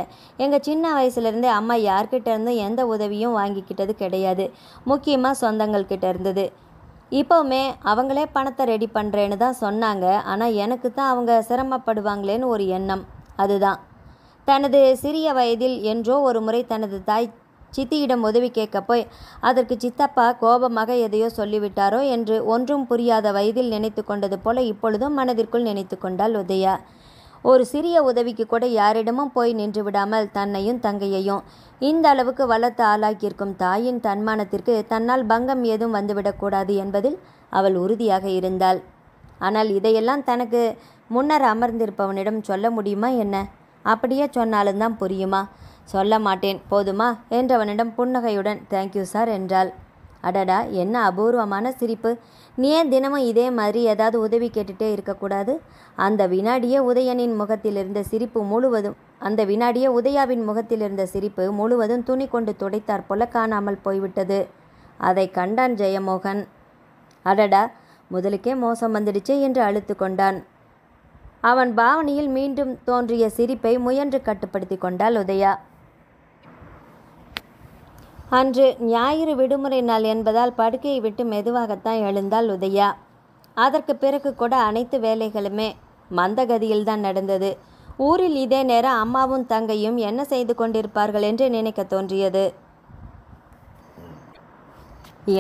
எங்கள் சின்ன வயசுலேருந்தே அம்மா யார்கிட்ட இருந்தும் எந்த உதவியும் வாங்கிக்கிட்டது கிடையாது, முக்கியமாக சொந்தங்கள்கிட்ட இருந்தது. இப்போவுமே அவங்களே பணத்தை ரெடி பண்ணுறேன்னு தான் சொன்னாங்க. ஆனால் எனக்கு தான் அவங்க சிரமப்படுவாங்களேன்னு ஒரு எண்ணம். அதுதான். தனது சிறிய வயதில் என்றோ ஒரு முறை தனது தாய் சித்தியிடம் உதவி கேட்க போய் அதற்கு சித்தப்பா கோபமாக எதையோ சொல்லிவிட்டாரோ என்று ஒன்றும் புரியாத வயதில் நினைத்து கொண்டது போல இப்பொழுதும் மனதிற்குள் நினைத்து கொண்டாள் உதயா. ஒரு சிறிய உதவிக்கு கூட யாரிடமும் போய் நின்று விடாமல் தன்னையும் தங்கையையும் இந்த அளவுக்கு வளர்த்து ஆளாக்கியிருக்கும் தாயின் தன்மானத்திற்கு தன்னால் பங்கம் ஏதும் வந்துவிடக்கூடாது என்பதில் அவள் உறுதியாக இருந்தாள். ஆனால் இதையெல்லாம் தனக்கு முன்னர் அமர்ந்திருப்பவனிடம் சொல்ல முடியுமா என்ன? அப்படியே சொன்னாலும் தான் புரியுமா? சொல்ல மாட்டேன், போதுமா என்றவனிடம் புன்னகையுடன் தேங்க்யூ சார் என்றாள். அடடா, என்ன அபூர்வமான சிரிப்பு! நீ ஏன் தினமும் இதே மாதிரி ஏதாவது உதவி கேட்டுட்டே இருக்கக்கூடாது? அந்த வினாடியே உதயாவின் முகத்தில் இருந்த சிரிப்பு முழுவதும் துணி கொண்டு துடைத்தாற் போல காணாமல் போய்விட்டது. அதை கண்டான் ஜெயமோகன். அடடா, முதலுக்கே மோசம் வந்துடுச்சே என்று அழுத்து கொண்டான். அவன் பாவனையில் மீண்டும் தோன்றிய சிரிப்பை முயன்று கட்டுப்படுத்தி கொண்டாள் உதயா. அன்று ஞாயிறு விடுமுறை நாள் என்பதால் படுக்கையை விட்டு மெதுவாகத்தான் எழுந்தாள் உதயா. அதற்கு பிறகு கூட அனைத்து வேலைகளுமே மந்தகதியில்தான் நடந்தது. ஊரில் இதே நேரம் அம்மாவும் தங்கையும் என்ன செய்து கொண்டிருப்பார்கள் என்று நினைக்க தோன்றியது.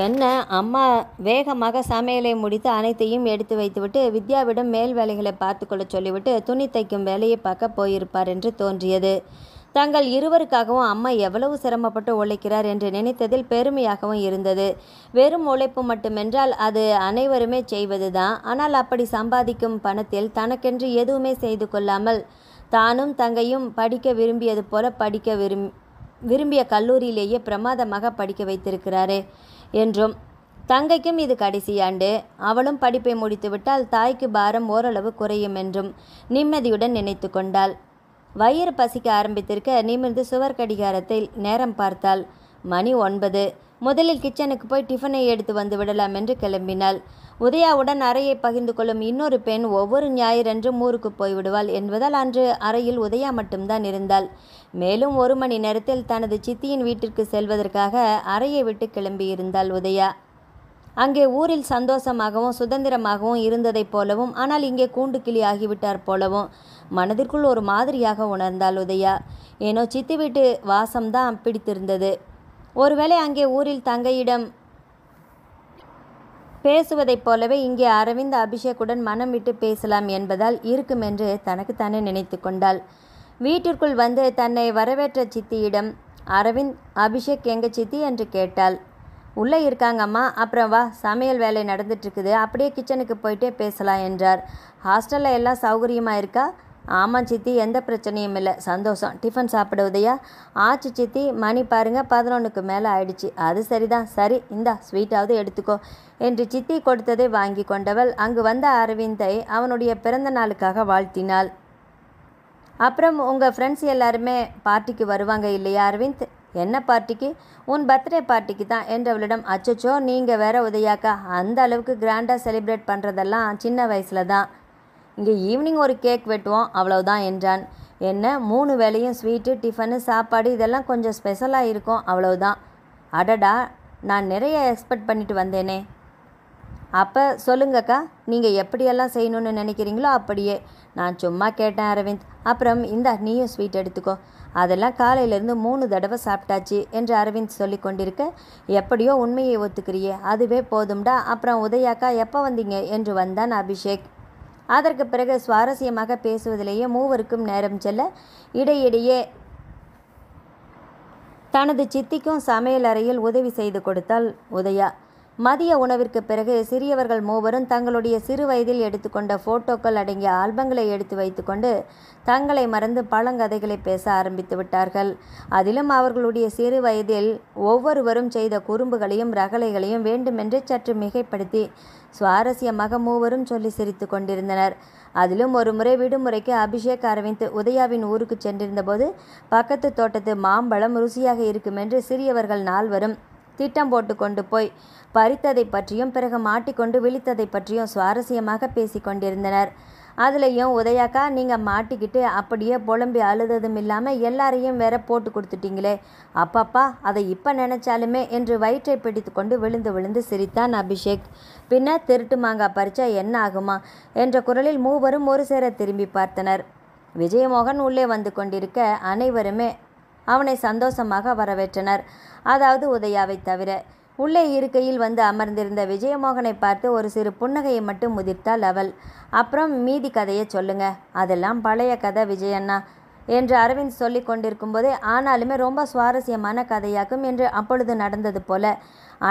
என்ன, அம்மா வேகமாக சமையலை முடித்து அனைத்தையும் எடுத்து வைத்துவிட்டு வித்யாவிடம் மேல் வேலைகளை பார்த்து கொள்ள சொல்லிவிட்டு துணி தைக்கும் வேலையை பார்க்க போயிருப்பார் என்று தோன்றியது. தங்கள் இருவருக்காகவும் அம்மா எவ்வளவு சிரமப்பட்டு உழைக்கிறார் என்று நினைத்ததில் பெருமையாகவும் இருந்தது. வெறும் உழைப்பு மட்டுமென்றால் அது அனைவருமே செய்வதுதான். ஆனால் அப்படி சம்பாதிக்கும் பணத்தில் தனக்கென்று எதுவுமே செய்து கொள்ளாமல் தானும் தங்கையும் படிக்க விரும்பியது போல விரும்பிய கல்லூரியிலேயே பிரமாதமாக படிக்க வைத்திருக்கிறாரே என்றும், தங்கைக்கும் இது கடைசி ஆண்டு, அவளும் படிப்பை முடித்துவிட்டால் தாய்க்கு பாரம் ஓரளவு குறையும் என்றும் நிம்மதியுடன் நினைத்து கொண்டாள். வயிறு பசிக்க ஆரம்பித்திருக்க நிமிர்ந்து சுவர் கடிகாரத்தில் நேரம் பார்த்தாள். மணி 9. முதலில் கிச்சனுக்கு போய் டிஃபனை எடுத்து வந்து விடலாம் என்று கிளம்பினாள். உதயாவுடன் அறையை பகிர்ந்து கொள்ளும் இன்னொரு பெண் ஒவ்வொரு ஞாயிறன்றும் ஊருக்கு போய்விடுவாள் என்பதால் அன்று அறையில் உதயா மட்டும்தான் இருந்தாள். மேலும் 1 மணி நேரத்தில் தனது சித்தியின் வீட்டிற்கு செல்வதற்காக அறையை விட்டு கிளம்பியிருந்தாள் உதயா. அங்கே ஊரில் சந்தோஷமாகவும் சுதந்திரமாகவும் இருந்ததைப் போலவும், ஆனால் இங்கே கூண்டு கிளி ஆகிவிட்டார் போலவும் மனதிற்குள் ஒரு மாதிரியாக உணர்ந்தாள் உதயா. ஏனோ சித்தி வீட்டு வாசம்தான் பிடித்திருந்தது. ஒருவேளை அங்கே ஊரில் தங்கையிடம் பேசுவதைப் போலவே இங்கே அரவிந்த் அபிஷேக்குடன் மனம் விட்டு பேசலாம் என்பதால் இருக்குமென்று தனக்குத்தானே நினைத்து கொண்டாள். வீட்டிற்குள் வந்து தன்னை வரவேற்ற சித்தியிடம், அரவிந்த், அபிஷேக் எங்க சித்தி என்று கேட்டாள். உள்ளே இருக்காங்கம்மா, அப்புறம் வா, சமையல் வேலை நடந்துட்டுருக்குது, அப்படியே கிச்சனுக்கு போயிட்டே பேசலாம் என்றார். ஹாஸ்டலில் எல்லாம் சௌகரியமாக இருக்கா? ஆமாம் சித்தி, எந்த பிரச்சனையும் இல்லை, சந்தோஷம். டிஃபன் சாப்பிட உதயா? ஆச்சு சித்தி, மணி பாருங்க 11க்கு மேலே ஆயிடுச்சு. அது சரிதான், சரி இந்தா ஸ்வீட்டாவது எடுத்துக்கோ என்று சித்தி கொடுத்ததை வாங்கி கொண்டவள் அங்கு வந்த அரவிந்தை அவனுடைய பிறந்த நாளுக்காக வாழ்த்தினாள். அப்புறம் உங்கள் ஃப்ரெண்ட்ஸ் எல்லாருமே பார்ட்டிக்கு வருவாங்க இல்லையா அரவிந்த்? என்ன பார்ட்டிக்கு? உன் பர்த்டே பார்ட்டிக்கு தான் என்றவளிடம். அச்சச்சோ, நீங்கள் வேற உதயாக்கா, அந்த அளவுக்கு கிராண்டாக செலிப்ரேட் பண்ணுறதெல்லாம் சின்ன வயசில் தான். இங்கே ஈவினிங் ஒரு கேக் வெட்டுவோம், அவ்வளவுதான் என்றான். என்ன, 3 வேளையும் ஸ்வீட்டு, டிஃபனு, சாப்பாடு இதெல்லாம் கொஞ்சம் ஸ்பெஷலாக இருக்கும், அவ்வளவுதான். அடடா, நான் நிறைய எக்ஸ்பெக்ட் பண்ணிட்டு வந்தேனே. அப்போ சொல்லுங்கக்கா, நீங்கள் எப்படியெல்லாம் செய்யணும்னு நினைக்கிறீங்களோ அப்படியே. நான் சும்மா கேட்டேன் அரவிந்த். அப்புறம் இந்தா நீயும் ஸ்வீட் எடுத்துக்கோ. அதெல்லாம் காலையிலேருந்து 3 தடவை சாப்பிட்டாச்சு என்று அரவிந்த் சொல்லி கொண்டிருக்க, எப்படியோ உண்மையை ஒத்துக்கிறியே, அதுவே போதும்டா. அப்புறம் உதயாக்கா எப்போ வந்தீங்க என்று வந்தான் அபிஷேக். அதற்கு பிறகு சுவாரஸ்யமாக பேசுவதிலேயே மூவருக்கும் நேரம் செல்ல, இடையிடையே தனது சித்திக்கும் சமையல் அறையில் உதவி செய்து கொடுத்தாள் உதயா. மதிய உணவிற்கு பிறகு சிறியவர்கள் மூவரும் தங்களுடைய சிறு வயதில் எடுத்துக்கொண்ட ஃபோட்டோக்கள் அடங்கிய ஆல்பங்களை எடுத்து வைத்துக்கொண்டு தங்களை மறந்து பழங்கதைகளை பேச ஆரம்பித்து விட்டார்கள். அதிலும் அவர்களுடைய சிறு வயதில் ஒவ்வொருவரும் செய்த குறும்புகளையும் ரகளைகளையும் வேண்டுமென்றே சற்று மிகைப்படுத்தி சுவாரஸ்யமாக மூவரும் சொல்லி சிரித்து கொண்டிருந்தனர். அதிலும் ஒரு முறை விடுமுறைக்கு அபிஷேக், அரவிந்த் உதயாவின் ஊருக்கு சென்றிருந்தபோது பக்கத்து தோட்டத்து மாம்பழம் ருசியாக இருக்குமென்று சிறியவர்கள் 4வரும் திட்டம் போட்டு கொண்டு போய் பறித்ததை பற்றியும் பிறகு மாட்டிக்கொண்டு விழித்ததை பற்றியும் சுவாரஸ்யமாக பேசி கொண்டிருந்தனர். அதுலேயும் உதயாக்கா, நீங்கள் மாட்டிக்கிட்டு அப்படியே புலம்பி அழுததும் இல்லாமல் எல்லாரையும் வேற போட்டு கொடுத்துட்டீங்களே, அப்பப்பா, அதை இப்போ நினச்சாலுமே என்று வயிற்றை பிடித்து கொண்டு விழுந்து விழுந்து சிரித்தான் அபிஷேக். பின்ன திருட்டு மாங்காய் பறிச்சா என்ன ஆகுமா என்ற குரலில் மூவரும் ஒரு சேர திரும்பி பார்த்தனர். விஜயமோகன் உள்ளே வந்து கொண்டிருக்க அனைவருமே அவனை சந்தோஷமாக வரவேற்றனர். அதாவது உதயாவை தவிர. உள்ளே இருக்கையில் வந்து அமர்ந்திருந்த விஜயமோகனை பார்த்து ஒரு சிறு புன்னகையை மட்டும் முதிர்த்தாள் அவள். அப்புறம் மீதி கதையை சொல்லுங்க, அதெல்லாம் பழைய கதை விஜயண்ணா என்று அரவிந்த் சொல்லி கொண்டிருக்கும் போதே, ஆனாலுமே ரொம்ப சுவாரஸ்யமான கதையாக்கும் என்று அப்பொழுது நடந்தது போல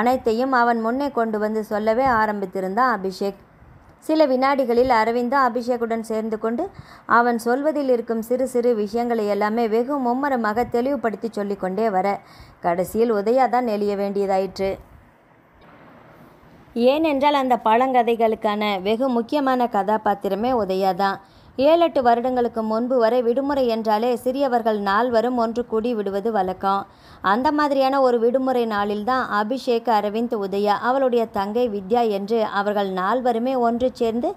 அனைத்தையும் அவன் முன்னே கொண்டு வந்து சொல்லவே ஆரம்பித்திருந்தான் அபிஷேக். சில வினாடிகளில் அரவிந்தும் அபிஷேக்குடன் சேர்ந்து கொண்டு அவன் சொல்வதில் இருக்கும் சிறு சிறு விஷயங்களை எல்லாமே வெகு மும்மரமாக தெளிவுபடுத்தி சொல்லிக்கொண்டே வர கடைசியில் உதயா தான் நெளிய வேண்டியதாயிற்று. ஏனென்றால் அந்த பழங்கதைகளுக்கான வெகு முக்கியமான கதாபாத்திரமே உதயா தான். 7-8 வருடங்களுக்கு முன்பு வரை விடுமுறை என்றாலே சிறியவர்கள் நால்வரும் ஒன்று கூடி விடுவது வழக்கம். அந்த மாதிரியான ஒரு விடுமுறை நாளில்தான் அபிஷேக், அரவிந்த், உதயா, அவளுடைய தங்கை வித்யா என்று அவர்கள் நால்வருமே ஒன்று சேர்ந்து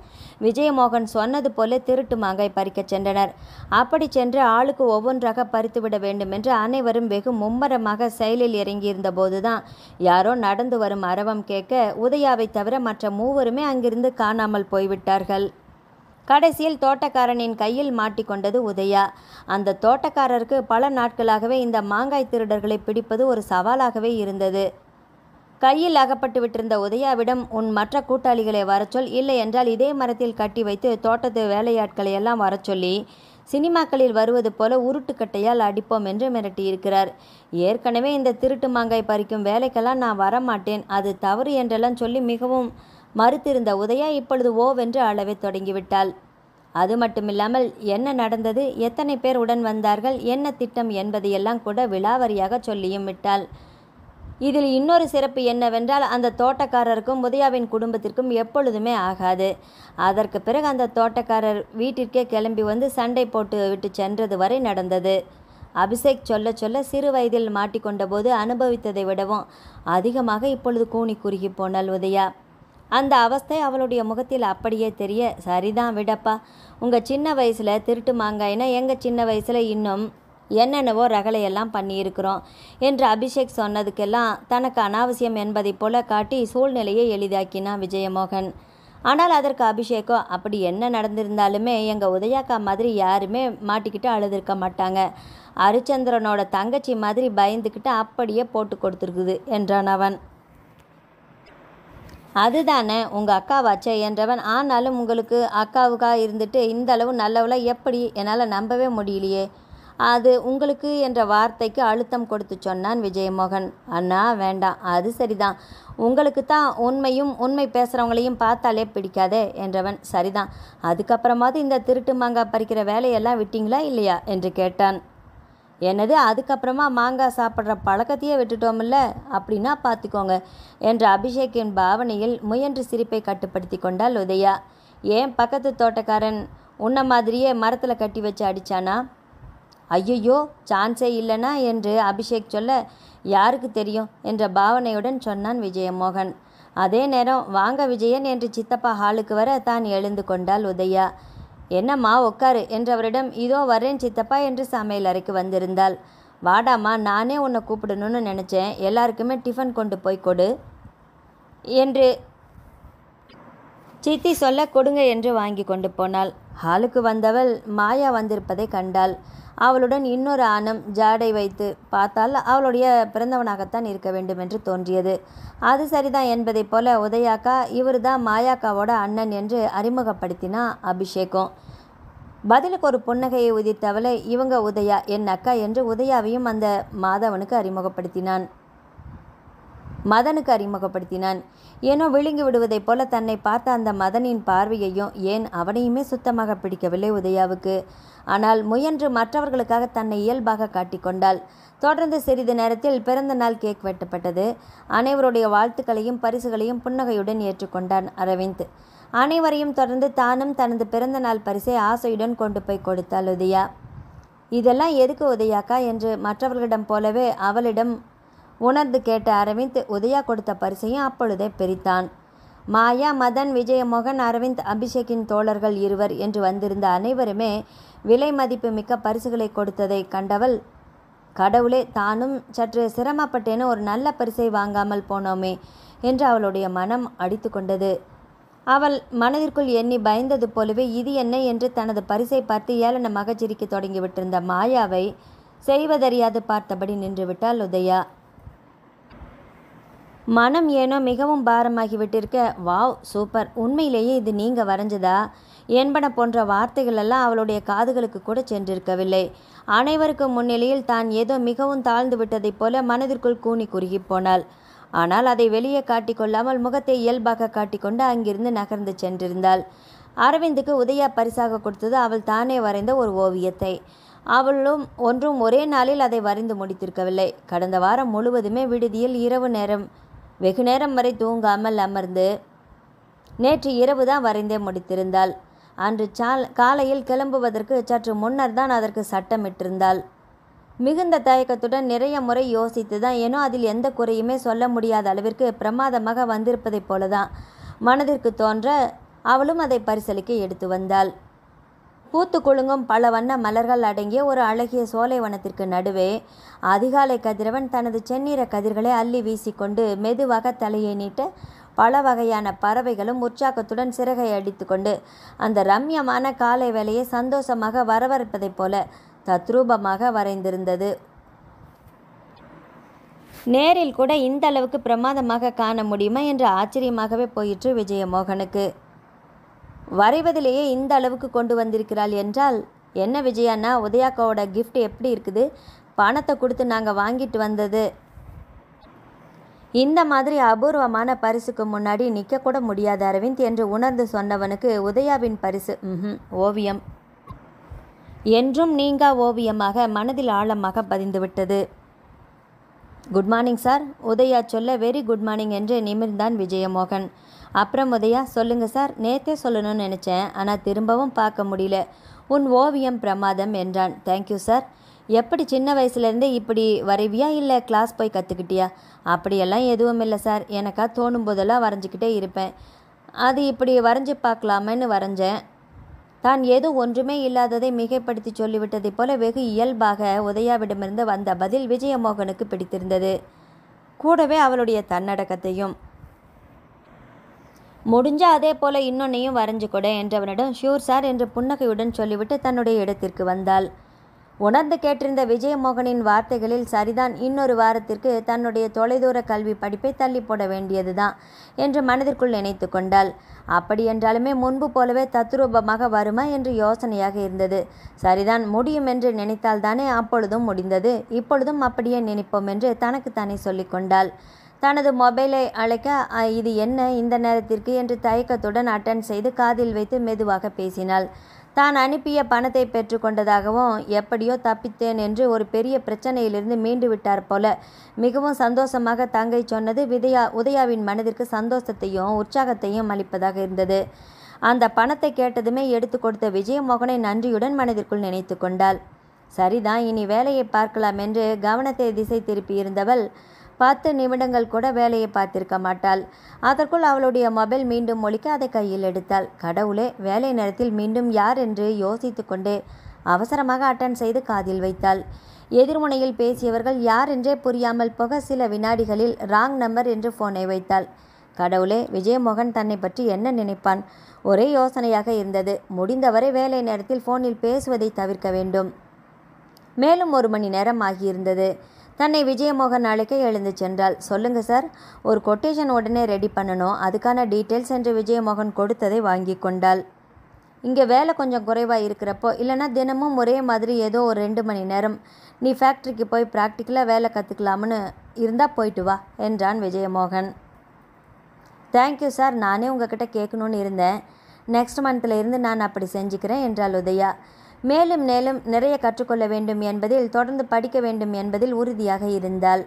விஜயமோகன் சொன்னது போல திருட்டு மாங்காய் பறிக்கச் சென்றனர். அப்படி சென்று ஆளுக்கு ஒவ்வொன்றாக பறித்துவிட வேண்டுமென்று அனைவரும் வெகு மும்மரமாக செயலில் இறங்கியிருந்த போதுதான் யாரோ நடந்து வரும் அரவம் கேட்க உதயாவை தவிர மற்ற மூவருமே அங்கிருந்து காணாமல் போய்விட்டார்கள். கடைசியில் தோட்டக்காரனின் கையில் மாட்டிக்கொண்டது உதயா. அந்த தோட்டக்காரருக்கு பல நாட்களாகவே இந்த மாங்காய் திருடர்களை பிடிப்பது ஒரு சவாலாகவே இருந்தது. கையில் அகப்பட்டு விட்டிருந்த உதயாவிடம், உன் மற்ற கூட்டாளிகளை வரச்சொல், இல்லை என்றால் இதே மரத்தில் கட்டி வைத்து தோட்டத்து வேலையாட்களை எல்லாம் வரச்சொல்லி சினிமாக்களில் வருவது போல உருட்டுக்கட்டையால் அடிப்போம் என்று மிரட்டியிருக்கிறார். ஏற்கனவே இந்த திருட்டு மாங்காய் பறிக்கும் வேலைக்கெல்லாம் நான் வரமாட்டேன், அது தவறு என்றெல்லாம் சொல்லி மிகவும் மறுத்திருந்த உதயா இப்பொழுது ஓவென்று அழவே தொடங்கிவிட்டாள். அது மட்டுமில்லாமல் என்ன நடந்தது, எத்தனை பேர் உடன் வந்தார்கள், என்ன திட்டம் என்பதையெல்லாம் கூட விலாவரியாக சொல்லியும் விட்டாள். இதில் இன்னொரு சிறப்பு என்னவென்றால், அந்த தோட்டக்காரருக்கும் உதயாவின் குடும்பத்திற்கும் எப்பொழுதுமே ஆகாது. அதற்கு பிறகு அந்த தோட்டக்காரர் வீட்டிற்கே கிளம்பி வந்து சண்டை போட்டு விட்டு சென்றது வரை நடந்தது. அபிஷேக் சொல்ல சொல்ல சிறு வயதில் மாட்டிக்கொண்ட போது அனுபவித்ததை விடவும் அதிகமாக இப்பொழுது கூனி குறுகி போனாள் உதயா. அந்த அவஸ்தை அவளுடைய முகத்தில் அப்படியே தெரிய, சரிதான் விடப்பா, உங்கள் சின்ன வயசில் திருட்டு மாங்காய்னா எங்கள் சின்ன வயசில் இன்னும் என்னென்னவோ ரகலையெல்லாம் பண்ணியிருக்கிறோம் என்று அபிஷேக் சொன்னதுக்கெல்லாம் தனக்கு அனாவசியம் என்பதைப் போல காட்டி சூழ்நிலையை எளிதாக்கினான் விஜயமோகன். ஆனால் அதற்கு அபிஷேக்கோ, அப்படி என்ன நடந்திருந்தாலுமே எங்கள் உதயாக்கா மாதிரி யாருமே மாட்டிக்கிட்டு அழுதுருக்க மாட்டாங்க, ஹரிச்சந்திரனோட தங்கச்சி மாதிரி பயந்துக்கிட்டு அப்படியே போட்டு கொடுத்துருக்குது என்றான் அவன். அதுதானே உங்கள் அக்காவாச்சே என்றவன், ஆனாலும் உங்களுக்கு அக்காவுக்காக இருந்துட்டு இந்த அளவு நல்லவளை எப்படி என்னால் நம்பவே முடியலையே. அது உங்களுக்கு என்ற வார்த்தைக்கு அழுத்தம் கொடுத்து சொன்னான் விஜயமோகன். அண்ணா வேண்டாம், அது சரிதான், உங்களுக்கு தான் உண்மை பேசுகிறவங்களையும் பார்த்தாலே பிடிக்காதே என்றவன். சரிதான், அதுக்கப்புறமாவது இந்த திருட்டு மாங்காய் பறிக்கிற வேலையெல்லாம் விட்டீங்களா இல்லையா என்று கேட்டான். என்னது, அதுக்கப்புறமா மாங்காய் சாப்பிட்ற பழக்கத்தையே விட்டுட்டோமில்ல, அப்படின்னா பார்த்துக்கோங்க என்ற அபிஷேக்கின் பாவனையில் முயன்று சிரிப்பை கட்டுப்படுத்தி கொண்டாள் உதயா. ஏன் பக்கத்து தோட்டக்காரன் உன்ன மாதிரியே மரத்தில் கட்டி வச்சு அடித்தானா? ஐயோ, சான்ஸே இல்லைனா என்று அபிஷேக் சொல்ல, யாருக்கு தெரியும் என்ற பாவனையுடன் சொன்னான் விஜயமோகன். அதே நேரம் வாங்க விஜயன் என்று சித்தப்பா ஹாலுக்கு வர தான் எழுந்து கொண்டாள் உதயா. என்னம்மா உட்காரு என்றவரிடம், இதோ வரேன் சித்தப்பா என்று சமையல் அறைக்கு வந்திருந்தாள். வாடாம்மா, நானே உன்னை கூப்பிடணும்னு நினச்சேன், எல்லாருக்குமே டிஃபன் கொண்டு போய் கொடு என்று சித்தி சொல்ல கொடுங்க என்று வாங்கி கொண்டு போனாள். ஹாலுக்கு வந்தவள் மாயா வந்திருப்பதை கண்டாள். அவளுடன் இன்னொரு ஆணும் ஜாடை வைத்து பார்த்தால் அவளுடைய பிறந்தவனாகத்தான் இருக்க வேண்டும் என்று தோன்றியது. அது சரிதான் என்பதைப் போல உதயாக்கா, இவர் தான் மாயாக்காவோட அண்ணன் என்று அறிமுகப்படுத்தினா அபிஷேகம். பதிலுக்கு ஒரு புன்னகையை உதித்தவளை, இவங்க உதயா, என் அக்கா என்று உதயாவையும் அந்த மதனுக்கு அறிமுகப்படுத்தினான். ஏனோ விழுங்கி விடுவதைப் போல தன்னை பார்த்த அந்த மதனின் பார்வையையும் ஏன் அவனையுமே சுத்தமாக பிடிக்கவில்லை உதயாவுக்கு. ஆனால் முயன்று மற்றவர்களுக்காக தன்னை இயல்பாக காட்டிக்கொண்டாள். தொடர்ந்து சிறிது நேரத்தில் பிறந்த நாள் கேக் வெட்டப்பட்டது. அனைவருடைய வாழ்த்துக்களையும் பரிசுகளையும் புன்னகையுடன் ஏற்றுக்கொண்டான் அரவிந்த். அனைவரையும் தொடர்ந்து தானும் தனது பிறந்த நாள் பரிசை ஆசையுடன் கொண்டு போய் கொடுத்தாள் உதயா. இதெல்லாம் எதுக்கு உதயாக்கா என்று மற்றவர்களிடம் போலவே அவளிடம் உணர்ந்து கேட்ட அரவிந்த் உதயா கொடுத்த பரிசையும் அப்பொழுதே பிரித்தான். மாயா, மதன், விஜயமோகன், அரவிந்த், அபிஷேக்கின் தோழர்கள் 2 என்று வந்திருந்த அனைவருமே விலை மதிப்பு மிக்க பரிசுகளை கொடுத்ததை கண்டவள், கடவுளே, தானும் சற்று சிரமப்பட்டேன்னு ஒரு நல்ல பரிசை வாங்காமல் போனோமே என்று அவளுடைய மனம் அடித்து கொண்டது. அவள் மனதிற்குள் எண்ணி பயந்தது போலவே இது என்ன என்று தனது பரிசை பார்த்து ஏளனமாக சிரிக்க தொடங்கிவிட்டிருந்த மாயாவை செய்வதறியாது பார்த்தபடி நின்றுவிட்டாள் உதயா. மனம் ஏனோ மிகவும் பாரமாகிவிட்டிருக்க, வாவ் சூப்பர், உண்மையிலேயே இது நீங்கள் வரைஞ்சதா என்பன போன்ற வார்த்தைகளெல்லாம் அவளுடைய காதுகளுக்கு கூட சென்றிருக்கவில்லை. அனைவருக்கும் முன்னிலையில் தான் ஏதோ மிகவும் தாழ்ந்து விட்டதைப் போல மனதிற்குள் கூனி குறுகி போனாள். ஆனால் அதை வெளியே காட்டிக்கொள்ளாமல் முகத்தை இயல்பாக காட்டிக்கொண்டு அங்கிருந்து நகர்ந்து சென்றிருந்தாள். அரவிந்துக்கு உதயா பரிசாக கொடுத்தது அவள் தானே வரைந்த ஒரு ஓவியத்தை. அவளும் ஒன்றும் ஒரே நாளில் அதை வரைந்து முடித்திருக்கவில்லை. கடந்த வாரம் முழுவதுமே விடுதியில் வெகு நேரம் வரை தூங்காமல் அமர்ந்து நேற்று இரவு தான் வரைந்தே முடித்திருந்தாள். அன்று காலையில் கிளம்புவதற்கு சற்று முன்னர் தான் அதற்கு சட்டமிட்டிருந்தாள். மிகுந்த தயக்கத்துடன் நிறைய முறை யோசித்து தான் ஏனோ அதில் எந்த குறையுமே சொல்ல முடியாத அளவிற்கு பிரமாதமாக வந்திருப்பதைப் போலதான் மனதிற்கு தோன்ற அவளும் அதை பரிசலிக்க எடுத்து வந்தாள். பூத்து குலுங்கும் பல வண்ண மலர்கள் அடங்கிய ஒரு அழகிய சோலைவனத்திற்கு நடுவே அதிகாலை கதிரவன் தனது செந்நிற கதிர்களை அள்ளி வீசிக்கொண்டு மெதுவாக தலையை நீட்ட பல வகையான பறவைகளும் உற்சாகத்துடன் சிறகை அடித்து கொண்டு அந்த ரம்யமான காலை வேளையை சந்தோஷமாக வரவழைப்பதைப் போல தத்ரூபமாக வரைந்திருந்தது. நேரில் கூட இந்த அளவுக்கு பிரமாதமாக காண முடியுமா என்று ஆச்சரியமாகவே போயிற்று விஜயமோகனுக்கு. வரைவதிலேயே இந்த அளவுக்கு கொண்டு வந்திருக்கிறாள் என்றால் என்ன விஜயாண்ணா, உதயாக்காவோட கிஃப்ட் எப்படி இருக்குது? பணத்தை கொடுத்து நாங்கள் வாங்கிட்டு வந்தது. இந்த மாதிரி அபூர்வமான பரிசுக்கு முன்னாடி நிற்கக்கூட முடியாது அரவிந்த் என்று உணர்ந்து சொன்னவனுக்கு உதயாவின் பரிசு ஓவியம் என்றும் நீங்கா ஓவியமாக மனதில் ஆழமாக பதிந்துவிட்டது. குட் மார்னிங் சார், உதயா சொல்ல வெரி குட் மார்னிங் என்று நிமிர்ந்தான் விஜயமோகன். அப்புறம் உதயா, சொல்லுங்கள் சார், நேற்றே சொல்லணும்னு நினச்சேன், ஆனால் திரும்பவும் பார்க்க முடியல. உன் ஓவியம் பிரமாதம் என்றான். Thank you sir. எப்படி சின்ன வயசுலேருந்தே இப்படி வரைவியா இல்லை கிளாஸ் போய் கற்றுக்கிட்டியா? அப்படியெல்லாம் எதுவும் இல்லை சார், எனக்கா தோணும் போதெல்லாம் வரைஞ்சிக்கிட்டே இருப்பேன். அது இப்படி வரைஞ்சி பார்க்கலாமேன்னு வரைஞ்சேன். தான் ஏதோ ஒன்றுமே இல்லாததை மிகைப்படுத்தி சொல்லிவிட்டதைப் போல வெகு இயல்பாக உதயாவிடமிருந்து வந்த பதில் விஜயமோகனுக்கு பிடித்திருந்தது. கூடவே அவளுடைய தன்னடக்கத்தையும். முடிஞ்சா அதே போல இன்னொன்னையும் வரைஞ்சு கொட என்றவனிடம் ஷூர் சார் என்று புன்னகையுடன் சொல்லிவிட்டு தன்னுடைய இடத்திற்கு வந்தாள். உணர்ந்து கேட்டிருந்த விஜயமோகனின் வார்த்தைகளில் சரிதான், இன்னொரு வாரத்திற்கு தன்னுடைய தொலைதூர கல்வி படிப்பை தள்ளி போட வேண்டியதுதான் என்று மனதிற்குள் நினைத்து கொண்டாள். அப்படியென்றாலுமே முன்பு போலவே தத்ரூபமாக வருமா என்று யோசனையாக இருந்தது. சரிதான், முடியும் என்று நினைத்தால்தானே அப்பொழுதும் முடிந்தது, இப்பொழுதும் அப்படியே நினைப்போம் என்று தனக்குத்தானே சொல்லி கொண்டாள். தனது மொபைலை அழைக்க இது என்ன இந்த நேரத்திற்கு என்று தயக்கத்துடன் அட்டன் செய்து காதில் வைத்து மெதுவாக பேசினாள். தான் அனுப்பிய பணத்தை பெற்று கொண்டதாகவும் எப்படியோ தப்பித்தேன் என்று ஒரு பெரிய பிரச்சனையிலிருந்து மீண்டு விட்டார் போல மிகவும் சந்தோஷமாக தங்கை சொன்னது உதயாவின் மனதிற்கு சந்தோஷத்தையும் உற்சாகத்தையும் அளிப்பதாக இருந்தது. அந்த பணத்தை கேட்டதுமே எடுத்து கொடுத்த விஜயமோகனை நன்றியுடன் மனதிற்குள் நினைத்து கொண்டாள். சரிதான், இனி வேலையை பார்க்கலாம் என்று கவனத்தை திசை திருப்பி இருந்தவள் 10 நிமிடங்கள் கூட வேலையை பார்த்திருக்க மாட்டாள். அதற்குள் அவளுடைய மொபைல் மீண்டும் ஒலிக்க அதை கையில் எடுத்தாள். கடவுளே, வேலை நேரத்தில் மீண்டும் யார் என்று யோசித்து கொண்டே அவசரமாக அட்டன் செய்து காதில் வைத்தாள். எதிர்முனையில் பேசியவர்கள் யார் என்றே புரியாமல் போக சில வினாடிகளில் ராங் நம்பர் என்று ஃபோனை வைத்தாள். கடவுளே, விஜயமோகன் தன்னை பற்றி என்ன நினைப்பான்? ஒரே யோசனையாக இருந்தது. முடிந்தவரை வேலை நேரத்தில் ஃபோனில் பேசுவதை தவிர்க்க வேண்டும். மேலும் 1 மணி நேரம் ஆகியிருந்தது. தன்னை விஜயமோகன் அழைக்க எழுந்து சென்றாள். சொல்லுங்க சார், ஒரு கொட்டேஷன் உடனே ரெடி பண்ணணும், அதுக்கான டீட்டெயில்ஸ் என்று விஜயமோகன் கொடுத்ததை வாங்கி கொண்டாள். இங்கே வேலை கொஞ்சம் குறைவாக இருக்கிறப்போ, இல்லைனா தினமும் ஒரே மாதிரி ஏதோ ஒரு 2 மணி நேரம் நீ ஃபேக்ட்ரிக்கு போய் ப்ராக்டிக்கலாக வேலை கற்றுக்கலாம்னு இருந்தால் போயிட்டு வா என்றான் விஜயமோகன். தேங்க்யூ சார், நானே உங்ககிட்ட கேட்கணுன்னு இருந்தேன். நெக்ஸ்ட் மந்தில் இருந்து நான் அப்படி செஞ்சுக்கிறேன் என்றாள் உதயா. மேலும் மேலும் நிறைய கற்றுக்கொள்ள வேண்டும் என்பதில், தொடர்ந்து படிக்க வேண்டும் என்பதில் உறுதியாக இருந்தாள்.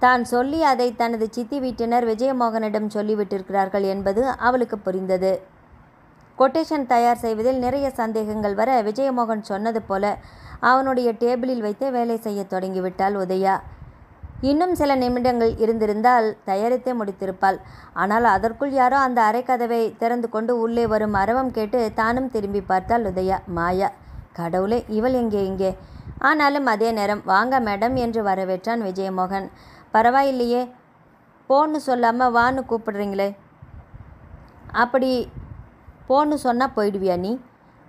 தான் சொல்லி அதை தனது சித்தி வீட்டினர் விஜயமோகனிடம் சொல்லிவிட்டிருக்கிறார்கள் என்பது அவளுக்கு புரிந்தது. கொட்டேஷன் தயார் செய்வதில் நிறைய சந்தேகங்கள் வர விஜயமோகன் சொன்னது போல அவனுடைய டேபிளில் வைத்தே வேலை செய்ய தொடங்கிவிட்டாள் உதயா. இன்னும் சில நிமிடங்கள் இருந்திருந்தால் தயாரித்தே முடித்திருப்பாள். ஆனால் அதற்குள் யாரோ அந்த அரைக்கதவை திறந்து கொண்டு உள்ளே வரும் அரவம் கேட்டு தானும் திரும்பி பார்த்தாள் உதயா. மாயா, கடவுளே, இவள் எங்கே? ஆனாலும் அதே நேரம் வாங்க மேடம் என்று வரவேற்றான் விஜயமோகன். பரவாயில்லையே, போன்னு சொல்லாமல் வான்னு கூப்பிடுறீங்களே, அப்படி போன்னு சொன்னால் போயிடுவியா நீ?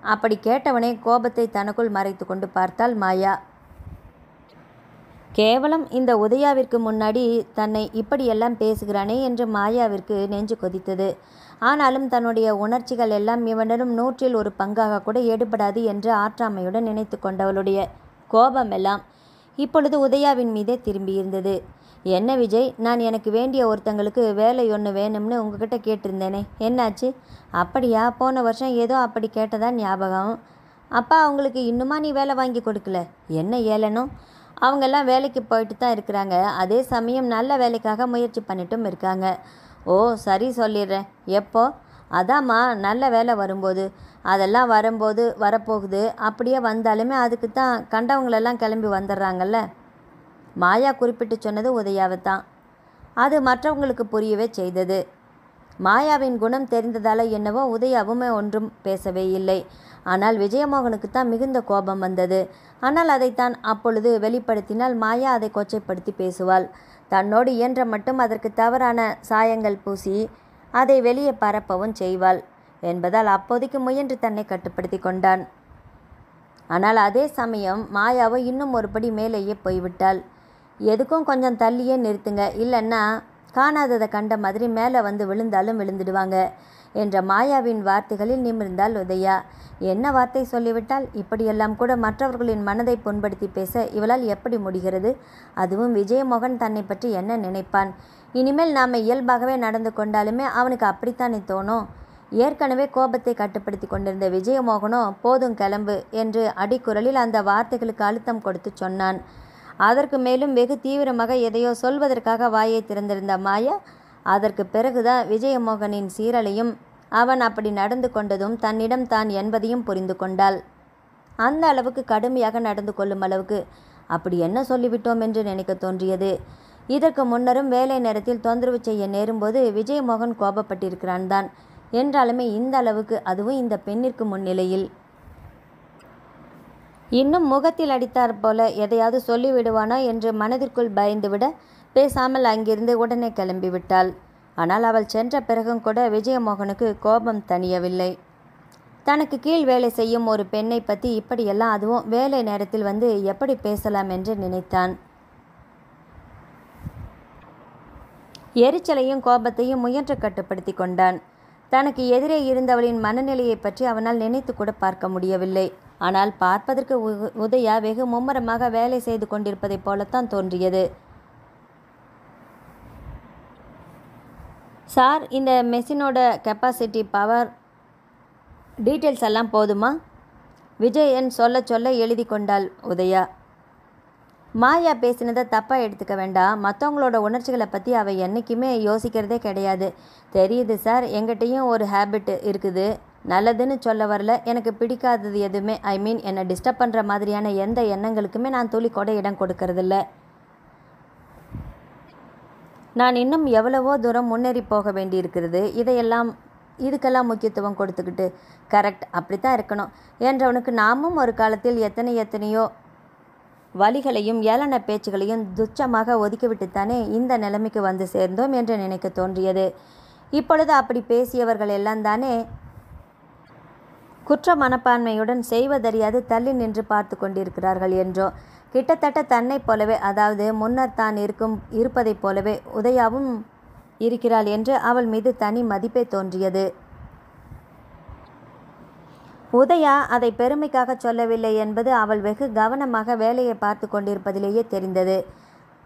அப்படி கேட்டவனே கோபத்தை தனக்குள் மறைத்து கொண்டு பார்த்தாள் மாயா. கேவலம் இந்த உதயாவிற்கு முன்னாடி தன்னை இப்படியெல்லாம் பேசுகிறானே என்று மாயாவிற்கு நெஞ்சு கொதித்தது. ஆனாலும் தன்னுடைய உணர்ச்சிகள் எல்லாம் இவனிடம் 100ல் 1 பங்காக கூட எடுபடாது என்று ஆற்றாமையுடன் நினைத்து கொண்டவளுடைய கோபமெல்லாம் இப்பொழுது உதயாவின் மீதே திரும்பியிருந்தது. என்ன விஜய், நான் எனக்கு வேண்டிய ஒருத்தங்களுக்கு வேலை ஒன்று வேணும்னு உங்ககிட்ட கேட்டிருந்தேனே, என்னாச்சு? அப்படியா, போன வருஷம் ஏதோ அப்படி கேட்டதான் ஞாபகம். அப்பா அவங்களுக்கு இன்னுமா நீ வேலை வாங்கி கொடுக்கல? என்ன ஏளனம்? அவங்கெல்லாம் வேலைக்கு போயிட்டு தான் இருக்கிறாங்க, அதே சமயம் நல்ல வேலைக்காக முயற்சி பண்ணிட்டும் இருக்காங்க. ஓ சரி, சொல்லிடுறேன். எப்போ? அதாம்மா நல்ல வேலை வரும்போது, அதெல்லாம் வரும்போது வரப்போகுது, அப்படியே வந்தாலுமே அதுக்கு தான் கண்டவங்களெல்லாம் கிளம்பி வந்துடுறாங்கல்ல. மாயா குறிப்பிட்டு சொன்னது உதயாவை தான். அது மற்றவங்களுக்கு புரியவே செய்தது. மாயாவின் குணம் தெரிந்ததால் என்னவோ உதயாவுமே ஒன்றும் பேசவே இல்லை. ஆனால் விஜயமோகனுக்கு தான் மிகுந்த கோபம் வந்தது. ஆனால் அதைத்தான் அப்பொழுது வெளிப்படுத்தினால் மாயா அதை கொச்சைப்படுத்தி பேசுவாள். தன்னோடு இயன்ற மட்டும் அதற்கு தவறான சாயங்கள் பூசி அதை வெளியே பரப்பவும் செய்வாள் என்பதால் அப்போதைக்கு முயன்று தன்னை கட்டுப்படுத்தி கொண்டான். ஆனால் அதே சமயம் மாயாவோ இன்னும் ஒருபடி மேலேயே போய்விட்டாள். எதுக்கும் கொஞ்சம் தள்ளியே நிறுத்துங்க, இல்லைன்னா காணாததை கண்ட மாதிரி மேலே வந்து விழுந்தாலும் விழுந்துடுவாங்க என்ற மாயாவின் வார்த்தைகளில் நிமிர்ந்தாள் உதயா. என்ன வார்த்தை சொல்லிவிட்டால், இப்படியெல்லாம் கூட மற்றவர்களின் மனதை புண்படுத்தி பேச இவளால் எப்படி முடிகிறது? அதுவும் விஜயமோகன் தன்னை பற்றி என்ன நினைப்பான்? இனிமேல் நாம் இயல்பாகவே நடந்து கொண்டாலுமே அவனுக்கு அப்படித்தானே தோணும். ஏற்கனவே கோபத்தை கட்டுப்படுத்தி கொண்டிருந்த விஜயமோகனோ போதும் கிளம்பு என்று அடிக்குரலில் அந்த வார்த்தைகளுக்கு அழுத்தம் கொடுத்து சொன்னான். அதற்கு மேலும் வெகு தீவிரமாக எதையோ சொல்வதற்காக வாயை திறந்திருந்த மாயா அதற்கு பிறகுதான் விஜயமோகனின் சீரலையும் அவன் அப்படி நடந்து கொண்டதும் தன்னிடம் தான் என்பதையும் புரிந்து கொண்டாள். அந்த அளவுக்கு கடுமையாக நடந்து கொள்ளும் அளவுக்கு அப்படி என்ன சொல்லிவிட்டோம் என்று நினைக்க தோன்றியது. இதற்கு முன்னரும் வேலை நேரத்தில் தொந்தரவு செய்ய நேரும்போது விஜயமோகன் கோபப்பட்டிருக்கிறான் தான். என்றாலுமே இந்த அளவுக்கு, அதுவும் இந்த பெண்ணிற்கு முன்னிலையில். இன்னும் முகத்தில் அடித்தார் போல எதையாவது சொல்லிவிடுவானோ என்று மனதிற்குள் பயந்துவிட பேசாமல் அங்கிருந்து உடனே கிளம்பிவிட்டாள். ஆனால் அவள் சென்ற பிறகும் கூட விஜயமோகனுக்கு கோபம் தணியவில்லை. தனக்கு கீழ் வேலை செய்யும் ஒரு பெண்ணை பற்றி இப்படியெல்லாம், அதுவும் வேலை நேரத்தில் வந்து எப்படி பேசலாம் என்று நினைத்தான். எரிச்சலையும் கோபத்தையும் முயன்று கட்டுப்படுத்தி கொண்டான். தனக்கு எதிரே இருந்தவளின் மனநிலையை பற்றி அவனால் நினைத்து கூட பார்க்க முடியவில்லை. ஆனால் பார்ப்பதற்கு உதயா வெகு மும்முரமாக வேலை செய்து கொண்டிருப்பதைப் போலத்தான் தோன்றியது. சார், இந்த மெஷினோட கெப்பாசிட்டி, பவர் டீட்டெயில்ஸ் எல்லாம் போதுமா? விஜயன் சொல்ல சொல்ல எழுதி கொண்டாள் உதயா. மாயா பேசினதை தப்பாக எடுத்துக்க வேண்டாம். மற்றவங்களோட உணர்ச்சிகளை பற்றி அவள் என்றைக்குமே யோசிக்கிறதே கிடையாது. தெரியுது சார், எங்கிட்டையும் ஒரு ஹேபிட் இருக்குது. நல்லதுன்னு சொல்ல வரல, எனக்கு பிடிக்காதது எதுவுமே, என்னை டிஸ்டர்ப் பண்ணுற மாதிரியான எந்த எண்ணங்களுக்குமே நான் துளி கூட இடம் கொடுக்கறதில்ல. நான் இன்னும் எவ்வளவோ தூரம் முன்னேறி போக வேண்டியிருக்கிறது. இதுக்கெல்லாம் முக்கியத்துவம் கொடுத்துக்கிட்டு கரெக்ட், அப்படித்தான் இருக்கணும் என்றவனுக்கு நாமும் ஒரு காலத்தில் எத்தனையோ வழிகளையும் ஏளன பேச்சுகளையும் துச்சமாக ஒதுக்கிவிட்டுத்தானே இந்த நிலைமைக்கு வந்து சேர்ந்தோம் என்று நினைக்க தோன்றியது. இப்பொழுது அப்படி பேசியவர்கள் எல்லாம் தானே குற்ற மனப்பான்மையுடன் செய்வதறியாது தள்ளி நின்று பார்த்து கொண்டிருக்கிறார்கள் என்றோ, கிட்டத்தட்ட தன்னைப் போலவே, அதாவது முன்னர் தான் இருப்பதைப் போலவே உதயாவும் இருக்கிறாள் என்று அவள் மீது தனி மதிப்பே தோன்றியது. உதயா அதை பெருமைக்காக சொல்லவில்லை என்பது அவள் வெகு கவனமாக வேலையை பார்த்து கொண்டிருப்பதிலேயே தெரிந்தது.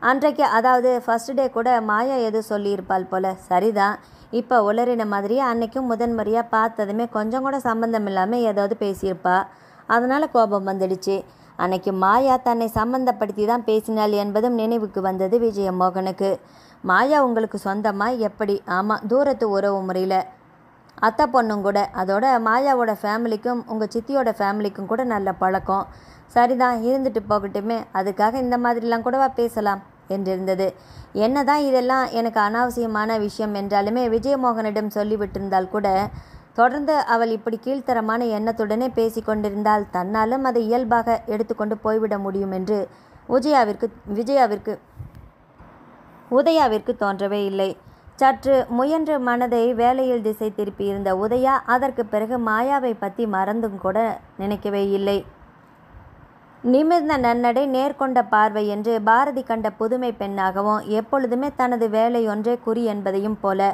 அன்றைக்கு, அதாவது ஃபர்ஸ்ட் டே கூட மாயா எது சொல்லியிருப்பாள் போல. சரிதான், இப்போ உளறின மாதிரியே அன்னைக்கும் முதன்முறையாக பார்த்ததுமே கொஞ்சம் கூட சம்பந்தம் இல்லாமல் ஏதாவது பேசியிருப்பா. அதனால் கோபம் வந்துடுச்சு. அன்னைக்கு மாயா தன்னை சம்பந்தப்படுத்தி தான் பேசினாள் என்பதும் நினைவுக்கு வந்தது விஜயமோகனுக்கு. மாயா உங்களுக்கு சொந்தமா? எப்படி? ஆமாம், தூரத்து உறவு முறையில். அத்தை பொண்ணும் கூட. அதோட மாயாவோட ஃபேமிலிக்கும் உங்கள் சித்தியோட ஃபேமிலிக்கும் கூட நல்ல பழக்கம். சரிதான், இருந்துட்டு போகட்டுமே, அதுக்காக இந்த மாதிரிலாம் கூடவா பேசலாம் என்றிருந்தது. என்னதான் இதெல்லாம் எனக்கு அனாவசியமான விஷயம் என்றாலுமே விஜயமோகனிடம் சொல்லிவிட்டிருந்தால் கூட தொடர்ந்து அவள் இப்படி கீழ்த்தரமான எண்ணத்துடனே பேசி கொண்டிருந்தால் தன்னாலும் அதை இயல்பாக எடுத்துக்கொண்டு போய்விட முடியும் என்று உதயாவிற்கு தோன்றவே இல்லை. சற்று முயன்று மனதை வேலையில் திசை திருப்பியிருந்த உதயா அதற்கு பிறகு மாயாவை பற்றி மறந்தும் கூட நினைக்கவே இல்லை. நிமிர்ந்த நன்னடை, நேர்கொண்ட பார்வை என்று பாரதி கண்ட புதுமை பெண்ணாகவும் எப்பொழுதுமே தனது வேலை ஒன்றே குறி என்பதையும் போல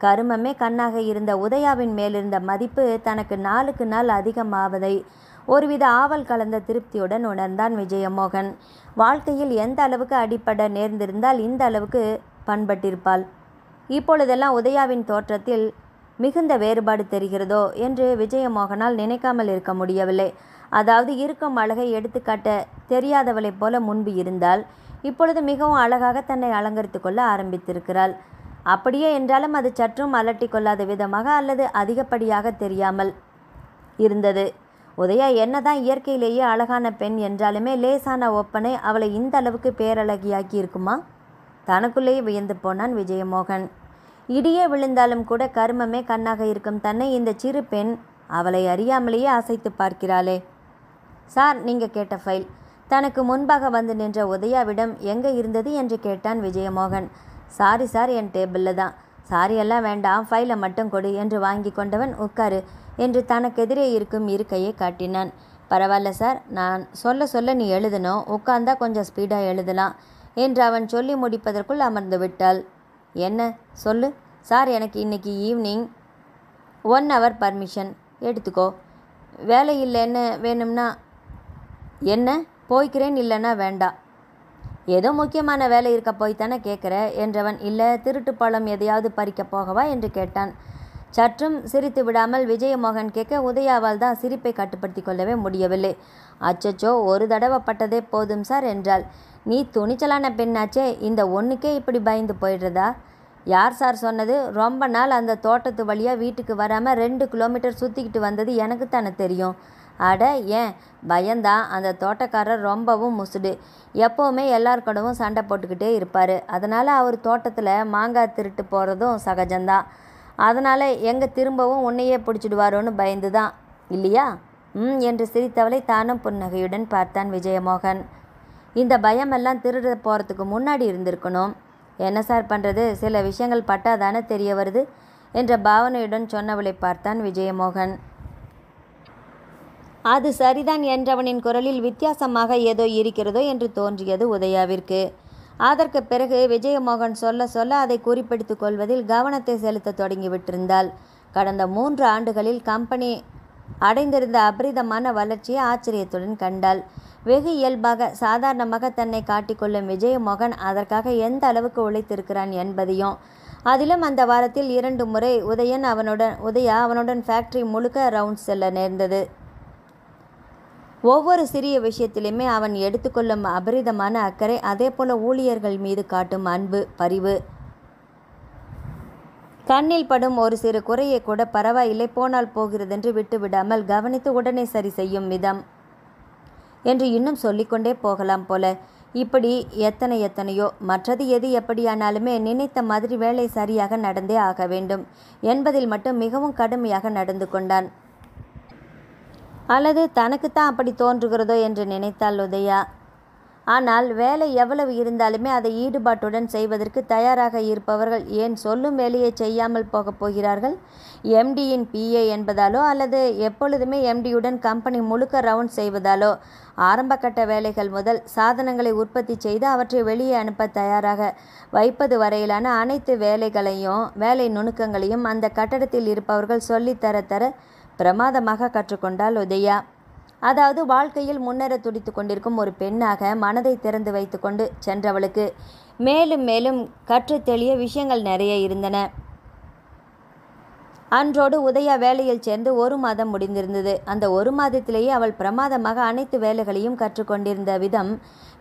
கருமமே கண்ணாக இருந்த உதயாவின் மேலிருந்த மதிப்பு தனக்கு நாளுக்கு நாள் அதிகமாவதை ஒருவித ஆவல் கலந்த திருப்தியுடன் உணர்ந்தான் விஜயமோகன். வாழ்க்கையில் எந்த அளவுக்கு அடிப்பட நேர்ந்திருந்தால் இந்த அளவுக்கு பண்பட்டிருப்பாள். இப்பொழுதெல்லாம் உதயாவின் தோற்றத்தில் மிகுந்த வேறுபாடு தெரிகிறதோ என்று விஜயமோகனால் நினைக்காமல் இருக்க முடியவில்லை. அதாவது இருக்கும் அழகை எடுத்துக்காட்ட தெரியாதவளைப் போல முன்பு இருந்தால் இப்பொழுது மிகவும் அழகாக தன்னை அலங்கரித்து கொள்ள ஆரம்பித்திருக்கிறாள். அப்படியே என்றாலும் அது சற்றும் அலட்டிக் கொள்ளாத விதமாக அல்லது அதிகப்படியாக தெரியாமல் இருந்தது. உதயா என்னதான் இயற்கையிலேயே அழகான பெண் என்றாலுமே லேசான ஒப்பனை அவளை இந்த அளவுக்கு பேரழகியாக்கி இருக்குமா? தனக்குள்ளேயே வியந்து போனான் விஜயமோகன். இடியே விழுந்தாலும் கூட கருமமே கண்ணாக இருக்கும் தன்னை இந்த சிறு பெண் அவளை அறியாமலேயே அசைத்து பார்க்கிறாளே. சார், நீங்கள் கேட்ட ஃபைல். தனக்கு முன்பாக வந்து நின்ற உதயாவிடம் எங்கே இருந்தது என்று கேட்டான் விஜயமோகன். சாரி சார், என் டேபிளில் தான். சாரியெல்லாம் வேண்டாம், ஃபைலை மட்டும் கொடு என்று வாங்கி கொண்டவன் உட்காரு என்று தனக்கெதிரே இருக்கும் இருக்கையை காட்டினான். பரவாயில்ல சார், நான் சொல்ல சொல்ல நீ எழுதணும், உட்கார்ந்தா கொஞ்சம் ஸ்பீடாக எழுதலாம் என்று அவன் சொல்லி முடிப்பதற்குள் அமர்ந்து விட்டாள். என்ன சொல்லு சார், எனக்கு இன்னைக்கு ஈவினிங் 1 hour பர்மிஷன் எடுத்துக்கோ. வேலை இல்லைன்னு வேணும்னா என்ன போய்க்கிறேன், இல்லைன்னா வேண்டாம். ஏதோ முக்கியமான வேலை இருக்க போய் தானே கேட்குற என்றவன் இல்லை திருட்டு பழம் எதையாவது பறிக்க போகவா என்று கேட்டான். சற்றும் சிரித்து விடாமல் விஜயமோகன் கேட்க உதயாவால் தான் சிரிப்பை கட்டுப்படுத்தி கொள்ளவே முடியவில்லை. அச்சச்சோ, ஒரு தடவை பட்டதே போதும் சார் என்றாள். நீ துணிச்சலான பெண்ணாச்சே, இந்த ஒன்றுக்கே இப்படி பயந்து போயிடுறதா? யார் சார் சொன்னது? ரொம்ப நாள் அந்த தோட்டத்து வழியாக வீட்டுக்கு வராமல் 2 கிலோமீட்டர் சுற்றிக்கிட்டு வந்தது எனக்கு தானே தெரியும். அட ஏன் பயந்தான். அந்த தோட்டக்காரர் ரொம்பவும் முசுடு. எப்போவுமே எல்லார் கூடவும் சண்டை போட்டுக்கிட்டே இருப்பார். அதனால் அவர் தோட்டத்தில் மாங்காய் திருட்டு போகிறதும் சகஜம்தான். அதனால் எங்கே திரும்பவும் உன்னையே பிடிச்சிடுவாரோன்னு பயந்து தான் இல்லையா? என்று சிரித்தவளை தானும் புன்னகையுடன் பார்த்தான் விஜயமோகன். இந்த பயமெல்லாம் திருட போகிறதுக்கு முன்னாடி இருந்திருக்கணும். என்ன சார் பண்ணுறது, சில விஷயங்கள் பட்டாதானே தெரிய வருது என்ற பாவனையுடன் சொன்னவளை பார்த்தான் விஜயமோகன். அது சரிதான் என்றவனின் குரலில் வித்தியாசமாக ஏதோ இருக்கிறதோ என்று தோன்றியது உதயாவிற்கு. அதற்கு பிறகு விஜயமோகன் சொல்ல சொல்ல அதை குறிப்பிடுத்து கொள்வதில் கவனத்தை செலுத்த தொடங்கிவிட்டிருந்தாள். கடந்த 3 ஆண்டுகளில் கம்பெனி அடைந்திருந்த அபரிதமான வளர்ச்சியை ஆச்சரியத்துடன் கண்டாள். வெகு இயல்பாக சாதாரணமாக தன்னை காட்டிக்கொள்ளும் விஜயமோகன் அதற்காக எந்த அளவுக்கு உழைத்திருக்கிறான் என்பதையும், அதிலும் அந்த வாரத்தில் 2 முறை உதயா அவனுடன் ஃபேக்டரி முழுக்க ரவுண்ட் செல்ல நேர்ந்தது. ஒவ்வொரு சிறிய விஷயத்திலுமே அவன் எடுத்துக்கொள்ளும் அபரிதமான அக்கறை, அதே போல ஊழியர்கள் மீது காட்டும் அன்பு, பரிவு, கண்ணில் படும் ஒரு சிறு குறையை கூட பரவாயில்லை போனால் போகிறதென்று விட்டுவிடாமல் கவனித்து உடனே சரி செய்யும் விதம் என்று இன்னும் சொல்லிக்கொண்டே போகலாம் போல. இப்படி எத்தனையோ. மற்றது எது எப்படியானாலுமே நினைத்த மாதிரி வேலை சரியாக நடந்தே ஆக வேண்டும் என்பதில் மட்டும் மிகவும் கடுமையாக நடந்து கொண்டான். அல்லது தனக்குத்தான் அப்படி தோன்றுகிறதோ என்று நினைத்தாள் உதயா. ஆனால் வேலை எவ்வளவு இருந்தாலுமே அதை ஈடுபாட்டுடன் செய்வதற்கு தயாராக இருப்பவர்கள் ஏன் சொல்லும் வேலையை செய்யாமல் போகப் போகிறார்கள்? எம்டியின் பிஏ என்பதாலோ அல்லது எப்பொழுதுமே எம்டியுடன் கம்பெனி முழுக்க ரவுண்ட் செய்வதாலோ ஆரம்பகட்ட வேலைகள் முதல் சாதனங்களை உற்பத்தி செய்து அவற்றை வெளியே அனுப்ப தயாராக வைப்பது வரையிலான அனைத்து வேலை நுணுக்கங்களையும் அந்த கட்டடத்தில் இருப்பவர்கள் சொல்லித்தர தர பிரமாதமாக கற்றுக்கொண்டாள் உதயா. அதாவது வாழ்க்கையில் முன்னேற துடித்து கொண்டிருக்கும் ஒரு பெண்ணாக மனதை திறந்து வைத்து கொண்டு சென்றவளுக்கு மேலும் மேலும் கற்று தெளிய விஷயங்கள் நிறைய இருந்தன. அன்றோடு உதயா வேலையில் சேர்ந்து 1 மாதம் முடிந்திருந்தது. அந்த 1 மாதத்திலேயே அவள் பிரமாதமாக அனைத்து வேலைகளையும் கற்றுக்கொண்டிருந்த விதம்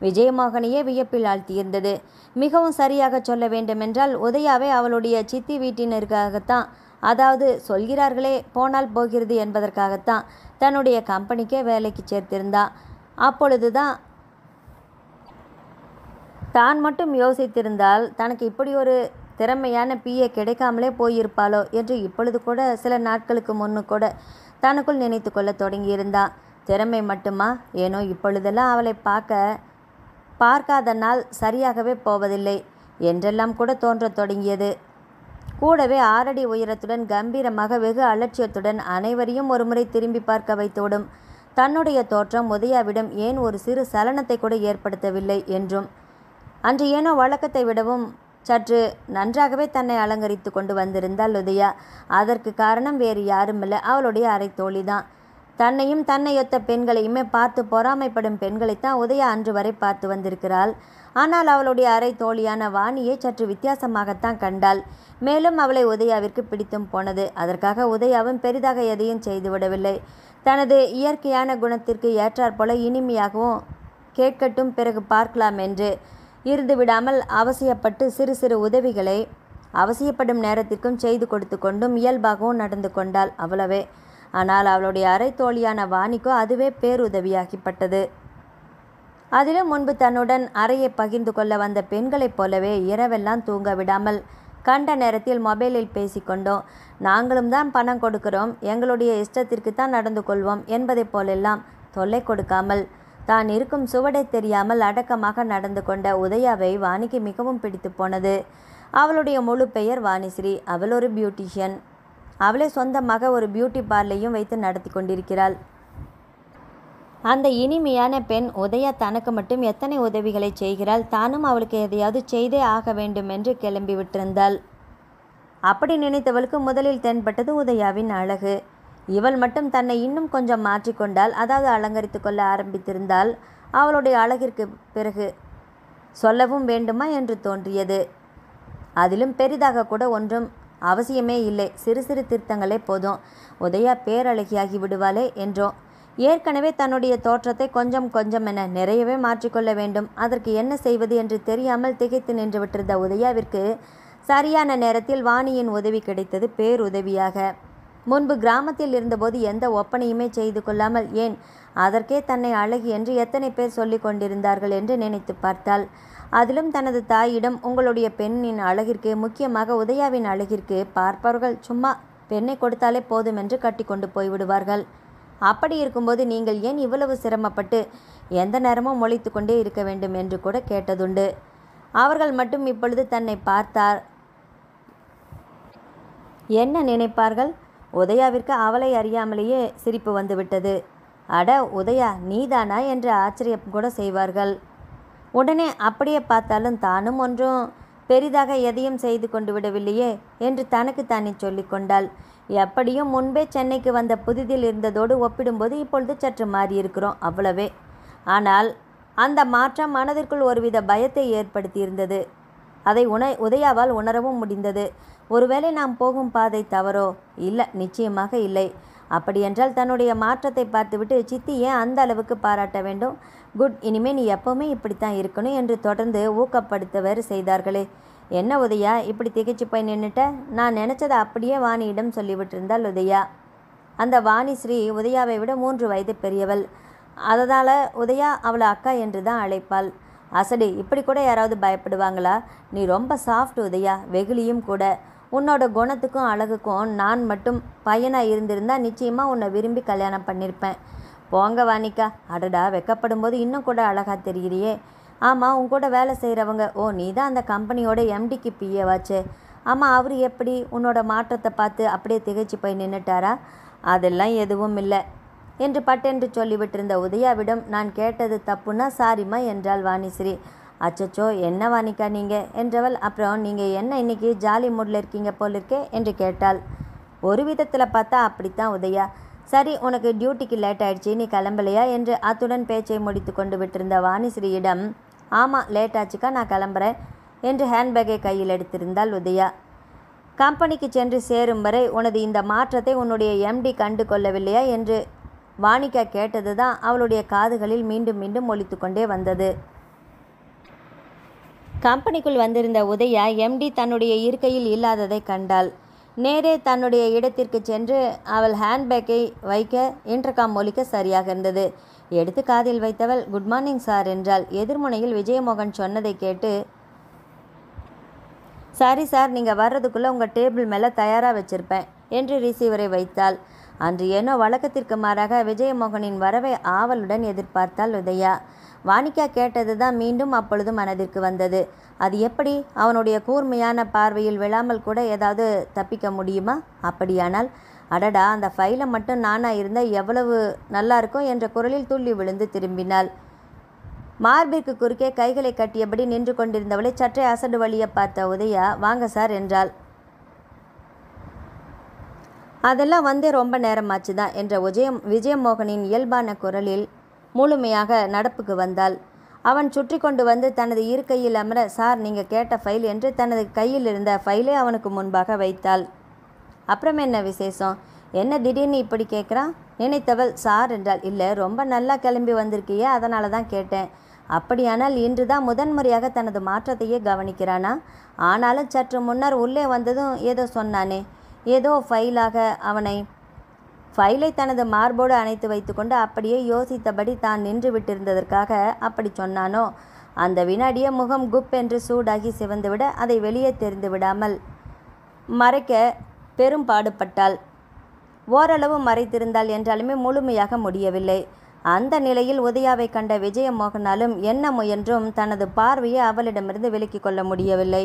விஜயமோகனையே வியப்பில் ஆழ்த்தியிருந்தது. மிகவும் சரியாக சொல்ல வேண்டுமென்றால் உதயாவை அவளுடைய சித்தி வீட்டினருக்காகத்தான், அதாவது சொல்கிறார்களே போனால் போகிறது என்பதற்காகத்தான் தன்னுடைய கம்பெனிக்கே வேலைக்கு சேர்த்திருந்தா. அப்பொழுதுதான் தான் மட்டும் யோசித்திருந்தால் தனக்கு இப்படி ஒரு திறமையான பிஏ கிடைக்காமலே போயிருப்பாளோ என்று இப்பொழுது கூட சில நாட்களுக்கு முன்னு கூட தனக்குள் நினைத்து கொள்ள தொடங்கியிருந்தா. திறமை மட்டுமா? ஏனோ இப்பொழுதெல்லாம் அவளை பார்க்காத நாள் சரியாகவே போவதில்லை என்றெல்லாம் கூட தோன்றத் தொடங்கியது. கூடவே 6 அடி உயரத்துடன் கம்பீரமாக வெகு அலட்சியத்துடன் அனைவரையும் ஒருமுறை திரும்பி பார்க்க வைத்துவிடும் தன்னுடைய தோற்றம் உதயாவிடம் ஏன் ஒரு சிறு சலனத்தை கூட ஏற்படுத்தவில்லை என்றும், அன்று ஏனோ வழக்கத்தை விடவும் சற்று நன்றாகவே தன்னை அலங்கரித்து கொண்டு வந்திருந்தாள் உதயா. அதற்கு காரணம் வேறு யாருமில்லை, அவளுடைய அரை தோழிதான். தன்னையும் தன்னையொத்த பெண்களையுமே பார்த்து பொறாமைப்படும் பெண்களைத்தான் உதயா அன்று வரை பார்த்து வந்திருக்கிறாள். ஆனால் அவளுடைய அரை தோழியான வாணியை சற்று வித்தியாசமாகத்தான் கண்டாள். மேலும் அவளை உதயாவிற்கு பிடித்தும் போனது. அதற்காக உதயாவும் பெரிதாக எதையும் செய்துவிடவில்லை. தனது இயற்கையான குணத்திற்கு ஏற்றாற்போல இனிமையாகவும் கேட்கட்டும் பிறகு பார்க்கலாம் என்று இருந்து விடாமல் அவசியப்பட்டு சிறு சிறு உதவிகளை அவசியப்படும் நேரத்திற்கும் செய்து கொடுத்து கொண்டும் இயல்பாகவும் நடந்து கொண்டாள். அவ்வளவே. ஆனால் அவளுடைய அரை தோழியான வாணிக்கோ அதுவே பேருதவியாகிப்பட்டது. அதிலும் முன்பு தன்னுடன் அறையை பகிர்ந்து கொள்ள வந்த பெண்களைப் போலவே இரவெல்லாம் தூங்க விடாமல் கண்ட நேரத்தில் மொபைலில் பேசிக்கொண்டோம். நாங்களும் தான் பணம் கொடுக்கிறோம், எங்களுடைய இஷ்டத்திற்கு தான் நடந்து கொள்வோம் என்பதைப் போலெல்லாம் தொல்லை கொடுக்காமல் தான் இருக்கும் சுவடை தெரியாமல் அடக்கமாக நடந்து கொண்ட உதயாவை வாணிக்கு மிகவும் பிடித்து போனது. அவளுடைய முழு பெயர் வாணிஸ்ரீ. அவள் ஒரு பியூட்டிஷியன். அவளே சொந்தமாக ஒரு பியூட்டி பார்லையும் வைத்து நடத்தி கொண்டிருக்கிறாள். அந்த இனிமையான பெண் உதயா தனக்கு மட்டும் எத்தனை உதவிகளை செய்கிறாள். தானும் அவளுக்கு எதையாவது செய்தே ஆக வேண்டும் என்று கிளம்பி விட்டிருந்தாள். அப்படி நினைத்தவளுக்கு முதலில் தென்பட்டது உதயாவின் அழகு. இவள் மட்டும் தன்னை இன்னும் கொஞ்சம் மாற்றிக்கொண்டால், அதாவது அலங்கரித்து கொள்ள ஆரம்பித்திருந்தால் அவளுடைய அழகிற்கு பிறகு சொல்லவும் வேண்டுமா என்று தோன்றியது. அதிலும் பெரிதாக கூட ஒன்றும் அவசியமே இல்லை. சிறு சிறு திருத்தங்களே போதும். உதயா பேரழகியாகி விடுவாளே என்றோம். ஏற்கனவே தன்னுடைய தோற்றத்தை கொஞ்சம் கொஞ்சம் என நிறையவே மாற்றிக்கொள்ள வேண்டும். அதற்கு என்ன செய்வது என்று தெரியாமல் திகைத்து நின்று விட்டிருந்த உதயாவிற்கு சரியான நேரத்தில் வாணியின் உதவி கிடைத்தது பேருதவியாக. முன்பு கிராமத்தில் இருந்தபோது எந்த ஒப்பனையுமே செய்து கொள்ளாமல், ஏன் அதற்கே தன்னை அழகி என்று எத்தனை பேர் சொல்லி கொண்டிருந்தார்கள் என்று நினைத்து பார்த்தாள். அதிலும் தனது தாயிடம் உங்களுடைய பெண்ணின் அழகிற்கு, முக்கியமாக உதயாவின் அழகிற்கு பார்ப்பவர்கள் சும்மா பெண்ணை கொடுத்தாலே போதும் என்று கட்டி கொண்டு போய்விடுவார்கள். அப்படி இருக்கும்போது நீங்கள் ஏன் இவ்வளவு சிரமப்பட்டு எந்த நேரமும் முளைத்து கொண்டே இருக்க வேண்டும் என்று கூட கேட்டதுண்டு. அவர்கள் மட்டும் இப்பொழுது தன்னை பார்த்தார் என்ன நினைப்பார்கள்? உதயாவிற்கு அவளை அறியாமலேயே சிரிப்பு வந்துவிட்டது. அட உதயா, நீதானா என்று ஆச்சரியம் கூட செய்வார்கள். உடனே அப்படியே பார்த்தாலும் தானும் ஒன்றும் பெரிதாக எதையும் செய்து கொண்டு விடவில்லையே என்று தனக்கு தானே சொல்லி கொண்டாள். எப்படியும் முன்பே சென்னைக்கு வந்த புதிதில் இருந்ததோடு ஒப்பிடும்போது இப்பொழுது சற்று மாறியிருக்கிறோம், அவ்வளவே. ஆனால் அந்த மாற்றம் மனதிற்குள் ஒருவித பயத்தை ஏற்படுத்தியிருந்தது. அதை உதயாவால் உணரவும் முடிந்தது. ஒருவேளை நாம் போகும் பாதை தவறோ? இல்லை, நிச்சயமாக இல்லை. அப்படியென்றால் தன்னுடைய மாற்றத்தை பார்த்துவிட்டு சித்தி ஏன் அந்த அளவுக்கு பாராட்ட வேண்டும்? குட், இனிமேல் நீ எப்போவுமே இப்படித்தான் இருக்கணும் என்று தொடர்ந்து ஊக்கப்படுத்த வேறு செய்தார்களே. என்ன உதயா, இப்படி திகைச்சு போய் நின்றுட்ட? நான் நினச்சதை அப்படியே வாணியிடம் சொல்லிவிட்டிருந்தாள் உதயா. அந்த வாணிஸ்ரீ உதயாவை விட 3 வயது பெரியவள். அதனால் உதயா அவளை அக்கா என்று தான் அழைப்பாள். அசடு, இப்படி கூட யாராவது பயப்படுவாங்களா? நீ ரொம்ப சாஃப்ட் உதயா, வெகுளியும் கூட. உன்னோட குணத்துக்கும் அழகுக்கும் நான் மட்டும் பையனாக இருந்திருந்தால் நிச்சயமாக உன்னை விரும்பி கல்யாணம் பண்ணியிருப்பேன். போங்க வாணிக்கா. அடடா, வெக்கப்படும் போது இன்னும் கூட அழகாக தெரிகிறியே. ஆமாம், உன் கூட வேலை செய்கிறவங்க, ஓ நீ தான் அந்த கம்பெனியோட எம்டிக்கு பிஏவாச்சு. ஆமாம், அவர் எப்படி உன்னோட மாற்றத்தை பார்த்து அப்படியே திகைச்சு போய் நின்றுட்டாரா? அதெல்லாம் எதுவும் இல்லை என்று பட்டென்று சொல்லிவிட்டிருந்த உதயாவிடம் நான் கேட்டது தப்புன்னா சாரிம்மா என்றாள் வாணிஸ்ரீ. அச்சச்சோ, என்ன வாணிக்கா நீங்கள் என்றவள். அப்புறம் நீங்கள் என்ன இன்னைக்கு ஜாலி மூடில் இருக்கீங்க போல் இருக்கே என்று கேட்டாள். ஒரு விதத்தில் பார்த்தா அப்படித்தான் உதயா. சரி, உனக்கு டியூட்டிக்கு லேட் ஆயிடுச்சு, நீ கிளம்பலையா என்று அத்துடன் பேச்சை முடித்து கொண்டு விட்டிருந்த வாணிஸ்ரீயிடம், ஆமாம் லேட் ஆச்சுக்கா, நான் கிளம்புறேன் என்று ஹேண்ட்பேக்கை கையில் எடுத்திருந்தாள் உதயா. கம்பெனிக்கு சென்று சேரும் வரை உனது இந்த மாற்றத்தை உன்னுடைய எம்டி கண்டு கொள்ளவில்லையா என்று வாணிகா கேட்டது தான் அவளுடைய காதுகளில் மீண்டும் மீண்டும் ஒலித்து கொண்டே வந்தது. கம்பெனிக்குள் வந்திருந்த உதயா எம்டி தன்னுடைய இருக்கையில் இல்லாததை கண்டாள். நேரே தன்னுடைய இடத்திற்கு சென்று அவள் ஹேண்ட்பேக்கை வைக்க இன்டர்காம் ஒலிக்க சரியாக இருந்தது. எடுத்து காதில் வைத்தவள் குட் மார்னிங் சார் என்றாள். எதிர்முனையில் விஜயமோகன் சொன்னதை கேட்டு, சரி சார், நீங்கள் வர்றதுக்குள்ளே உங்கள் டேபிள் மேலே தயாராக வச்சுருப்பேன் என்று ரிசீவரை வைத்தாள். அன்று ஏனோ வழக்கத்திற்கு மாறாக விஜயமோகனின் வரவை ஆவலுடன் எதிர்பார்த்தாள் உதயா. வாணிகா கேட்டது தான் மீண்டும் அப்பொழுது மனதிற்கு வந்தது. அது எப்படி? அவனுடைய கூர்மையான பார்வையில் விழாமல் கூட ஏதாவது தப்பிக்க முடியுமா? அப்படியானால் அடடா, அந்த ஃபைலை மட்டும் நானாக இருந்தால் எவ்வளவு நல்லா இருக்கும் என்ற குரலில் துள்ளி விழுந்து திரும்பினாள். மார்பிற்கு குறுக்கே கைகளை கட்டியபடி நின்று கொண்டிருந்தவளை சற்றே அசடு வழிய பார்த்த உதயா வாங்க சார் என்றாள். அதெல்லாம் வந்து ரொம்ப நேரமாச்சு தான் என்ற விஜயமோகனின் இயல்பான குரலில் முழுமையாக நடப்புக்கு வந்தாள். அவன் சுற்றி கொண்டு வந்து தனது இருக்கையில் அமர, சார் நீங்கள் கேட்ட ஃபைல் என்று தனது கையில் இருந்த ஃபைலை அவனுக்கு முன்பாக வைத்தாள். அப்புறம் என்ன விசேஷம்? என்ன திடீர்னு இப்படி கேட்குறான்? நினைத்தவள் சார் என்றாள். இல்லை, ரொம்ப நல்லா கிளம்பி வந்திருக்கியே, அதனால தான் கேட்டேன். அப்படியானால் இன்றுதான் முதன்முறையாக தனது மாற்றத்தையே கவனிக்கிறானா? ஆனாலும் சற்று முன்னர் உள்ளே வந்ததும் ஏதோ சொன்னானே, ஏதோ ஃபைலை தனது மார்போடு அணைத்து வைத்துக்கொண்டு அப்படியே யோசித்தபடி தான் நின்று விட்டிருந்ததற்காக அப்படி சொன்னானோ? அந்த வினாடியே முகம் குப் என்று சூடாகி சிவந்துவிட அதை வெளியே தெரிந்து விடாமல் மறைக்க பெரும் பாடுபட்டாள். ஓரளவு மறைத்திருந்தாள் என்றாலுமே முழுமையாக முடியவில்லை. அந்த நிலையில் உதயாவை கண்ட விஜயமோகனாலும் என்ன முயன்றும் தனது பார்வையை அவளிடமிருந்து விலக்கிக் கொள்ள முடியவில்லை.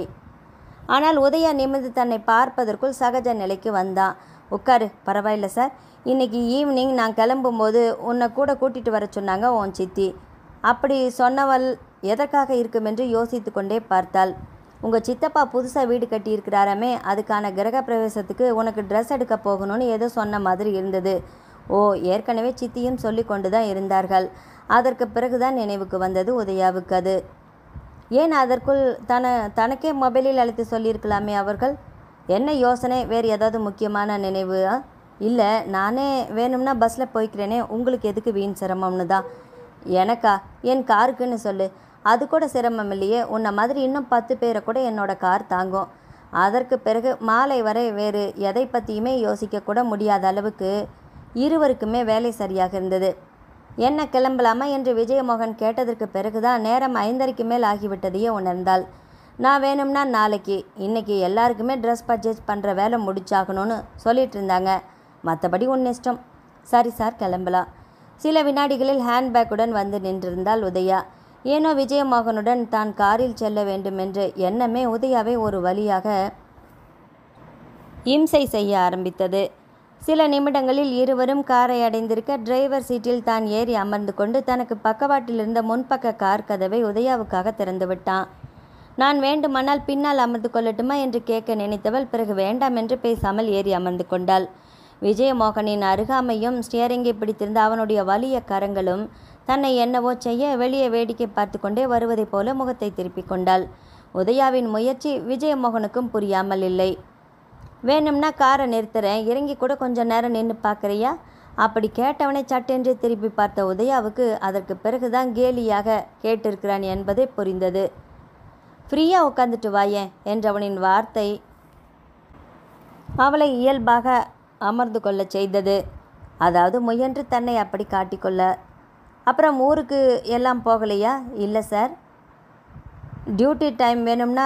ஆனால் உதயா நிமிர்ந்து தன்னை பார்ப்பதற்குள் சகஜ நிலைக்கு வந்தான். உட்காரு, பரவாயில்ல சார். இன்னைக்கு ஈவினிங் நான் கிளம்பும்போது உன்னை கூட கூட்டிகிட்டு வர சொன்னாங்க உன் சித்தி. அப்படி சொன்னவள் எதற்காக இருக்குமென்று யோசித்து கொண்டே பார்த்தாள். உங்கள் சித்தப்பா புதுசாக வீடு கட்டியிருக்கிறாராமே, அதுக்கான கிரக பிரவேசத்துக்கு உனக்கு ட்ரெஸ் எடுக்க போகணும்னு ஏதோ சொன்ன மாதிரி இருந்தது. ஓ, ஏற்கனவே சித்தியும் சொல்லி கொண்டு தான் இருந்தார்கள். அதற்கு பிறகுதான் நினைவுக்கு வந்தது உதயாவுக்கு அது. ஏன் அதற்குள் தனக்கே மொபைலில் அழைத்து சொல்லியிருக்கலாமே அவர்கள்? என்ன யோசனை? வேறு ஏதாவது முக்கியமான நினைவு? இல்லை, நானே வேணும்னா பஸ்ஸில் போய்க்கிறேனே, உங்களுக்கு எதுக்கு வீண் சிரமம்னு தான். எனக்கா? என் காருக்குன்னு சொல்லு. அது கூட சிரமம் இல்லையே. உன்னை மாதிரி இன்னும் 10 பேரை கூட என்னோட கார் தாங்கும். அதற்கு பிறகு மாலை வரை வேறு எதை பற்றியுமே யோசிக்கக்கூட முடியாத அளவுக்கு இருவருக்குமே வேலை சரியாக இருந்தது. என்ன கிளம்பலாமா என்று விஜயமோகன் கேட்டதற்கு பிறகுதான் நேரம் 5:30க்கு மேல் ஆகிவிட்டதையே உணர்ந்தாள். நான் வேணும்னா நாளைக்கு, இன்னைக்கு எல்லாருக்குமே ட்ரெஸ் பர்ச்சேஸ் பண்ணுற வேலை முடிச்சாகணும்னு சொல்லிட்டு இருந்தாங்க. மற்றபடி உன் இஷ்டம். சரி சார், கிளம்பலாம். சில வினாடிகளில் ஹேண்ட்பேக்குடன் வந்து நின்றிருந்தாள் உதயா. ஏனோ விஜயமோகனுடன் தான் காரில் செல்ல வேண்டும் என்ற எண்ணமே உதயாவை ஒரு வழியாக இம்சை செய்ய ஆரம்பித்தது. சில நிமிடங்களில் இருவரும் காரை அடைந்திருக்க டிரைவர் சீட்டில் தான் ஏறி அமர்ந்து கொண்டு தனக்கு பக்கவாட்டில் இருந்த முன்பக்க கார் கதவை உதயாவுக்காக திறந்து விட்டான். நான் வேண்டுமானால் பின்னால் அமர்ந்து கொள்ளட்டுமா என்று கேட்க நினைத்தவள் பிறகு வேண்டாம் என்று பேசாமல் ஏறி அமர்ந்து கொண்டாள். விஜயமோகனின் அருகாமையும் ஸ்டியரிங்கை பிடித்திருந்த அவனுடைய வலிய கரங்களும் தன்னை என்னவோ செய்ய வெளியே வேடிக்கை பார்த்து கொண்டே வருவதைப் போல முகத்தை திருப்பிக் கொண்டாள். உதயாவின் முயற்சி விஜயமோகனுக்கும் புரியாமல் இல்லை. வேணும்னா காரை நிறுத்துறேன், இறங்கி கூட கொஞ்ச நேரம் நின்று பார்க்குறியா? அப்படி கேட்டவனை சட்டென்று திருப்பி பார்த்த உதயாவுக்கு அதற்கு பிறகுதான் கேலியாக கேட்டிருக்கிறான் என்பதே புரிந்தது. ஃப்ரீயாக உட்காந்துட்டு வாயேன் என்றவனின் வார்த்தை அவளை இயல்பாக அமர்ந்து கொள்ள செய்தது. அதாவது முயன்று தன்னை அப்படி காட்டிக்கொள்ள. அப்புறம் ஊருக்கு எல்லாம் போகலையா? இல்லை சார், டியூட்டி டைம் வேணும்னா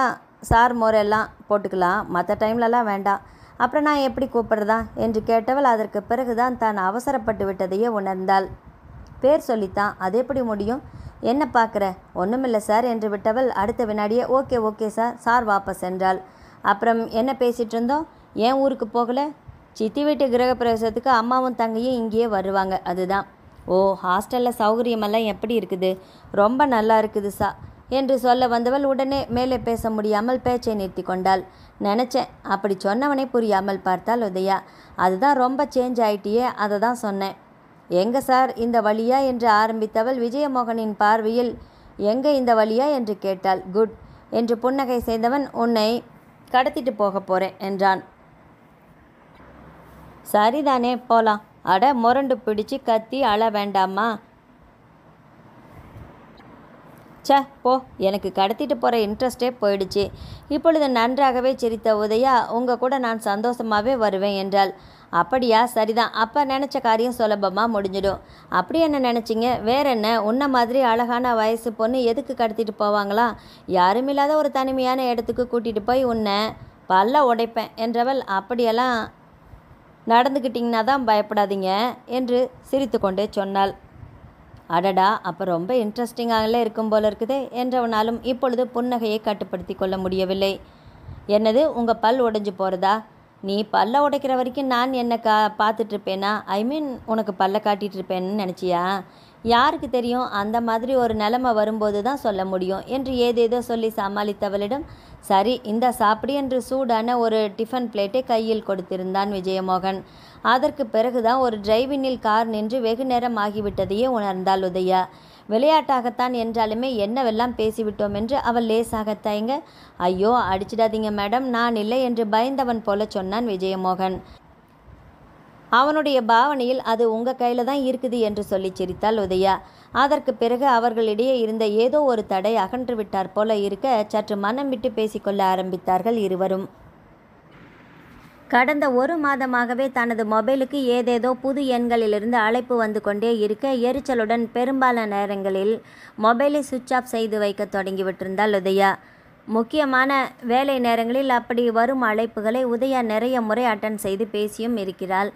சார் மோரெல்லாம் போட்டுக்கலாம், மற்ற டைம்லலாம் வேண்டாம். அப்புறம் நான் எப்படி கூப்பிட்றதா என்று கேட்டவள் அதற்கு பிறகுதான் தான் அவசரப்பட்டு விட்டதையே உணர்ந்தாள். பேர் சொல்லித்தான், அது எப்படி முடியும்? என்ன பார்க்குற? ஒன்றுமில்லை சார் என்று விட்டவள் அடுத்த வினாடியே ஓகே ஓகே சார், சார் வாபஸ் என்றாள். அப்புறம் என்ன பேசிகிட்டு இருந்தோம்? ஏன் ஊருக்கு போகலை? சித்தி வீட்டு கிரகப்பிரவேசத்துக்கு அம்மாவும் தங்கையும் இங்கேயே வருவாங்க, அதுதான். ஓ, ஹாஸ்டலில் சௌகரியமெல்லாம் எப்படி இருக்குது? ரொம்ப நல்லா இருக்குது சா என்று சொல்ல வந்தவள் உடனே மேலே பேச முடியாமல் பேச்சை நிறுத்தி கொண்டாள். நினச்சேன். அப்படி சொன்னவனை புரியாமல் பார்த்தாள் உதயா. அதுதான் ரொம்ப சேஞ்ச் ஆயிட்டியே, அதை தான் சொன்னேன். எங்க சார் இந்த வழியா என்று ஆரம்பித்தவள் விஜயமோகனின் பார்வையில் எங்கே இந்த வழியா என்று கேட்டாள். குட் என்று புன்னகை செய்தவன் உன்னை கடத்திட்டு போக போகிறேன் என்றான். சரிதானே, போலாம். அட, முரண்டு பிடிச்சு கத்தி அழ வேண்டாமா? சே போ, எனக்கு கடத்திட்டு போகிற இன்ட்ரெஸ்டே போயிடுச்சு. இப்பொழுது நன்றாகவே சிரித்த உதயா உங்கள் கூட நான் சந்தோஷமாகவே வருவேன் என்றாள். அப்படியா? சரிதான். அப்போ நினச்ச காரியம் சுலபமாக முடிஞ்சிடும். அப்படி என்ன நினச்சிங்க? வேற என்ன? உன்ன மாதிரி அழகான வயசு பொண்ணு எதுக்கு கடத்திட்டு போவாங்களா? யாரும் இல்லாத ஒரு தனிமையான இடத்துக்கு கூட்டிகிட்டு போய் உன்னை பல்ல உடைப்பேன் என்றவள் அப்படியெல்லாம் நடந்துக்கிட்டிங்கன்னா தான் பயப்படாதீங்க என்று சிரித்து கொண்டே சொன்னாள். அடடா, அப்போ ரொம்ப இன்ட்ரெஸ்டிங்காகல இருக்கும் போல இருக்குதே என்றவனாலும் இப்பொழுது புன்னகையை கட்டுப்படுத்தி கொள்ள முடியவில்லை. என்னது, உங்கள் பல் உடைஞ்சு போகிறதா? நீ பல்ல உடைக்கிற வரைக்கும் நான் என்ன பார்த்துட்ருப்பேனா? உனக்கு பல்ல காட்டிகிட்ருப்பேன்னு நினச்சியா? யாருக்கு தெரியும்? அந்த மாதிரி ஒரு நிலைமை வரும்போது தான் சொல்ல முடியும் என்று ஏதேதோ சொல்லி சமாளித்தவளிடம் சரி இந்த சாப்பிடு என்று சூடான ஒரு டிஃபன் பிளேட்டை கையில் கொடுத்திருந்தான் விஜயமோகன். அதற்கு பிறகுதான் ஒரு டிரைவினில் கார் நின்று வெகு நேரம் ஆகிவிட்டதையே உணர்ந்தாள் உதயா. விளையாட்டாகத்தான் என்றாலுமே என்னவெல்லாம் பேசிவிட்டோம் என்று அவள் லேசாக தயங்க, ஐயோ அடிச்சிடாதீங்க மேடம், நான் இல்லை என்று பயந்தவன் போல சொன்னான் விஜயமோகன். அவனுடைய பாவனையில் அது உங்கள் கையில் தான் இருக்குது என்று சொல்லி சிரித்தாள் உதயா. அதற்கு பிறகு அவர்களிடையே இருந்த ஏதோ ஒரு தடை அகன்று விட்டார் போல இருக்க சற்று மனம் விட்டு பேசிக்கொள்ள ஆரம்பித்தார்கள் இருவரும். கடந்த 1 மாதமாகவே தனது மொபைலுக்கு ஏதேதோ புது எண்களிலிருந்து அழைப்பு வந்து கொண்டே இருக்க எரிச்சலுடன் பெரும்பாலான நேரங்களில் மொபைலை சுவிட்ச் ஆஃப் செய்து வைக்க தொடங்கிவிட்டிருந்தாள் உதயா. முக்கியமான வேலை நேரங்களில் அப்படி வரும் அழைப்புகளை உதயா நிறைய முறை அட்டன் செய்து பேசியும் இருக்கிறாள்.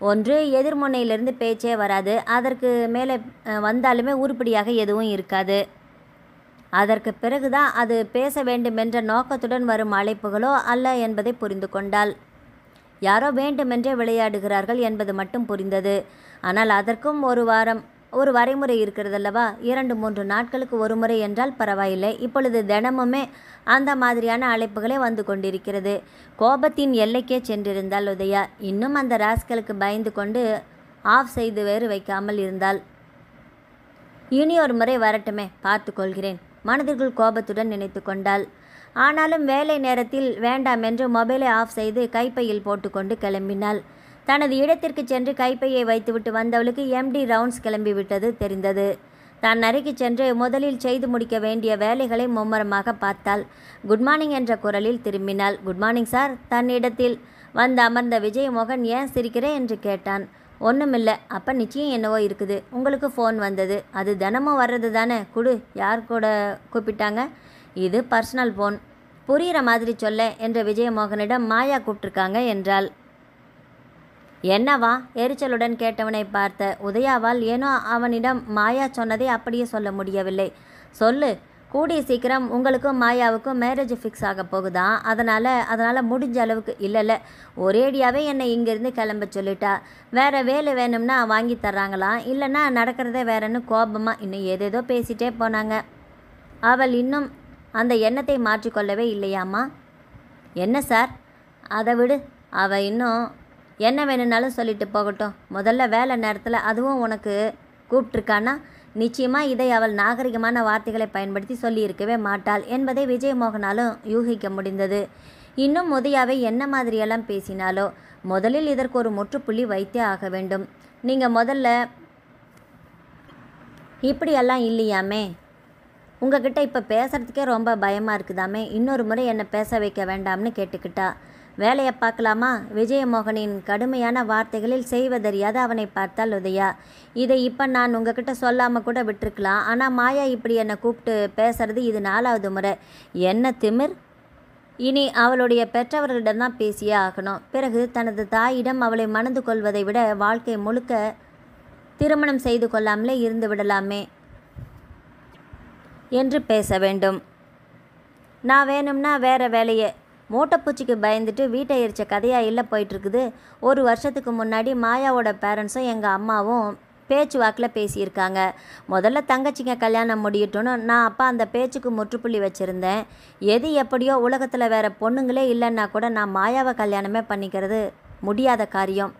ஒன்று எதிர்முனையிலிருந்து பேச்சே வராது, அதற்கு மேலே வந்தாலுமே உருப்படியாக எதுவும் இருக்காது. அதற்கு பிறகுதான் அது பேச வேண்டுமென்ற நோக்கத்துடன் வரும் அழைப்புகளோ அல்ல என்பதை புரிந்து கொண்டாள். யாரோ வேண்டுமென்றே விளையாடுகிறார்கள் என்பது மட்டும் புரிந்தது. ஆனால் அதற்கும் ஒரு வரைமுறை இருக்கிறதல்லவா? 2-3 நாட்களுக்கு ஒரு முறை என்றால் பரவாயில்லை. இப்பொழுது தினமுமே அந்த மாதிரியான அழைப்புகளே வந்து கொண்டிருக்கிறது. கோபத்தின் எல்லைக்கே சென்றிருந்தாள் உதயா. இன்னும் அந்த ராஸ்களுக்கு பயந்து கொண்டு ஆஃப் செய்து வேறு வைக்காமல் இருந்தாள். இனி ஒரு முறை வரட்டுமே, பார்த்து கொள்கிறேன், மனதிற்குள் கோபத்துடன் நினைத்து கொண்டாள். ஆனாலும் வேலை நேரத்தில் வேண்டாம் என்று மொபைலை ஆஃப் செய்து கைப்பையில் போட்டுக்கொண்டு கிளம்பினாள். தனது இடத்திற்கு சென்று கைப்பையை வைத்துவிட்டு வந்தவளுக்கு எம்டி ரவுண்ட்ஸ் கிளம்பிவிட்டது தெரிந்தது. தான் அறைக்கு சென்று முதலில் செய்து முடிக்க வேண்டிய வேலைகளை மும்மரமாக பார்த்தாள். குட் மார்னிங் என்ற குரலில் திரும்பினாள். Good morning sir. தன்னிடத்தில் வந்து அமர்ந்த விஜயமோகன் ஏன் சிரிக்கிறேன் என்று கேட்டான். ஒன்றுமில்லை. அப்போ நிச்சயம் என்னவோ இருக்குது. உங்களுக்கு ஃபோன் வந்தது. அது தினமும் வர்றது தானே? குடு. யார் கூட கூப்பிட்டாங்க? இது பர்சனல் ஃபோன். புரிகிற மாதிரி சொல்ல என்ற விஜயமோகனிடம் மாயா கூப்பிட்டுருக்காங்க என்றாள். என்னவா? எரிச்சலுடன் கேட்டவனை பார்த்த உதயாவால் ஏனோ அவனிடம் மாயா சொன்னதை அப்படியே சொல்ல முடியவில்லை. சொல்லு. கூடிய சீக்கிரம் உங்களுக்கும் மாயாவுக்கும் மேரேஜ் ஃபிக்ஸ் ஆக போகுதான். அதனால் முடிஞ்ச அளவுக்கு இல்லை ஒரேடியாகவே என்னை இங்கேருந்து கிளம்ப சொல்லிட்டா. வேறு வேலை வேணும்னா வாங்கி தர்றாங்களாம், இல்லைன்னா நடக்கிறதே வேறன்னு கோபமாக இன்னும் ஏதேதோ பேசிகிட்டே போனாங்க. அவள் இன்னும் அந்த எண்ணத்தை மாற்றிக்கொள்ளவே இல்லையாம்மா. என்ன சார்? அதை விடு. அவள் இன்னும் என்ன வேணும்னாலும் சொல்லிட்டு போகட்டும். முதல்ல வேலை நேரத்தில் அதுவும் உனக்கு கூப்பிட்டுருக்கானா? நிச்சயமாக இதை அவள் நாகரிகமான வார்த்தைகளை பயன்படுத்தி சொல்லியிருக்கவே மாட்டாள் என்பதை விஜயமோகனாலும் யூகிக்க முடிந்தது. இன்னும் உதயாவை என்ன மாதிரியெல்லாம் பேசினாலோ முதலில் இதற்கு ஒரு முற்றுப்புள்ளி வைத்தே ஆக வேண்டும். நீங்கள் முதல்ல இப்படியெல்லாம் இல்லையாமே. உங்ககிட்ட இப்போ பேசுகிறதுக்கே ரொம்ப பயமாக இருக்குதாமே. இன்னொரு முறை என்னை பேச வைக்க வேண்டாம்னு கேட்டுக்கிட்டா. வேலையை பார்க்கலாமா? விஜயமோகனின் கடுமையான வார்த்தைகளில் செய்வதறியாத அவனை பார்த்தாள் உதயா. இதை இப்போ நான் உங்ககிட்ட சொல்லாமல் கூட விட்டுருக்கலாம். ஆனால் மாயா இப்படி என்னை கூப்பிட்டு பேசுறது இது 4வது முறை. என்ன திமிர்! இனி அவளுடைய பெற்றவர்களிடம்தான் பேசியே ஆகணும். பிறகு தனது தாயிடம் அவளை மணந்து கொள்வதை விட வாழ்க்கை முழுக்க திருமணம் செய்து கொள்ளாமலே இருந்து விடலாமே என்று பேச வேண்டும். நான் வேணும்னா வேறு வேலையை மூட்டைப்பூச்சிக்கு பயந்துட்டு வீட்டை எரிச்ச கதையாக இல்லை போயிட்டுருக்குது. 1 வருஷத்துக்கு முன்னாடி மாயாவோட பேரண்ட்ஸும் எங்கள் அம்மாவும் பேச்சுவாக்கில் பேசியிருக்காங்க. முதல்ல தங்கச்சிங்க கல்யாணம் முடியட்டும்னு நான் அப்போ அந்த பேச்சுக்கு முற்றுப்புள்ளி வச்சுருந்தேன். எது எப்படியோ உலகத்தில் வேறு பொண்ணுங்களே இல்லைன்னா கூட நான் மாயாவை கல்யாணமே பண்ணிக்கிறது முடியாத காரியம்.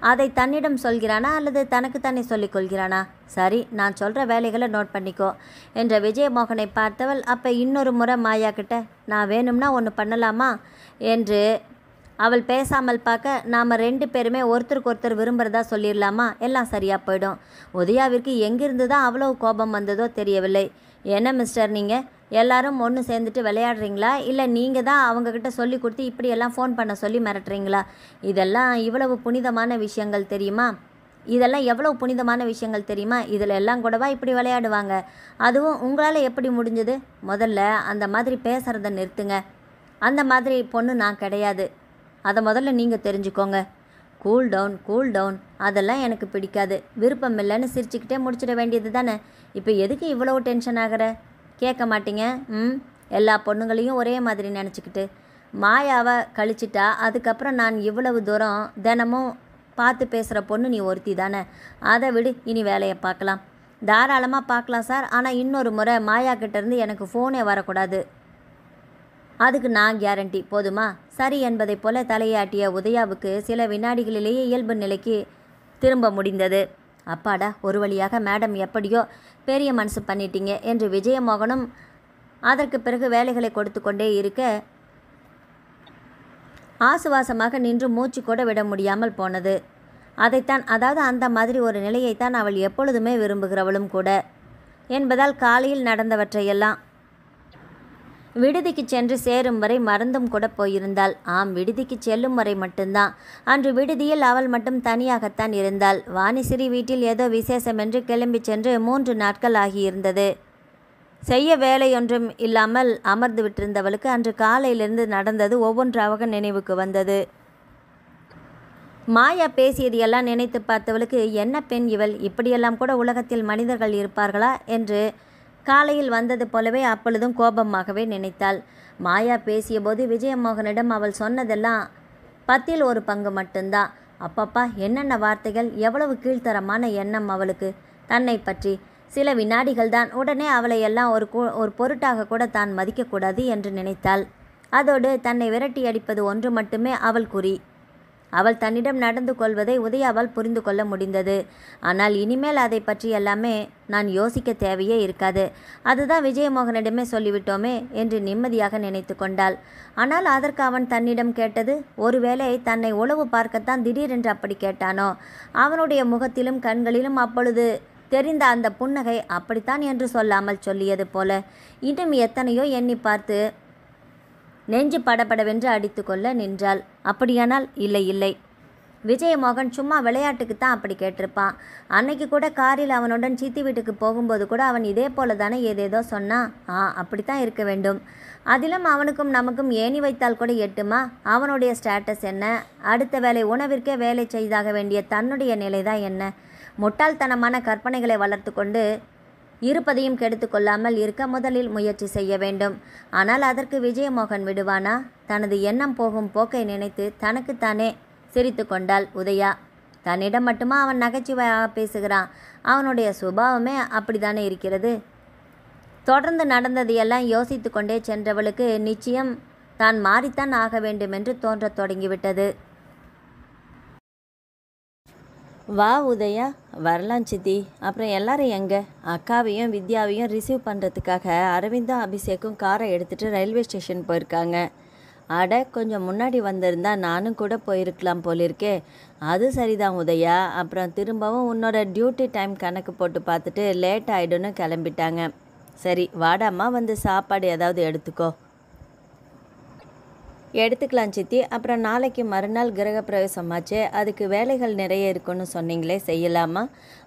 அதை தன்னிடம் சொல்கிறானா அல்லது தனக்கு தானே சொல்லிக் கொள்கிறானா? சரி, நான் சொல்கிற வேலைகளை நோட் பண்ணிக்கோ என்ற விஜயமோகனை பார்த்தவள் அப்போ இன்னொரு முறை மாயா கிட்ட நான் வேணும்னா ஒன்று பண்ணலாமா என்று அவள் பேசாமல் பார்க்க, நாம் 2 பேருமே ஒருத்தருக்கு ஒருத்தர் விரும்புகிறதா சொல்லிடலாமா? எல்லாம் சரியாக போயிடும். உதயாவிற்கு எங்கிருந்து தான் அவ்வளோ கோபம் வந்ததோ தெரியவில்லை. என்ன மிஸ்டர், நீங்கள் எல்லாரும் ஒன்று சேர்ந்துட்டு விளையாடுறீங்களா? இல்லை நீங்கள் தான் அவங்கக்கிட்ட சொல்லி கொடுத்து இப்படியெல்லாம் ஃபோன் பண்ண சொல்லி மிரட்டுறீங்களா? இதெல்லாம் இவ்வளவு புனிதமான விஷயங்கள் தெரியுமா? இதெல்லாம் எவ்வளவு புனிதமான விஷயங்கள் தெரியுமா? இதில் எல்லாம் கூடவா இப்படி விளையாடுவாங்க? அதுவும் உங்களால் எப்படி முடிஞ்சது? முதல்ல அந்த மாதிரி பேசுகிறத நிறுத்துங்க. அந்த மாதிரி பொண்ணு நான் கிடையாது. அதை முதல்ல நீங்கள் தெரிஞ்சுக்கோங்க. Cool down. அதெல்லாம் எனக்கு பிடிக்காது. விருப்பம் இல்லைன்னு சிரிச்சுக்கிட்டே முடிச்சிட வேண்டியது தானே. இப்போ எதுக்கு இவ்வளோ டென்ஷன் ஆகிற? கேட்க மாட்டீங்க? எல்லா பொண்ணுங்களையும் ஒரே மாதிரி நினச்சிக்கிட்டு மாயாவை கழிச்சிட்டா அதுக்கப்புறம் நான் இவ்வளவு தூரம் தினமும் பார்த்து பேசுகிற பொண்ணு நீ ஒருத்தி தானே. அதை விடு, இனி வேலையை பார்க்கலாம். தாராளமாக பார்க்கலாம் சார். ஆனால் இன்னொரு முறை மாயா கிட்டேருந்து எனக்கு ஃபோனே வரக்கூடாது. அதுக்கு நான் கேரண்டி. போதுமா? சரி என்பதைப் போல தலையாட்டிய உதயாவுக்கு சில வினாடிகளிலேயே இயல்பு நிலைக்கு திரும்ப முடிந்தது. அப்பாடா, ஒரு வழியாக மேடம் எப்படியோ பெரிய மனசு பண்ணிட்டீங்க என்று விஜயமோகனும் அதற்கு பிறகு வேலைகளை கொடுத்து கொண்டே இருக்க ஆசுவாசமாக நின்று மூச்சு கூட விட முடியாமல் போனது. அதைத்தான், அதாவது அந்த மாதிரி ஒரு நிலையைத்தான் அவள் எப்பொழுதுமே விரும்புகிறவளும் கூட என்பதால் காலையில் நடந்தவற்றையெல்லாம் விடுதிக்கு சென்று சேரும் வரை மறந்தும் கூட போயிருந்தாள். ஆம், விடுதிக்கு செல்லும் வரை மட்டும்தான். அன்று விடுதியில் அவள் மட்டும் தனியாகத்தான் இருந்தாள். வாணிசிறி வீட்டில் ஏதோ விசேஷமென்று கிளம்பி சென்று 3 நாட்கள் ஆகியிருந்தது. செய்ய வேலையொன்றும் இல்லாமல் அமர்ந்து விட்டிருந்தவளுக்கு அன்று காலையிலிருந்து நடந்தது ஒவ்வொன்றாக நினைவுக்கு வந்தது. மாயா பேசியதையெல்லாம் நினைத்து பார்த்தவளுக்கு, என்ன பெண் இவள், இப்படியெல்லாம் கூட உலகத்தில் மனிதர்கள் இருப்பார்களா என்று காலையில் வந்தது போலவே அப்பொழுதும் கோபமாகவே நினைத்தாள். மாயா பேசியபோது விஜயமோகனிடம் அவள் சொன்னதெல்லாம் 10ல் 1 பங்கு மட்டும்தான். அப்பப்பா, என்னென்ன வார்த்தைகள், எவ்வளவு கீழ்த்தரமான எண்ணம் அவளுக்கு தன்னை பற்றி. சில வினாடிகள் தான், உடனே அவளை எல்லாம் ஒரு பொருட்டாக கூட தான் மதிக்கக்கூடாது என்று நினைத்தாள். அதோடு தன்னை விரட்டி அடிப்பது ஒன்று மட்டுமே அவள் குறி. அவள் தன்னிடம் நடந்து கொள்வதை உதயாவால் புரிந்து கொள்ள முடிந்தது. ஆனால் இனிமேல் அதை பற்றி எல்லாமே நான் யோசிக்க தேவையே இருக்காது. அதுதான் விஜயமோகனிடமே சொல்லிவிட்டோமே என்று நிம்மதியாக நினைத்து கொண்டாள். ஆனால் அதற்கு அவன் தன்னிடம் கேட்டது, ஒருவேளை தன்னை உளவு பார்க்கத்தான் திடீரென்று அப்படி கேட்டானோ? அவனுடைய முகத்திலும் கண்களிலும் அப்பொழுது தெரிந்த அந்த புன்னகை அப்படித்தான் என்று சொல்லாமல் சொல்லியது போல. இன்னும் எத்தனையோ எண்ணி பார்த்து நெஞ்சு படபடவென்று அடித்து கொள்ள நின்றாள். அப்படியானால் இல்லை, விஜயமோகன் சும்மா விளையாட்டுக்குத்தான் அப்படி கேட்டிருப்பான். அன்னைக்கு கூட காரில் அவனுடன் சித்தி வீட்டுக்கு போகும்போது கூட அவன் இதே போல தானே ஏதேதோ சொன்னான். அப்படித்தான் இருக்க வேண்டும். அதிலும் அவனுக்கும் நமக்கும் ஏணி வைத்தால் கூட எட்டுமா? அவனுடைய ஸ்டேட்டஸ் என்ன? அடுத்த வேளை உணவிற்கே வேலை செய்தாக வேண்டிய தன்னுடைய நிலைதான் என்ன? முட்டாள்தனமான கற்பனைகளை வளர்த்து கொண்டு இருப்பதையும் கெடுத்து கொள்ளாமல் இருக்க முதலில் முயற்சி செய்ய வேண்டும். ஆனால் அதற்கு விஜயமோகன் விடுவானா? தனது எண்ணம் போகும் போக்கை நினைத்து தனக்குத்தானே சிரித்து கொண்டாள் உதயா. தன்னிடம் மட்டுமா அவன் நகைச்சுவையாக பேசுகிறான்? அவனுடைய சுபாவமே அப்படித்தானே இருக்கிறது. தொடர்ந்து நடந்ததையெல்லாம் யோசித்து கொண்டே சென்றவளுக்கு நிச்சயம் தான் மாறித்தான் ஆக வேண்டும் என்று தோன்றத் தொடங்கிவிட்டது. வா உதயா, வரலாம் சித்தி. அப்புறம் எல்லாரும் எங்கே? அக்காவையும் வித்யாவையும் ரிசீவ் பண்ணுறதுக்காக அரவிந்தும் அபிஷேக்கும் காரை எடுத்துகிட்டு ரயில்வே ஸ்டேஷன் போயிருக்காங்க. அட, கொஞ்சம் முன்னாடி வந்திருந்தா நானும் கூட போயிருக்கலாம் போலிருக்கே. அது சரிதான் உதயா. அப்புறம் திரும்பவும் உன்னோட டியூட்டி டைம் கணக்கு போட்டு பார்த்துட்டு லேட் ஆகிடுன்னு கிளம்பிட்டாங்க. சரி வாடாம்மா, வந்து சாப்பாடு ஏதாவது எடுத்துக்கோ. எடுத்துக்கலாம் சித்தி. அப்புறம் நாளைக்கு மறுநாள் கிரகப்பிரவேசமாச்சே, அதுக்கு வேலைகள் நிறைய இருக்குன்னு சொன்னீங்களே, செய்யலாமா?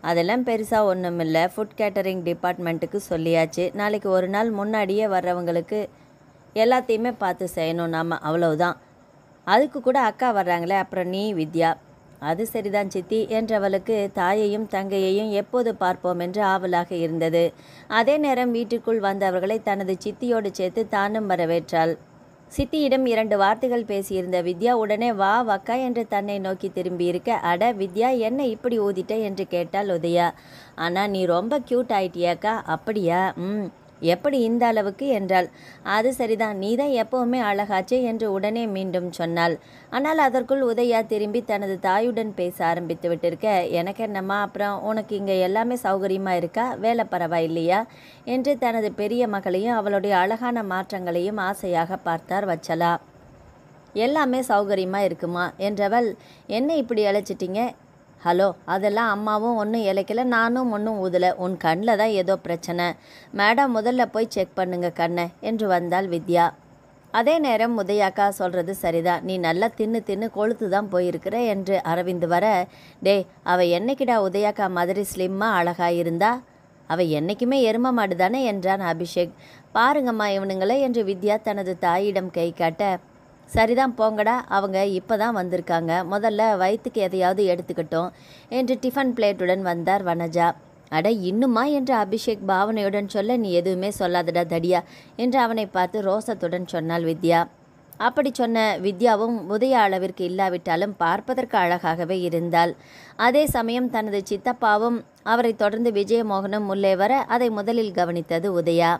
அதெல்லாம் பெருசாக ஒன்றும் இல்லை. ஃபுட் கேட்டரிங் டிபார்ட்மெண்ட்டுக்கு சொல்லியாச்சு. நாளைக்கு ஒரு நாள் முன்னாடியே வர்றவங்களுக்கு எல்லாத்தையுமே பார்த்து செய்யணும் நாம், அவ்வளவுதான். அதுக்கு கூட அக்கா வர்றாங்களே, அப்புறம் நீ வித்யா. அது சரிதான் சித்தி என்றவளுக்கு தாயையும் தங்கையையும் எப்போது பார்ப்போம் என்று ஆவலாக இருந்தது. அதே நேரம் வீட்டுக்குள் வந்தவர்களை தனது சித்தியோடு சேர்த்து தானும் வரவேற்றாள். சித்தியிடம் 2 வார்த்தைகள் பேசியிருந்த வித்யா உடனே வா வக்கா என்று தன்னை நோக்கி திரும்பியிருக்க, அட வித்யா, என்ன இப்படி ஊதிட்ட என்று கேட்டாள் உதயா. ஆனால் நீ ரொம்ப க்யூட் ஆயிட்டியாக்கா. அப்படியா? எப்படி இந்த அளவுக்கு என்றாள். அது சரிதான், நீதான் எப்பவுமே அழகாச்சே என்று உடனே மீண்டும் சொன்னாள். ஆனால் அதற்குள் உதயா திரும்பி தனது தாயுடன் பேச ஆரம்பித்து விட்டிருக்க, எனக்கு என்னம்மா, அப்புறம் உனக்கு இங்கே எல்லாமே சௌகரியமாக இருக்கா? வேலை பரவாயில்லையா என்று தனது பெரிய மகளையும் அவளுடைய அழகான மாற்றங்களையும் ஆசையாக பார்த்தார் வச்சலா. எல்லாமே சௌகரியமாக இருக்குமா என்றவள், என்ன இப்படி அழைச்சிட்டிங்க? ஹலோ, அதெல்லாம் அம்மாவும் ஒன்றும் இலைக்கல, நானும் ஒன்றும் ஊதலை. உன் கண்ணில் தான் ஏதோ பிரச்சனை. மேடம் முதல்ல போய் செக் பண்ணுங்க கண்ணை என்று வந்தாள் வித்யா. அதே நேரம் உதயாக்கா சொல்கிறது சரிதான், நீ நல்லா தின்னு கொழுத்து தான் போயிருக்கிற என்று அரவிந்த் வர, டே அவள் என்னைக்கிடா உதயாக்கா மாதிரி ஸ்லிம்மாக அழகாக இருந்தா? அவள் என்றைக்குமே எரும மாடு தானே என்றான் அபிஷேக். பாருங்கம்மா இவனுங்களே என்று வித்யா தனது தாயிடம் கை காட்ட, சரிதான் போங்கடா, அவங்க இப்போ தான் வந்திருக்காங்க, முதல்ல வயிற்றுக்கு எதையாவது எடுத்துக்கிட்டோம் என்று டிஃபன் பிளேட்டுடன் வந்தார் வனஜா. அட இன்னுமா என்று அபிஷேக் பாவனையுடன் சொல்ல, நீ எதுவுமே சொல்லாதடா தடியா என்று அவனை பார்த்து ரோசத்துடன் சொன்னாள் வித்யா. அப்படி சொன்ன வித்யாவும் உதய அளவிற்கு இல்லாவிட்டாலும் பார்ப்பதற்கு அழகாகவே இருந்தாள். அதே சமயம் தனது சித்தப்பாவும் அவரை தொடர்ந்து விஜயமோகனும் உள்ளே வர அதை முதலில் கவனித்தது உதயா.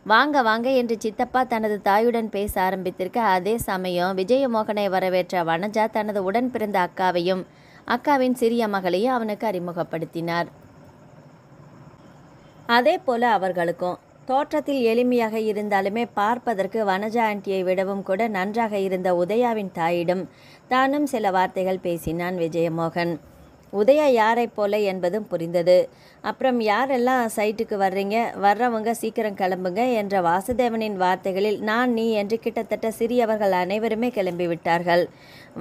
வாங்க வாங்க என்று சித்தப்பா தனது தாயுடன் பேச ஆரம்பித்திருக்க, அதே சமயம் விஜயமோகனை வரவேற்ற வனஜா தனது உடன் பிறந்த அக்காவையும் அக்காவின் சிறிய மகளையும் அவனுக்கு அறிமுகப்படுத்தினார். அதே போல அவர்களுக்கும் தோற்றத்தில் எளிமையாக இருந்தாலுமே பார்ப்பதற்கு வனஜா ஆண்டியை விடவும் கூட நன்றாக இருந்த உதயாவின் தாயிடம் தானும் சில வார்த்தைகள் பேசினான் விஜயமோகன். உதயா யாரைப் போல என்பதும் புரிந்தது. அப்புறம் யாரெல்லாம் சைட்டுக்கு வர்றீங்க, வர்றவங்க சீக்கிரம் கிளம்புங்க என்ற வாசுதேவனின் வார்த்தைகளில் நான் நீ என்று கிட்டத்தட்ட சிறியவர்கள் அனைவருமே கிளம்பிவிட்டார்கள்.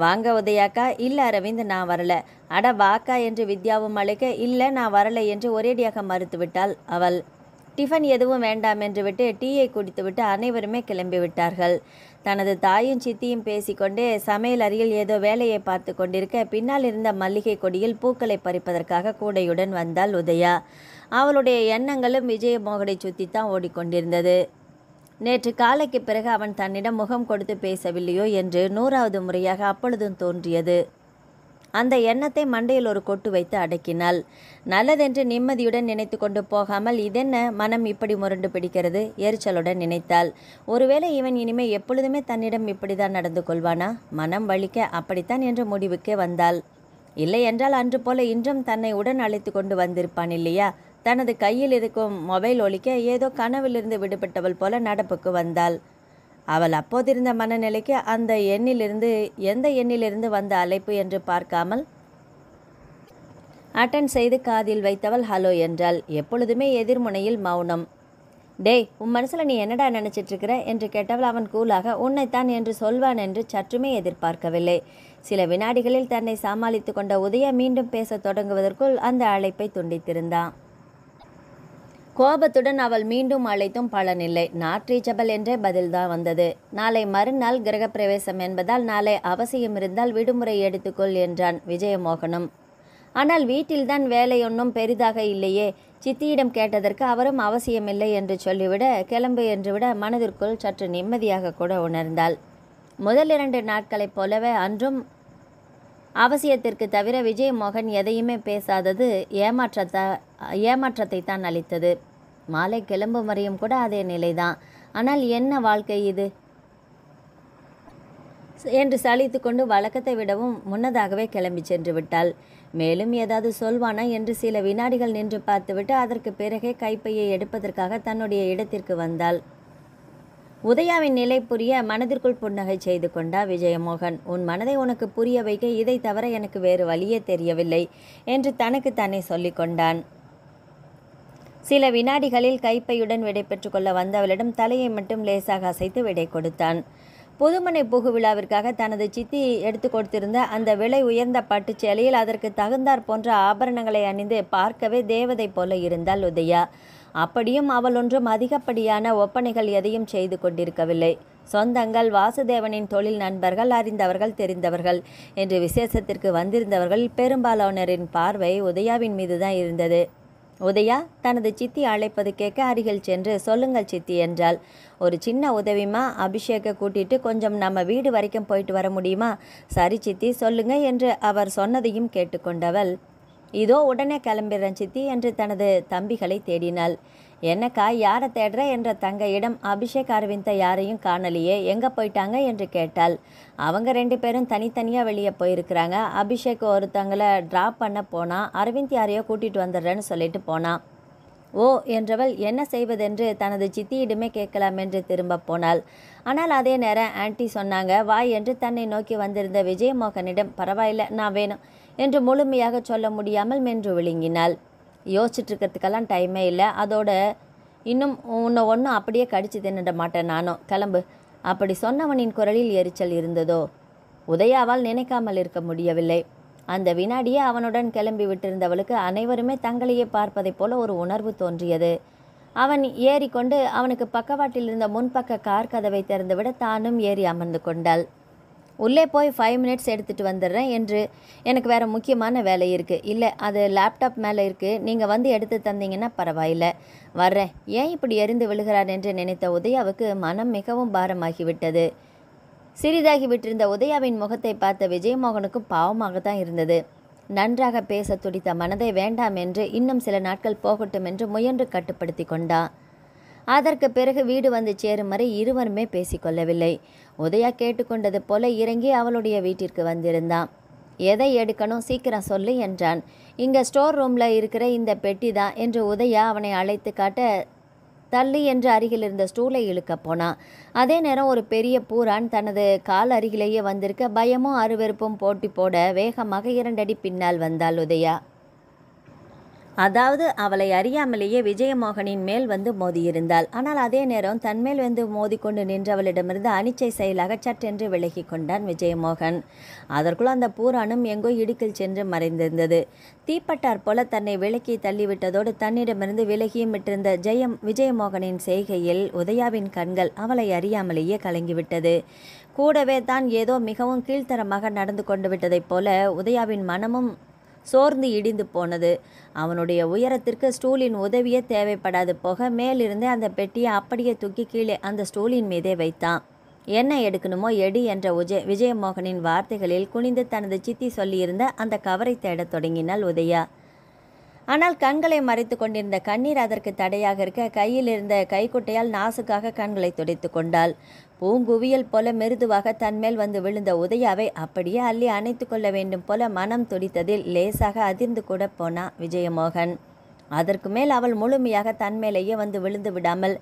வாங்க உதயாக்கா. இல்லை அரவிந்த், நான் வரல. அட வாக்கா என்று வித்யாவும் அழைக்க, இல்லை நான் வரலை என்று ஒரேடியாக மறுத்துவிட்டாள் அவள். டிஃபன் எதுவும் வேண்டாம் என்று விட்டு டீயை குடித்துவிட்டு அனைவருமே கிளம்பிவிட்டார்கள். தனது தாயும் சித்தியும் பேசிக்கொண்டே சமையல் அறையில் ஏதோ வேலையை பார்த்து கொண்டிருக்க பின்னால் இருந்த மல்லிகை கொடியில் பூக்களை பறிப்பதற்காக கூடையுடன் வந்தாள் உதயா. அவளுடைய எண்ணங்களும் விஜயமோகனை சுற்றித்தான் ஓடிக்கொண்டிருந்தது. நேற்று காலைக்கு பிறகு அவன் தன்னிடம் முகம் கொடுத்து பேசவில்லையோ என்று 100வது முறையாக அப்பொழுதும் தோன்றியது. அந்த எண்ணத்தை மண்டையில் ஒரு கொட்டு வைத்து அடக்கினாள். நல்லதென்று நிம்மதியுடன் நினைத்து கொண்டு போகாமல் இதென்ன மனம் இப்படி முரண்டு பிடிக்கிறது எரிச்சலுடன் நினைத்தாள். ஒருவேளை இவன் இனிமே எப்பொழுதுமே தன்னிடம் இப்படிதான் நடந்து கொள்வானா? மனம் வலிக்க அப்படித்தான் என்ற முடிவுக்கே வந்தாள். இல்லை என்றால் அன்று போல இன்றும் தன்னை உடன் அழைத்து கொண்டு வந்திருப்பான் இல்லையா? தனது கையில் இருக்கும் மொபைல் ஒலிக்க ஏதோ கனவிலிருந்து விடுபட்டவள் போல நடப்புக்கு வந்தாள். அவள் அப்போதிருந்த மனநிலைக்கு அந்த எந்த எண்ணிலிருந்து வந்த அழைப்பு என்று பார்க்காமல் அட்டன் செய்து காதில் வைத்தவள் ஹலோ என்றாள். எப்பொழுதுமே எதிர்முனையில் மௌனம். டேய், உன் மனசில் நீ என்னடா நினச்சிட்ருக்கிற என்று கேட்டவள் அவன் கூலாக உன்னைத்தான் என்று சொல்வான் என்று சற்றுமே எதிர்பார்க்கவில்லை. சில வினாடிகளில் தன்னை சமாளித்து கொண்ட உதயா மீண்டும் பேசத் தொடங்குவதற்குள் அந்த அழைப்பை துண்டித்திருந்தான். கோபத்துடன் அவள் மீண்டும் அழைத்தும் பலனில்லை. நாட் ரீச்சபிள் என்றே பதில்தான் வந்தது. நாளை மறுநாள் கிரகப்பிரவேசம் என்பதால் நாளை அவசியம் இருந்தால் விடுமுறை எடுத்துக்கொள் என்றான் விஜயமோகனும். ஆனால் வீட்டில்தான் வேலையொன்றும் பெரிதாக இல்லையே. சித்தியிடம் கேட்டதற்கு அவரும் அவசியமில்லை என்று சொல்லிவிட கிளம்பு என்றுவிட மனதிற்குள் சற்று நிம்மதியாக கூட உணர்ந்தாள். முதல் 2 நாட்களைப் போலவே அன்றும் அவசியத்திற்கு தவிர விஜயமோகன் எதையுமே பேசாதது ஏமாற்றத்தை தான் அளித்தது. மாலை கிளம்பும் வரையும் கூட அதே நிலைதான். ஆனால் என்ன வாழ்க்கை இது என்று சலித்து கொண்டு வழக்கத்தை விடவும் முன்னதாகவே கிளம்பி சென்று விட்டாள். மேலும் ஏதாவது சொல்வானா என்று சில வினாடிகள் நின்று பார்த்துவிட்டு அதற்கு பிறகே கைப்பையை எடுப்பதற்காக தன்னுடைய இடத்திற்கு வந்தாள். உதயாவின் நிலை புரிய மனதிற்குள் புன்னகை செய்து கொண்டா விஜயமோகன். உன் மனதை உனக்கு புரிய வைக்க இதை தவிர எனக்கு வேறு வழியே தெரியவில்லை என்று தனக்கு தானே சொல்லிக் கொண்டான். சில வினாடிகளில் கைப்பையுடன் விடை பெற்று கொள்ள வந்தவளிடம் தலையை மட்டும் லேசாக அசைத்து விடை கொடுத்தான். புதுமனை புகு விழாவிற்காக தனது சித்தி எடுத்து கொடுத்திருந்த அந்த விலை உயர்ந்த பட்டுச் சேலையில் அதற்கு தகுந்தாற் போன்ற ஆபரணங்களை அணிந்து பார்க்கவே தேவதை போல இருந்தாள் உதயா. அப்படியும் அவள் ஒன்றும் அதிகப்படியான ஒப்பனைகள் எதையும் செய்து கொண்டிருக்கவில்லை. சொந்தங்கள், வாசுதேவனின் தொழில் நண்பர்கள், அறிந்தவர்கள், தெரிந்தவர்கள் என்று விசேஷத்திற்கு வந்திருந்தவர்கள் பெரும்பாலானோரின் பார்வை உதயாவின் மீதுதான் இருந்தது. உதயா தனது சித்தி அழைப்பது கேட்க அருகில் சென்று சொல்லுங்கள் சித்தி என்றாள். ஒரு சின்ன உதவிமா, அபிஷேக்கை கூட்டிட்டு கொஞ்சம் நம்ம வீடு வரைக்கும் போயிட்டு வர முடியுமா? சரி சித்தி சொல்லுங்க என்று அவர் சொன்னதையும் கேட்டுக்கொண்டவள் இதோ உடனே கிளம்பிடுறேன் சித்தி என்று தனது தம்பிகளை தேடினாள். என்னக்கா யாரை தேடுற என்ற தங்கையிடம் அபிஷேக் அரவிந்த யாரையும் காணலையே, எங்கே போயிட்டாங்க என்று கேட்டாள். அவங்க 2 பேரும் தனித்தனியாக வெளியே போயிருக்கிறாங்க. அபிஷேக் ஒருத்தங்களை ட்ராப் பண்ண போனான், அரவிந்த் யாரையோ கூட்டிகிட்டு வந்துடுறேன்னு சொல்லிட்டு போனான். ஓ என்றவள் என்ன செய்வதென்று தனது சித்தியிடமே கேட்கலாம் என்று திரும்ப போனாள். ஆனால் அதே நேரம் ஆன்ட்டி சொன்னாங்க வா என்று தன்னை நோக்கி வந்திருந்த விஜயமோகனிடம் பரவாயில்ல நான் வேணும் என்று முழுமையாக சொல்ல முடியாமல் மென்று விழுங்கினாள். யோசிச்சுட்ருக்கிறதுக்கெல்லாம் டைமே இல்லை. அதோட இன்னும் உன்னை ஒன்றும் அப்படியே கடிச்சு தின்னுட மாட்டேன் நானும், கிளம்பு. அப்படி சொன்னவனின் குரலில் எரிச்சல் இருந்ததோ? உதயாவால் நினைக்காமல் இருக்க முடியவில்லை. அந்த வினாடியே அவனுடன் கிளம்பி விட்டிருந்தவளுக்கு அனைவருமே தங்களையே பார்ப்பதைப் போல ஒரு உணர்வு தோன்றியது. அவன் ஏறிக்கொண்டு அவனுக்கு பக்கவாட்டில் இருந்த முன்பக்க கார் கதவை திறந்துவிட தானும் ஏறி அமர்ந்து கொண்டாள். உள்ளே போய் 5 மினிட்ஸ் எடுத்துகிட்டு வந்துடுறேன் என்று எனக்கு வேறு முக்கியமான வேலை இருக்குது. இல்லை அது லேப்டாப் மேலே இருக்குது, நீங்கள் வந்து எடுத்து தந்தீங்கன்னா பரவாயில்லை, வர்றேன். ஏன் இப்படி எரிந்து விழுகிறார் என்று நினைத்த உதயாவுக்கு மனம் மிகவும் பாரமாகிவிட்டது. சிறிதாகி விட்டிருந்த உதயாவின் முகத்தை பார்த்த விஜயமோகனுக்கும் பாவமாகத்தான் இருந்தது. நன்றாக பேச துடித்த மனதை வேண்டாம் என்று இன்னும் சில நாட்கள் போகட்டும் என்று முயன்று கட்டுப்படுத்தி கொண்டான். அதற்கு பிறகு வீடு வந்து சேரும் வரை இருவருமே பேசிக்கொள்ளவில்லை. உதயா கேட்டுக்கொண்டது போல இறங்கி அவளுடைய வீட்டிற்கு வந்திருந்தான். எதை எடுக்கணும் சீக்கிரம் சொல்லு என்றான். இங்கே ஸ்டோர் ரூமில் இருக்கிற இந்த பெட்டி தான் என்று உதயா அவனை அழைத்து காட்ட தள்ளு என்று அருகில் இருந்த ஸ்டூலை இழுக்க போனான். அதே நேரம் ஒரு பெரிய பூரான் தனது கால் அருகிலேயே வந்திருக்க பயமும் அருவெறுப்பும் போட்டி போட வேகமாக 2 அடி பின்னால் வந்தாள் உதயா. அதாவது அவளை அறியாமலேயே விஜயமோகனின் மேல் வந்து மோதியிருந்தாள். ஆனால் அதே நேரம் தன்மேல் வந்து மோதிக்கொண்டு நின்றவளிடமிருந்து அனிச்சை செயலாக சட்டென்று விலகி கொண்டான் விஜயமோகன். அதற்குள் அந்த பூரானும் எங்கோ இடுக்கில் சென்று மறைந்திருந்தது. தீப்பட்டார் போல தன்னை விலக்கி தள்ளிவிட்டதோடு தன்னிடமிருந்து விலகியும் விட்டிருந்த விஜயமோகனின் செய்கையில் உதயாவின் கண்கள் அவளை அறியாமலேயே கலங்கிவிட்டது. கூடவே தான் ஏதோ மிகவும் கீழ்த்தரமாக நடந்து கொண்டு விட்டதைப் போல உதயாவின் மனமும் சோர்ந்து இடிந்து போனது. அவனுடைய உயரத்திற்கு ஸ்டூலின் உதவியே தேவைப்படாது போக மேலிருந்தே அந்த பெட்டியை அப்படியே தூக்கி கீழே அந்த ஸ்டூலின் மீதே வைத்தான். என்ன எடுக்கணுமோ எடு என்ற விஜயமோகனின் வார்த்தைகளில் குனிந்து தனது சித்தி சொல்லியிருந்த அந்த கவரை தேடத் தொடங்கினாள் உதயா. ஆனால் கண்களை மறைத்து கொண்டிருந்த கண்ணீர் அதற்கு தடையாக இருக்க கையில் இருந்த கைக்குட்டையால் நாசுக்காக கண்களை துடைத்து கொண்டாள். பூங்குவியல் போல மெருதுவாக தன்மேல் வந்து விழுந்த உதயாவை அப்படியே அள்ளி அணைத்து கொள்ள வேண்டும் போல மனம் துடித்ததில் லேசாக அதிர்ந்து கூட போனான் விஜயமோகன். அதற்கு மேல் அவள் முழுமையாக தன்மேலேயே வந்து விழுந்து விடாமல்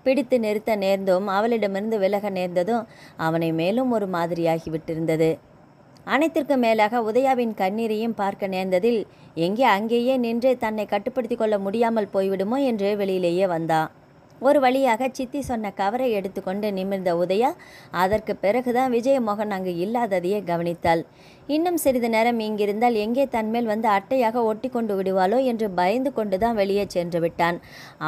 பிடித்து நிறுத்த நேர்ந்தும் அவளிடமிருந்து விலக நேர்ந்ததும் அவனை மேலும் ஒரு மாதிரியாகிவிட்டிருந்தது. அனைத்திற்கு மேலாக உதயாவின் கண்ணீரையும் பார்க்க நேர்ந்ததில் எங்கே அங்கேயே நின்று தன்னை கட்டுப்படுத்தி கொள்ள முடியாமல் போய்விடுமோ என்று வெளியிலேயே வந்தான். ஒரு வழியாக சித்தி சொன்ன கவரை எடுத்துக்கொண்டு நிமிர்ந்த உதயா அதற்கு பிறகுதான் விஜயமோகன் அங்கு இல்லாததையே கவனித்தாள். இன்னும் சிறிது நேரம் இங்கிருந்தால் எங்கே தன்மேல் வந்து அட்டையாக ஒட்டி கொண்டு விடுவாளோ என்று பயந்து கொண்டுதான் வெளியே சென்று விட்டான்.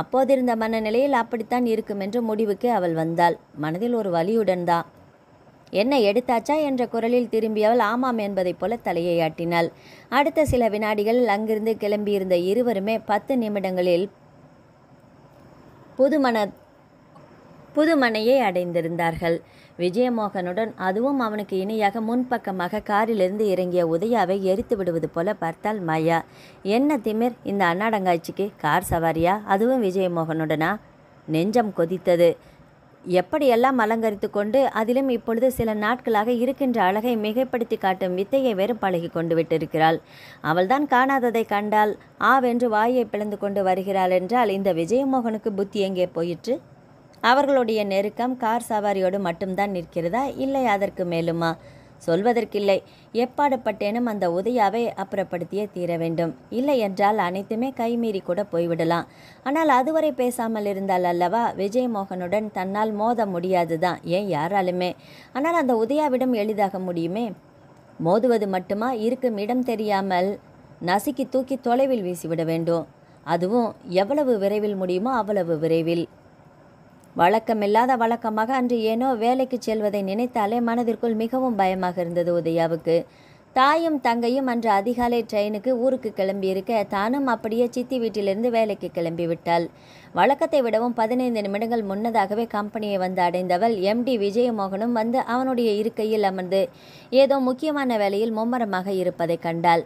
அப்போதிருந்த மனநிலையில் அப்படித்தான் இருக்கும் என்று முடிவுக்கு அவள் வந்தாள். மனதில் ஒரு வலியுடன் தான். என்ன எடுத்தாச்சா என்ற குரலில் திரும்பியவள் ஆமாம் என்பதைப் போல தலையை ஆட்டினாள். அடுத்த சில வினாடிகள் அங்கிருந்து கிளம்பியிருந்த இருவருமே 10 நிமிடங்களில் புதுமனையை அடைந்திருந்தார்கள். விஜயமோகனுடன் அதுவும் அவனுக்கு இணையாக முன்பக்கமாக காரிலிருந்து இறங்கிய உதயாவை எரித்து விடுவது போல பார்த்தாள் மாயா. என்ன திமிர் இந்த அன்னாடங்காய்ச்சிக்கு, கார் சவாரியா, அதுவும் விஜயமோகனுடனா? நெஞ்சம் கொதித்தது. எப்படியெல்லாம் அலங்கரித்து கொண்டு அதிலும் இப்பொழுது சில நாட்களாக இருக்கின்ற அழகை மிகைப்படுத்தி காட்டும் வித்தையை வெறும் பழகி கொண்டு விட்டிருக்கிறாள். அவள்தான் காணாததை கண்டால் ஆவென்று வாயை பிளந்து கொண்டு வருகிறாள் என்றால் இந்த விஜயமோகனுக்கு புத்தி எங்கே போயிற்று? அவர்களுடைய நெருக்கம் கார் சவாரியோடு மட்டும்தான் நிற்கிறதா, இல்லை அதற்கு மேலுமா? சொல்வதற்கில்லை. எப்பாடுபட்டேனும் அந்த உதயாவை அப்புறப்படுத்தியே தீர வேண்டும். இல்லை என்றால் அனைத்துமே கைமீறி கூட போய்விடலாம். ஆனால் அதுவரை பேசாமல் இருந்தால் அல்லவா விஜயமோகனுடன் தன்னால் மோத முடியாதுதான், ஏன் யாராலுமே. ஆனால் அந்த உதயாவிடம் எளிதாக முடியுமே. மோதுவது மட்டுமா, இருக்கும் இடம் தெரியாமல் நசுக்கி தூக்கி தொலைவில் வீசிவிட வேண்டும். அதுவும் எவ்வளவு விரைவில் முடியுமோ அவ்வளவு விரைவில். வழக்கமில்லாத வழக்கமாக அன்று ஏனோ வேலைக்கு செல்வதை நினைத்தாலே மனதிற்குள் மிகவும் பயமாக இருந்தது உதயாவுக்கு. தாயும் தங்கையும் அன்று அதிகாலை ட்ரெயினுக்கு ஊருக்கு கிளம்பியிருக்க தானும் அப்படியே சித்தி வீட்டிலிருந்து வேலைக்கு கிளம்பிவிட்டாள். வழக்கத்தை விடவும் 15 நிமிடங்கள் முன்னதாகவே கம்பெனியை வந்து அடைந்தவள் எம்டி விஜயமோகனும் வந்து அவனுடைய இருக்கையில் அமர்ந்து ஏதோ முக்கியமான வேலையில் மும்மரமாக இருப்பதை கண்டாள்.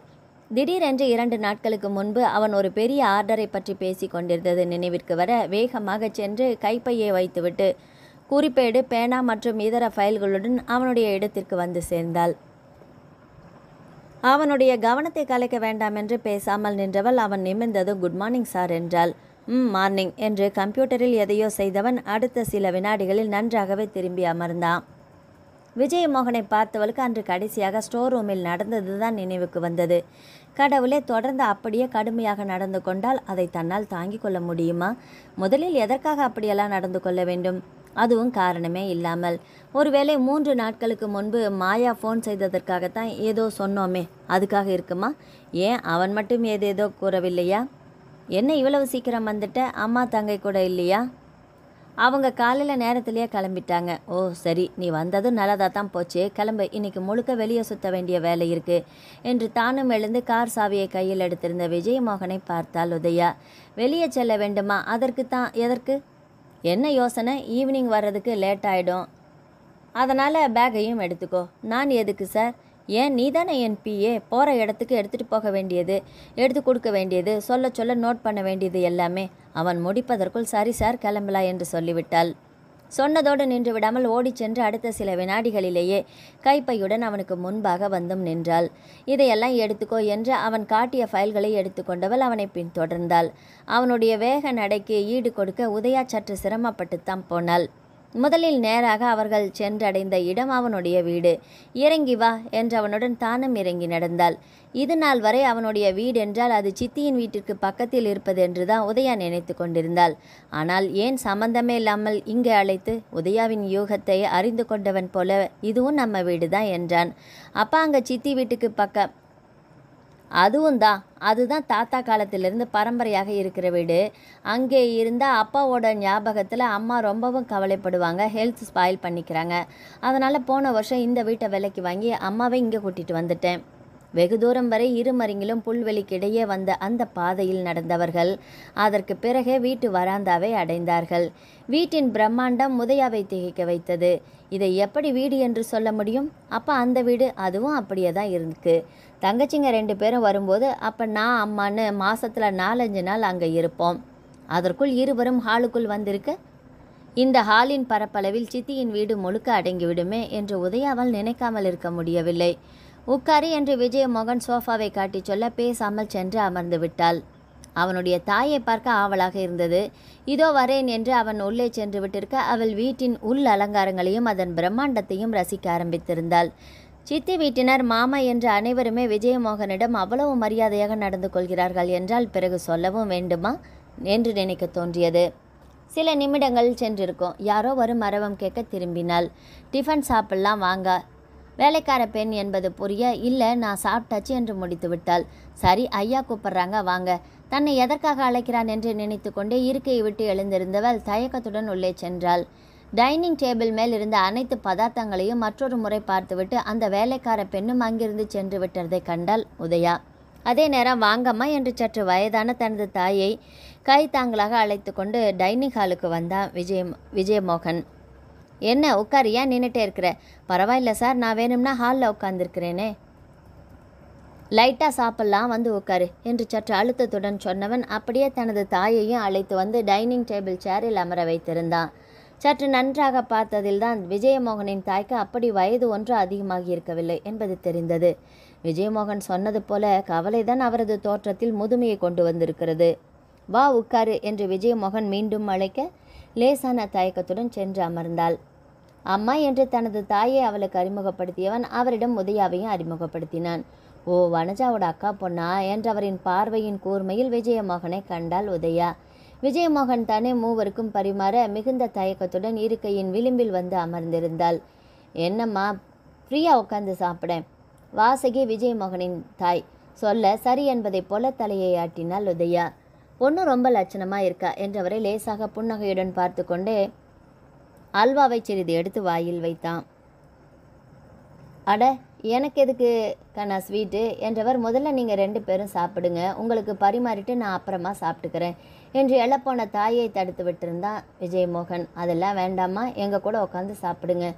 திடீரென்று 2 நாட்களுக்கு முன்பு அவன் ஒரு பெரிய ஆர்டரை பற்றி பேசி கொண்டிருந்தது நினைவிற்கு வர வேகமாக சென்று கைப்பையை வைத்துவிட்டு குறிப்பேடு, பேனா மற்றும் இதர ஃபைல்களுடன் அவனுடைய இடத்திற்கு வந்து சேர்ந்தாள். அவனுடைய கவனத்தை கலைக்க வேண்டாம் என்று பேசாமல் நின்றவள் அவன் நிமிர்ந்ததும் குட் மார்னிங் சார் என்றாள். மார்னிங் என்று கம்ப்யூட்டரில் எதையோ செய்தவன் அடுத்த சில வினாடிகளில் நன்றாகவே திரும்பி அமர்ந்தான். விஜயமோகனை பார்த்தவளுக்கு அன்று கடைசியாக ஸ்டோர் ரூமில் நடந்ததுதான் நினைவுக்கு வந்தது. கடவுளே, தொடர்ந்து அப்படியே கடுமையாக நடந்து கொண்டால் அதை தன்னால் தாங்கிக் கொள்ள முடியுமா? முதலில் எதற்காக அப்படியெல்லாம் நடந்து கொள்ள வேண்டும்? அதுவும் காரணமே இல்லாமல். ஒருவேளை 3 நாட்களுக்கு முன்பு மாயா ஃபோன் செய்ததற்காகத்தான் ஏதோ சொன்னோமே, அதுக்காக இருக்குமா? ஏன் அவன் மட்டும் ஏதேதோ கூறவில்லையா? என்ன இவ்வளவு சீக்கிரம் வந்துட்ட? அம்மா தங்கை கூட இல்லையா? அவங்க காலையில் நேரத்திலேயே கிளம்பிட்டாங்க. ஓ சரி, நீ வந்ததும் நல்லதாக தான் போச்சு. கிளம்பு, இன்னைக்கு முழுக்க வெளியே சுற்ற வேண்டிய வேலை இருக்கு என்று தானும் எழுந்து கார் சாவியை கையில் எடுத்திருந்த விஜயமோகனை பார்த்தாள் உதயா. வெளியே செல்ல வேண்டுமா? அதற்கு தான். எதற்கு? என்ன யோசனை? ஈவினிங் வர்றதுக்கு லேட் ஆகிடும், அதனால் பேக்கையும் எடுத்துக்கோ. நான் எதுக்கு சார்? ஏன், நீ தானே என் பிஏ. போகிற இடத்துக்கு எடுத்துகிட்டு போக வேண்டியது, எடுத்து கொடுக்க வேண்டியது, சொல்ல சொல்ல நோட் பண்ண வேண்டியது எல்லாமே. அவன் முடிப்பதற்குள் சரி சார் கிளம்பலாம் என்று சொல்லிவிட்டாள். சொன்னதோடு நின்று விடாமல் ஓடிச் சென்று அடுத்த சில வினாடிகளிலேயே கைப்பையுடன் அவனுக்கு முன்பாக வந்தும் நின்றாள். இதையெல்லாம் எடுத்துக்கோ என்று அவன் காட்டிய ஃபைல்களை எடுத்துக்கொண்டவள் அவனை பின்தொடர்ந்தாள். அவனுடைய வேக நடைக்கு ஈடு கொடுக்க உதயா சற்று சிரமப்பட்டுத்தான் போனாள். முதலில் நேராக அவர்கள் சென்றடைந்த இடம் அவனுடைய வீடு. இறங்கி வா என்று அவனுடன் தானும் இறங்கி நடந்தாள். இது நாள் வரை அவனுடைய வீடென்றால் அது சித்தியின் வீட்டிற்கு பக்கத்தில் இருப்பது என்றுதான் உதயா நினைத்து கொண்டிருந்தாள். ஆனால் ஏன் சம்பந்தமே இல்லாமல் இங்கே அழைத்து உதயாவின் யூகத்தை அறிந்து கொண்டவன் போல இதுவும் நம்ம வீடுதான் என்றான். அப்பா அங்கே சித்தி வீட்டுக்கு பக்கம் அதுதான் தாத்தா காலத்திலிருந்து பரம்பரையாக இருக்கிற வீடு. அங்கே இருந்தால் அப்பாவோட ஞாபகத்தில் அம்மா ரொம்பவும் கவலைப்படுவாங்க, ஹெல்த் ஸ்பாயில் பண்ணிக்கிறாங்க. அதனால் போன வருஷம் இந்த வீட்டை விலைக்கு வாங்கி அம்மாவை இங்கே கூட்டிகிட்டு வந்துட்டேன். வெகு தூரம் வரை இருமருங்கிலும் புல்வெளிக்கிடையே வந்த அந்த பாதையில் நடந்தவர்கள் அதற்கு பிறகே வீட்டு வராந்தாவை அடைந்தார்கள். வீட்டின் பிரம்மாண்டம் உதயாவை திகைக்க வைத்தது. இதை எப்படி வீடு என்று சொல்ல முடியும்? அப்போ அந்த வீடு அதுவும் அப்படியே தான் இருக்கு. தங்கச்சிங்க 2 பேரும் வரும்போது அப்போ நான் அம்மான்னு மாசத்துல 4-5 நாள் அங்கே இருப்போம். அதற்குள் இருவரும் ஹாலுக்குள் வந்திருக்க இந்த ஹாலின் பரப்பளவில் சித்தியின் வீடு முழுக்க அடங்கிவிடுமே என்று உதயாவால் நினைக்காமல் இருக்க முடியவில்லை. உட்காரி என்று விஜயமோகன் சோஃபாவை காட்டி சொல்ல பேசாமல் சென்று அமர்ந்து விட்டாள். அவனுடைய தாயை பார்க்க ஆவலாக இருந்தது. இதோ வரேன் என்று அவன் உள்ளே சென்று விட்டிருக்க அவள் வீட்டின் உள் அலங்காரங்களையும் அதன் பிரம்மாண்டத்தையும் ரசிக்க ஆரம்பித்திருந்தாள். சித்தி வீட்டினர் மாமா என்று அனைவருமே விஜயமோகனிடம் அவ்வளவு மரியாதையாக நடந்து கொள்கிறார்கள் என்றால் பிறகு சொல்லவும் வேண்டுமா என்று நினைக்க தோன்றியது. சில நிமிடங்கள் சென்றிருக்கும். யாரோ வரும் அரவம் கேட்க திரும்பினாள். டிஃபன் சாப்பிடலாம் வாங்க. வேலைக்கார பெண் என்பது புரிய இல்லை நான் சாப்பிட்டாச்சு என்று முடித்து விட்டாள். சரி ஐயா கூப்பிட்றாங்க வாங்க. தன்னை எதற்காக அழைக்கிறான் என்று நினைத்து கொண்டே இருக்கையை விட்டு எழுந்திருந்தவள் தயக்கத்துடன் உள்ளே சென்றாள். டைனிங் டேபிள் மேல் இருந்த அனைத்து பதார்த்தங்களையும் மற்றொரு முறை பார்த்துவிட்டு அந்த வேலைக்கார பெண்ணும் அங்கிருந்து சென்று விட்டதை கண்டாள் உதயா. அதே நேரம் வாங்கம்மா என்று சற்று வயதான தனது தாயை கைத்தாங்களாக அழைத்து கொண்டு டைனிங் ஹாலுக்கு வந்தான் விஜயமோகன். என்ன உட்காரியா நின்றுட்டே இருக்கிற? பரவாயில்ல சார், நான் வேணும்னா ஹாலில் உட்காந்துருக்கிறேனே. லைட்டாக சாப்பிட்லாம் வந்து உட்காரு என்று சற்று அழுத்தத்துடன் சொன்னவன் அப்படியே தனது தாயையும் அழைத்து வந்து டைனிங் டேபிள் சேரில் அமர வைத்திருந்தான். சற்று நன்றாக பார்த்ததில்தான் விஜயமோகனின் தாய்க்கு அப்படி வயது ஒன்று அதிகமாகி இருக்கவில்லை என்பது தெரிந்தது. விஜயமோகன் சொன்னது போல கவலைதான் அவரது தோற்றத்தில் முதுமையை கொண்டு வந்திருக்கிறது. வா உட்காரு என்று விஜயமோகன் மீண்டும் அழைக்க லேசான தயக்கத்துடன் சென்று அமர்ந்தாள். அம்மா என்று தனது தாயை அவளுக்கு அறிமுகப்படுத்தியவன் அவரிடம் உதயாவையும் அறிமுகப்படுத்தினான். ஓ வனஜாவோட அக்கா பொண்ணா என்றவரின் பார்வையின் கூர்மையில் விஜயமோகனை கண்டாள் உதயா. விஜயமோகன் தானே மூவருக்கும் பரிமாற மிகுந்த தயக்கத்துடன் இருக்கையின் விளிம்பில் வந்து அமர்ந்திருந்தாள். என்னம்மா ஃப்ரீயா உட்காந்து சாப்பிட? வாசகி விஜயமோகனின் தாய் சொல்ல சரி என்பதைப் போல தலையை ஆட்டினாள் உதயா. பொண்ணு ரொம்ப லட்சணமாக இருக்கா என்றவரை லேசாக புன்னகையுடன் பார்த்து கொண்டே அல்வாவை சிறிது எடுத்து வாயில் வைத்தான். அட எனக்கு எதுக்கு கண்ணா ஸ்வீட்டு என்றவர் முதல்ல நீங்கள் 2 பேரும் சாப்பிடுங்க, உங்களுக்கு பரிமாறிட்டு நான் அப்புறமா சாப்பிட்டுக்கிறேன் என்று எழப்போன தாயை தடுத்து விட்டிருந்தான் விஜயமோகன். அதெல்லாம் வேண்டாமா, எங்கள் கூட உட்காந்து சாப்பிடுங்க.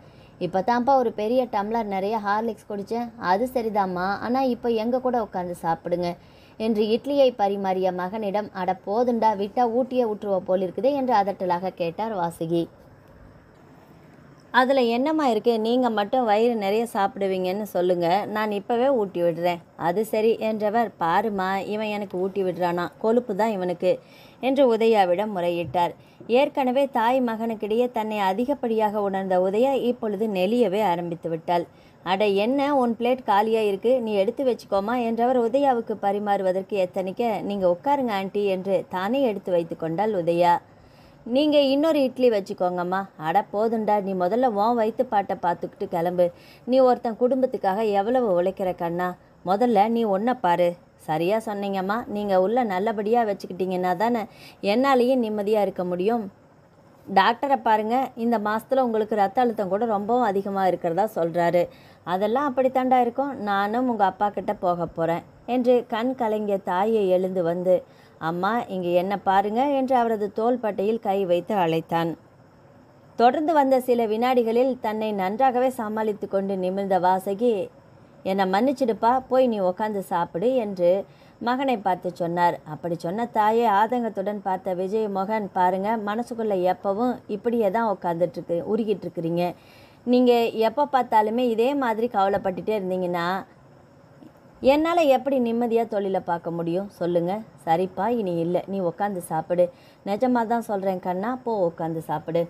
இப்போ தான்ப்பா ஒரு பெரிய டம்ளர் நிறைய ஹார்லிக்ஸ் குடித்தேன். அது சரிதாம்மா, ஆனால் இப்போ எங்கள் கூட உட்காந்து சாப்பிடுங்க என்று இட்லியை பரிமாறிய மகனிடம் அட போதுண்டா விட்டா ஊட்டியே ஊற்றுவ போல் இருக்குதே என்று அதட்டலாக கேட்டார் வாசுகி. அதில் என்னம்மா இருக்கு, நீங்கள் மட்டும் வயிறு நிறைய சாப்பிடுவீங்கன்னு சொல்லுங்கள், நான் இப்போவே ஊட்டி விடுறேன். அது சரி என்றவர் பாருமா இவன் எனக்கு ஊட்டி விடுறானா, கொழுப்பு தான் இவனுக்கு என்று உதயாவிடம் முறையிட்டார். ஏற்கனவே தாய் மகனுக்கிடையே தன்னை அதிகப்படியாக உணர்ந்த உதயா இப்பொழுது நெளியவே ஆரம்பித்து விட்டாள். அட என்ன உன் பிளேட் காலியாக இருக்குது, நீ எடுத்து வச்சுக்கோமா என்றவர் உதயாவுக்கு பரிமாறுவதற்கு எத்தனைக்க நீங்கள் உட்காருங்க ஆண்டி என்று தானே எடுத்து வைத்து கொண்டாள் உதயா. நீங்கள் இன்னொரு இட்லி வச்சுக்கோங்கம்மா. அட போதுண்டா, நீ முதல்ல உன் வயிற்று பாட்டை பார்த்துக்கிட்டு கிளம்பு. நீ ஒருத்தன் குடும்பத்துக்காக எவ்வளவு உழைக்கிற கண்ணா, முதல்ல நீ ஒன்றை பாரு. சரியாக சொன்னீங்கம்மா, நீங்கள் உள்ள நல்லபடியாக வச்சுக்கிட்டீங்கன்னா தானே என்னாலேயும் நிம்மதியாக இருக்க முடியும். டாக்டரை பாருங்கள், இந்த மாதத்தில் உங்களுக்கு ரத்த அழுத்தம் கூட ரொம்பவும் அதிகமாக இருக்கிறதா சொல்கிறாரு. அதெல்லாம் அப்படித்தாண்டா இருக்கும், நானும் உங்கள் அப்பா கிட்ட போக போகிறேன் என்று கண் கலங்கிய தாயை எழுந்து வந்து அம்மா இங்கே என்ன பாருங்க என்று அவரது தோள்பட்டையில் கை வைத்து அழைத்தான். தொடர்ந்து வந்த சில வினாடிகளில் தன்னை நன்றாகவே சமாளித்து கொண்டு நிமிர்ந்த வாசகி என்னை மன்னிச்சிடுப்பா, போய் நீ உக்காந்து சாப்பிடு என்று மகனை பார்த்து சொன்னார். அப்படி சொன்ன தாயை ஆதங்கத்துடன் பார்த்த விஜயமோகன், பாருங்க, மனசுக்குள்ளே எப்பவும் இப்படியே தான் உட்காந்துட்ருக்கு உருகிட்டு இருக்கிறீங்க. நீங்கள் எப்போ பார்த்தாலுமே இதே மாதிரி கவலைப்பட்டுட்டே இருந்தீங்கன்னா என்னால் எப்படி நிம்மதியாக தொழிலை பார்க்க முடியும் சொல்லுங்கள்? சரிப்பா, இனி இல்லை, நீ உட்காந்து சாப்பிடு. நிஜமாக தான் சொல்கிறேன் கண்ணா, போ உட்காந்து சாப்பிடு.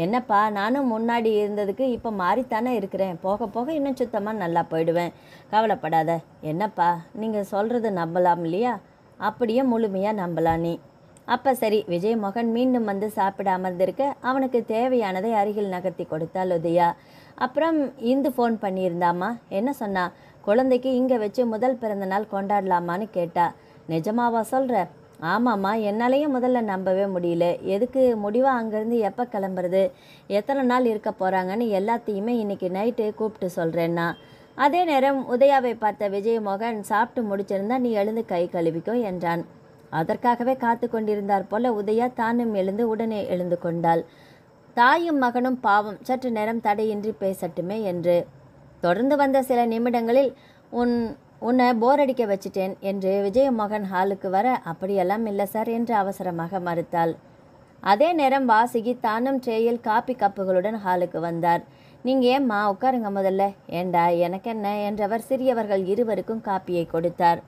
என்னப்பா, நானும் முன்னாடி இருந்ததுக்கு இப்போ மாறித்தானே இருக்கிறேன். போக போக இன்னும் சுத்தமாக நல்லா போயிடுவேன், கவலைப்படாத. என்னப்பா, நீங்கள் சொல்கிறது நம்பலாம் இல்லையா? அப்படியே முழுமையாக நம்பலாம் நீ. அப்போ சரி. விஜயமோகன் மீண்டும் வந்து சாப்பிட அமர்ந்திருக்க அவனுக்கு தேவையானதை அருகில் நகர்த்தி கொடுத்தாள் உதயா. அப்புறம் இந்து ஃபோன் பண்ணியிருந்தாமா? என்ன சொன்னா? குழந்தைக்கு இங்கே வச்சு முதல் பிறந்த நாள் கொண்டாடலாமான்னு கேட்டா. நிஜமாவா சொல்கிற? ஆமாம்மா, என்னாலேயும் முதல்ல நம்பவே முடியல. எதுக்கு முடிவாக அங்கேருந்து எப்போ கிளம்புறது, எத்தனை நாள் இருக்க போகிறாங்கன்னு எல்லாத்தையுமே இன்றைக்கி நைட்டு கூப்பிட்டு சொல்கிறேன்னா. அதே நேரம் உதயாவை பார்த்த விஜயமோகன், சாப்பிட்டு முடிச்சிருந்தா நீ எழுந்து கை கழுவிக்கோ என்றான். அதற்காகவே காத்து கொண்டிருந்தார் போல உதயா தானும் எழுந்து உடனே எழுந்து கொண்டாள். தாயும் மகனும் பாவம் சற்று நேரம் தடையின்றி பேசட்டுமே என்று. தொடர்ந்து வந்த சில நிமிடங்களில் உன்னை போர் அடிக்க வச்சிட்டேன் என்று விஜயமோகன் ஹாலுக்கு வர, அப்படியெல்லாம் இல்லை சார் என்று அவசரமாக மறுத்தாள். அதே நேரம் வாசுகி தானும் ட்ரேயில் காப்பி கப்புகளுடன் ஹாலுக்கு வந்தார். நீங்கள் ஏம்மா உட்காருங்க முதல்ல. ஏண்டா, எனக்கென்ன என்றவர் சிறியவர்கள் இருவருக்கும் காப்பியை கொடுத்தார்.